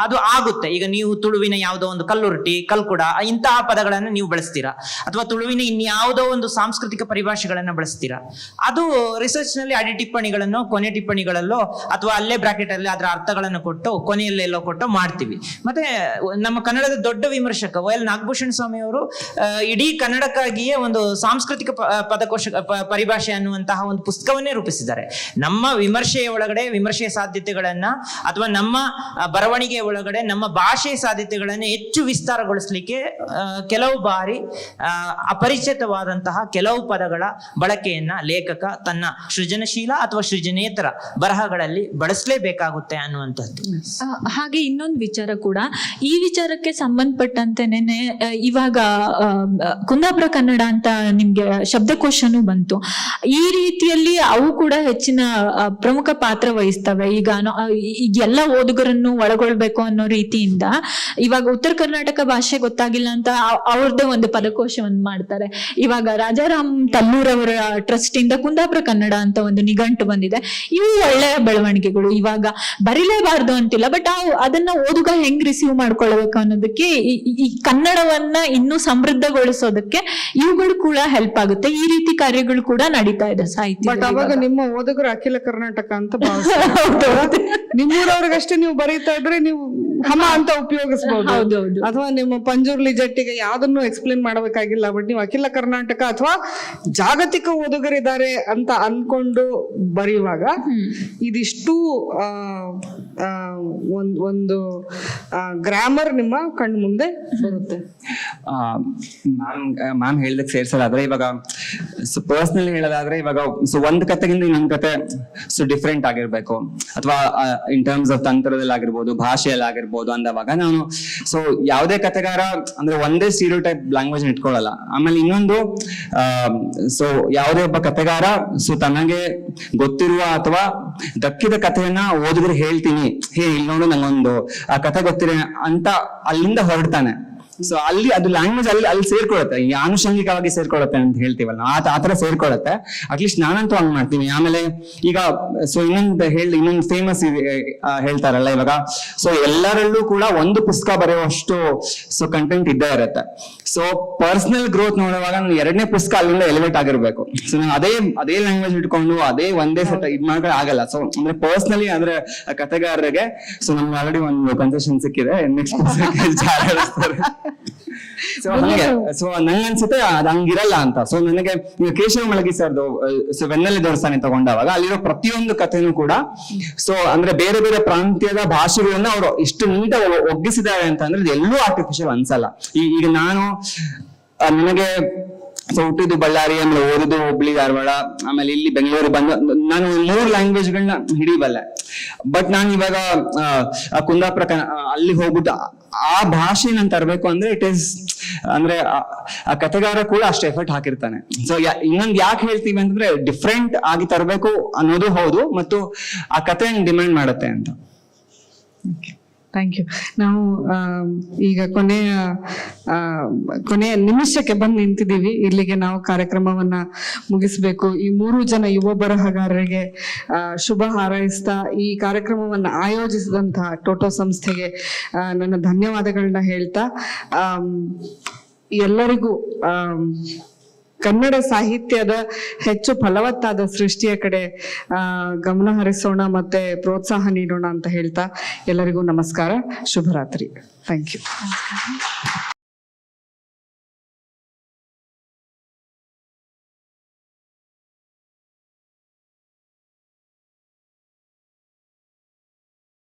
B: ಅದು ಆಗುತ್ತೆ. ಈಗ ನೀವು ತುಳುವಿನ ಯಾವುದೋ ಒಂದು ಕಲ್ಲುರುಟಿ, ಕಲ್ಕುಡ ಇಂತಹ ಪದಗಳನ್ನು ನೀವು ಬಳಸ್ತೀರಾ, ಅಥವಾ ತುಳುವಿನ ಇನ್ಯಾವುದೋ ಒಂದು ಸಾಂಸ್ಕೃತಿಕ ಪರಿಭಾಷೆಗಳನ್ನ ಬಳಸ್ತೀರಾ. ಅದು ರಿಸರ್ಚ್ ನಲ್ಲಿ ಅಡಿ ಟಿಪ್ಪಣಿಗಳನ್ನು, ಕೊನೆ ಟಿಪ್ಪಣಿಗಳಲ್ಲೋ ಅಥವಾ ಅಲ್ಲೇ ಬ್ರಾಕೆಟ್ ಅಲ್ಲಿ ಅದರ ಅರ್ಥಗಳನ್ನು ಕೊಟ್ಟು ಕೊನೆಯಲ್ಲೆಲ್ಲೋ ಕೊಟ್ಟು ಮಾಡ್ತೀವಿ. ಮತ್ತೆ ನಮ್ಮ ಕನ್ನಡದ ದೊಡ್ಡ ವಿಮರ್ಶಕ YL ನಾಗಭೂಷಣ ಸ್ವಾಮಿ ಅವರು ಇಡೀ ಕನ್ನಡಕ್ಕಾಗಿಯೇ ಒಂದು ಸಾಂಸ್ಕೃತಿಕ ಪದಕೋಶ ಪರಿಭಾಷೆ ಅನ್ನುವಂತಹ ಒಂದು ಪುಸ್ತಕವನ್ನು ರೂಪಿಸಿದ್ದಾರೆ. ನಮ್ಮ ವಿಮರ್ಶೆಯ ಒಳಗಡೆ ವಿಮರ್ಶೆಯ ಸಾಧ್ಯತೆಗಳನ್ನ ಅಥವಾ ನಮ್ಮ ಬರವಣಿಗೆಯ ಒಳಗಡೆ ನಮ್ಮ ಭಾಷೆಯ ಸಾಧ್ಯತೆಗಳನ್ನ ಹೆಚ್ಚು ವಿಸ್ತಾರಗೊಳಿಸಲಿಕ್ಕೆ ಕೆಲವು ಬಾರಿ ಅಪರಿಚಿತವಾದಂತಹ ಕೆಲವು ಪದಗಳ ಬಳಕೆಯನ್ನ ಲೇಖಕ ತನ್ನ ಸೃಜನಶೀಲ ಅಥವಾ ಸೃಜನೇತರ ಬರಹಗಳಲ್ಲಿ ಬಳಸಲೇಬೇಕಾಗುತ್ತೆ ಅನ್ನುವಂಥದ್ದು.
E: ಹಾಗೆ ಇನ್ನೊಂದು ವಿಚಾರ ಕೂಡ, ಈ ವಿಚಾರಕ್ಕೆ ಸಂಬಂಧಪಟ್ಟಂತೆ ನೆನೆ ಇವಾಗ ಕುಂದಾಪುರ ಕನ್ನಡ ಅಂತ ನಿಮ್ಗೆ ಶಬ್ದಕೋಶನೂ ಬಂತು. ಈ ರೀತಿಯಲ್ಲಿ ಅವು ಕೂಡ ಹೆಚ್ಚಿನ ಪ್ರಮುಖ ಪಾತ್ರ ವಹಿಸ್ತವೆ. ಈಗ ಎಲ್ಲ ಓದುಗರನ್ನು ಒಳಗೊಳ್ಬೇಕು ಅನ್ನೋ ರೀತಿಯಿಂದ ಇವಾಗ ಉತ್ತರ ಕರ್ನಾಟಕ ಭಾಷೆ ಗೊತ್ತಾಗಿಲ್ಲ ಅಂತ ಅವ್ರದ್ದೇ ಒಂದು ಪದಕೋಶವನ್ನು ಮಾಡ್ತಾರೆ. ಇವಾಗ ರಾಜಾರಾಮ್ ತಲ್ಲೂರ್ ಅವರ ಟ್ರಸ್ಟ್ ಇಂದ ಕುಂದಾಪುರ ಕನ್ನಡ ಅಂತ ಒಂದು ನಿಘಂಟು ಬಂದಿದೆ. ಇವು ಒಳ್ಳೆಯ ಬೆಳವಣಿಗೆಗಳು. ಇವಾಗ ಬರಿಲೇಬಾರ್ದು ಅಂತಿಲ್ಲ, ಬಟ್ ಅದನ್ನ ಓದುಗ ಹೆಂಗ್ ರಿಸೀವ್ ಮಾಡ್ಕೊಳ್ಬೇಕು ಅನ್ನೋದಕ್ಕೆ ಈ ಕನ್ನಡವನ್ನ ಇನ್ನೂ ಸಮೃದ್ಧಗೊಳಿಸೋದಕ್ಕೆ ಇವುಗಳು ಕೂಡ ಹೆಲ್ಪ್ ಆಗುತ್ತೆ. ಈ ರೀತಿ ಕಾರ್ಯಗಳು ಕೂಡ ನಡೀತಾ ಇದೆ ಸಾಹಿತ್ಯ.
A: ಬಟ್ ಅವಾಗ ನಿಮ್ಮ ಓದುಗರು ಅಖಿಲ ಕರ್ನಾಟಕ ಅಂತ ಭಾವಿಸ್ತಾರೆ. ನಿಮ್ಮೂರವ್ರಿಗಷ್ಟೇ ನೀವು ಬರೀತಾ ಇದ್ರೆ ನೀವು ಹಮ ಅಂತ ಉಪಯೋಗಿಸಬಹುದು, ಅಥವಾ ನಿಮ್ಮ ಪಂಜುರ್ಲಿ ಜಟ್ಟಿಗೆ ಯಾವ್ದನ್ನು ಎಕ್ಸ್ಪ್ಲೇನ್ ಮಾಡಬೇಕಾಗಿಲ್ಲ. ಬಟ್ ನೀವು ಅಖಿಲ ಕರ್ನಾಟಕ ಅಥವಾ ಜಾಗತಿಕ ಓದುಗರಿದ್ದಾರೆ ಅಂತ ಅನ್ಕೊಂಡು ಬರೆಯುವಾಗ ಇದಿಷ್ಟು ಒಂದು ಗ್ರಾಮರ್ ನಿಮ್ಮ ಕಣ್ ಮುಂದೆ ಬರುತ್ತೆ.
C: ಮ್ಯಾಮ್ ಹೇಳಿದಕ್ಕೆ ಸೇರ್ಸೋದಾದ್ರೆ, ಇವಾಗ ಸೊ ಪರ್ಸನಲಿ ಹೇಳೋದಾದ್ರೆ ಇವಾಗ ಸೊ ಒಂದ್ ಕತೆಗಿಂತ ಇನ್ನೊಂದ್ ಕತೆ ಸೊ ಡಿಫ್ರೆಂಟ್ ಆಗಿರ್ಬೇಕು, ಅಥವಾ ಇನ್ ಟರ್ಮ್ಸ್ ಆಫ್ ತಂತ್ರದಲ್ಲಿ ಆಗಿರ್ಬೋದು, ಭಾಷೆಯಲ್ಲಿ ಆಗಿರ್ಬೋದು ಅಂದವಾಗ ನಾನು ಸೊ ಯಾವುದೇ ಕತೆಗಾರ ಅಂದ್ರೆ ಒಂದೇ ಸ್ಟೀರಿಯೋ ಟೈಪ್ ಲ್ಯಾಂಗ್ವೇಜ್ ಇಟ್ಕೊಳ್ಳಲ್ಲ. ಆಮೇಲೆ ಇನ್ನೊಂದು ಸೊ ಯಾವುದೇ ಒಬ್ಬ ಕತೆಗಾರ ಸೊ ತನಗೆ ಗೊತ್ತಿರುವ ಅಥವಾ ದಕ್ಕಿದ ಕಥೆಯನ್ನ ಓದಿದ್ರೆ ಹೇಳ್ತೀನಿ, ಇಲ್ಲಿ ನೋಡು ನಂಗೊಂದು ಆ ಕಥೆ ಗೊತ್ತಿರ ಅಂತ ಅಲ್ಲಿಂದ ಹೊರಡ್ತಾನೆ. ಸೊ ಅಲ್ಲಿ ಅದು ಲ್ಯಾಂಗ್ವೇಜ್ ಅಲ್ಲಿ ಸೇರ್ಕೊಳತ್ತೆ, ಈ ಆನುಷಂಗಿಕವಾಗಿ ಸೇರ್ಕೊಳತ್ತೆ ಅಂತ ಹೇಳ್ತೀವಲ್ಲ, ಆತರ ಸೇರ್ಕೊಳತ್ತೆ. ಅಟ್ಲೀಸ್ಟ್ ನಾನಂತೂ ಹಂಗ್ ಮಾಡ್ತೀನಿ. ಆಮೇಲೆ ಈಗ ಸೊ ಇನ್ನೊಂದು ಫೇಮಸ್ ಹೇಳ್ತಾರಲ್ಲ ಇವಾಗ, ಸೊ ಎಲ್ಲರಲ್ಲೂ ಕೂಡ ಒಂದು ಪುಸ್ತಕ ಬರೆಯುವಷ್ಟು ಸೊ ಕಂಟೆಂಟ್ ಇದ್ದೇ ಇರುತ್ತೆ. ಸೊ ಪರ್ಸನಲ್ ಗ್ರೋತ್ ನೋಡುವಾಗ ನಾನು 2ನೇ ಪುಸ್ತಕ ಅಲ್ಲಿಂದ ಎಲಿವೇಟ್ ಆಗಿರ್ಬೇಕು. ಸೊ ನಾನು ಅದೇ ಲ್ಯಾಂಗ್ವೇಜ್ ಇಟ್ಕೊಂಡು ಅದೇ ಒಂದೇ ಸೆಟ್ ಇದ್ ಮಾಡಕ್ಕೆ ಆಗಲ್ಲ. ಸೊ ಅಂದ್ರೆ ಪರ್ಸನಲಿ ಅಂದ್ರೆ ಕಥೆಗಾರರಿಗೆ ಸೊ ನಮ್ಗೆ ಆಲ್ರೆಡಿ ಒಂದು ಕನ್ಸೆಷನ್ ಸಿಕ್ಕಿದೆ, ನೆಕ್ಸ್ಟ್ ಪುಸ್ತಕ ಸೊ ಹಂಗೆ ಸೊ ನಂಗನ್ಸುತ್ತೆ ಅದ್ ಹಂಗಿರಲ್ಲ ಅಂತ. ಸೊ ನನಗೆ ಕೇಶವ ಮಳಗಿ ಸರ್ದು ಸೊ ವೆನ್ನೆಲೆ ದೊರಸಾನೆ ತಗೊಂಡಾಗ ಅಲ್ಲಿರೋ ಪ್ರತಿಯೊಂದು ಕಥೆನೂ ಕೂಡ ಸೊ ಅಂದ್ರೆ ಬೇರೆ ಬೇರೆ ಪ್ರಾಂತ್ಯದ ಭಾಷೆಗಳನ್ನ ಅವರು ಇಷ್ಟು ನೀಟಾಗಿ ಒಗ್ಗಿಸಿದ್ದಾರೆ ಅಂತ ಅಂದ್ರೆ ಎಲ್ಲೂ ಆರ್ಟಿಫಿಷಿಯಲ್ ಅನ್ಸಲ್ಲ. ಈಗ ನಾನು ನನಗೆ ಸೊ ಹುಟ್ಟಿದ್ದು ಬಳ್ಳಾರಿ, ಆಮೇಲೆ ಓದಿದ್ದು ಹುಬ್ಳಿ ಧಾರವಾಡ, ಆಮೇಲೆ ಇಲ್ಲಿ ಬೆಂಗಳೂರು ಬಂದು ನಾನು 3 ಲ್ಯಾಂಗ್ವೇಜ್ಗಳನ್ನ ಹಿಡಿಬಲ್ಲೆ. ಬಟ್ ನಾನು ಇವಾಗ ಕುಂದಾಪುರ ಅಲ್ಲಿ ಹೋಗ್ಬಿಟ್ಟು ಆ ಭಾಷೆ ನಾನು ತರಬೇಕು ಅಂದ್ರೆ ಇಟ್ ಈಸ್ ಅಂದ್ರೆ ಆ ಕಥೆಗಾರ ಕೂಡ ಅಷ್ಟು ಎಫರ್ಟ್ ಹಾಕಿರ್ತಾನೆ. ಸೊ ಇನ್ನೊಂದು ಯಾಕೆ ಹೇಳ್ತೀವಿ ಅಂತಂದ್ರೆ ಡಿಫ್ರೆಂಟ್ ಆಗಿ ತರಬೇಕು ಅನ್ನೋದು ಹೌದು, ಮತ್ತು ಆ ಕಥೆಯನ್ನು ಡಿಮ್ಯಾಂಡ್ ಮಾಡುತ್ತೆ ಅಂತ.
A: Thank you. ನಾವು ಈಗ ಕೊನೆಯ ನಿಮಿಷಕ್ಕೆ ಬಂದು ನಿಂತಿದ್ದೀವಿ. ಇಲ್ಲಿಗೆ ನಾವು ಕಾರ್ಯಕ್ರಮವನ್ನ ಮುಗಿಸ್ಬೇಕು. ಈ 3 ಜನ ಯುವ ಬರಹಗಾರರಿಗೆ ಶುಭ ಹಾರೈಸ್ತಾ ಈ ಕಾರ್ಯಕ್ರಮವನ್ನ ಆಯೋಜಿಸಿದಂತಹ ಟೋಟೋ ಸಂಸ್ಥೆಗೆ ನನ್ನ ಧನ್ಯವಾದಗಳನ್ನ ಹೇಳ್ತಾ ಎಲ್ಲರಿಗೂ ಕನ್ನಡ ಸಾಹಿತ್ಯದ ಹೆಚ್ಚು ಫಲವತ್ತಾದ ಸೃಷ್ಟಿಯ ಕಡೆ ಗಮನ ಹರಿಸೋಣ ಮತ್ತೆ ಪ್ರೋತ್ಸಾಹ ನೀಡೋಣ ಅಂತ ಹೇಳ್ತಾ ಎಲ್ಲರಿಗೂ ನಮಸ್ಕಾರ, ಶುಭರಾತ್ರಿ. Thank you.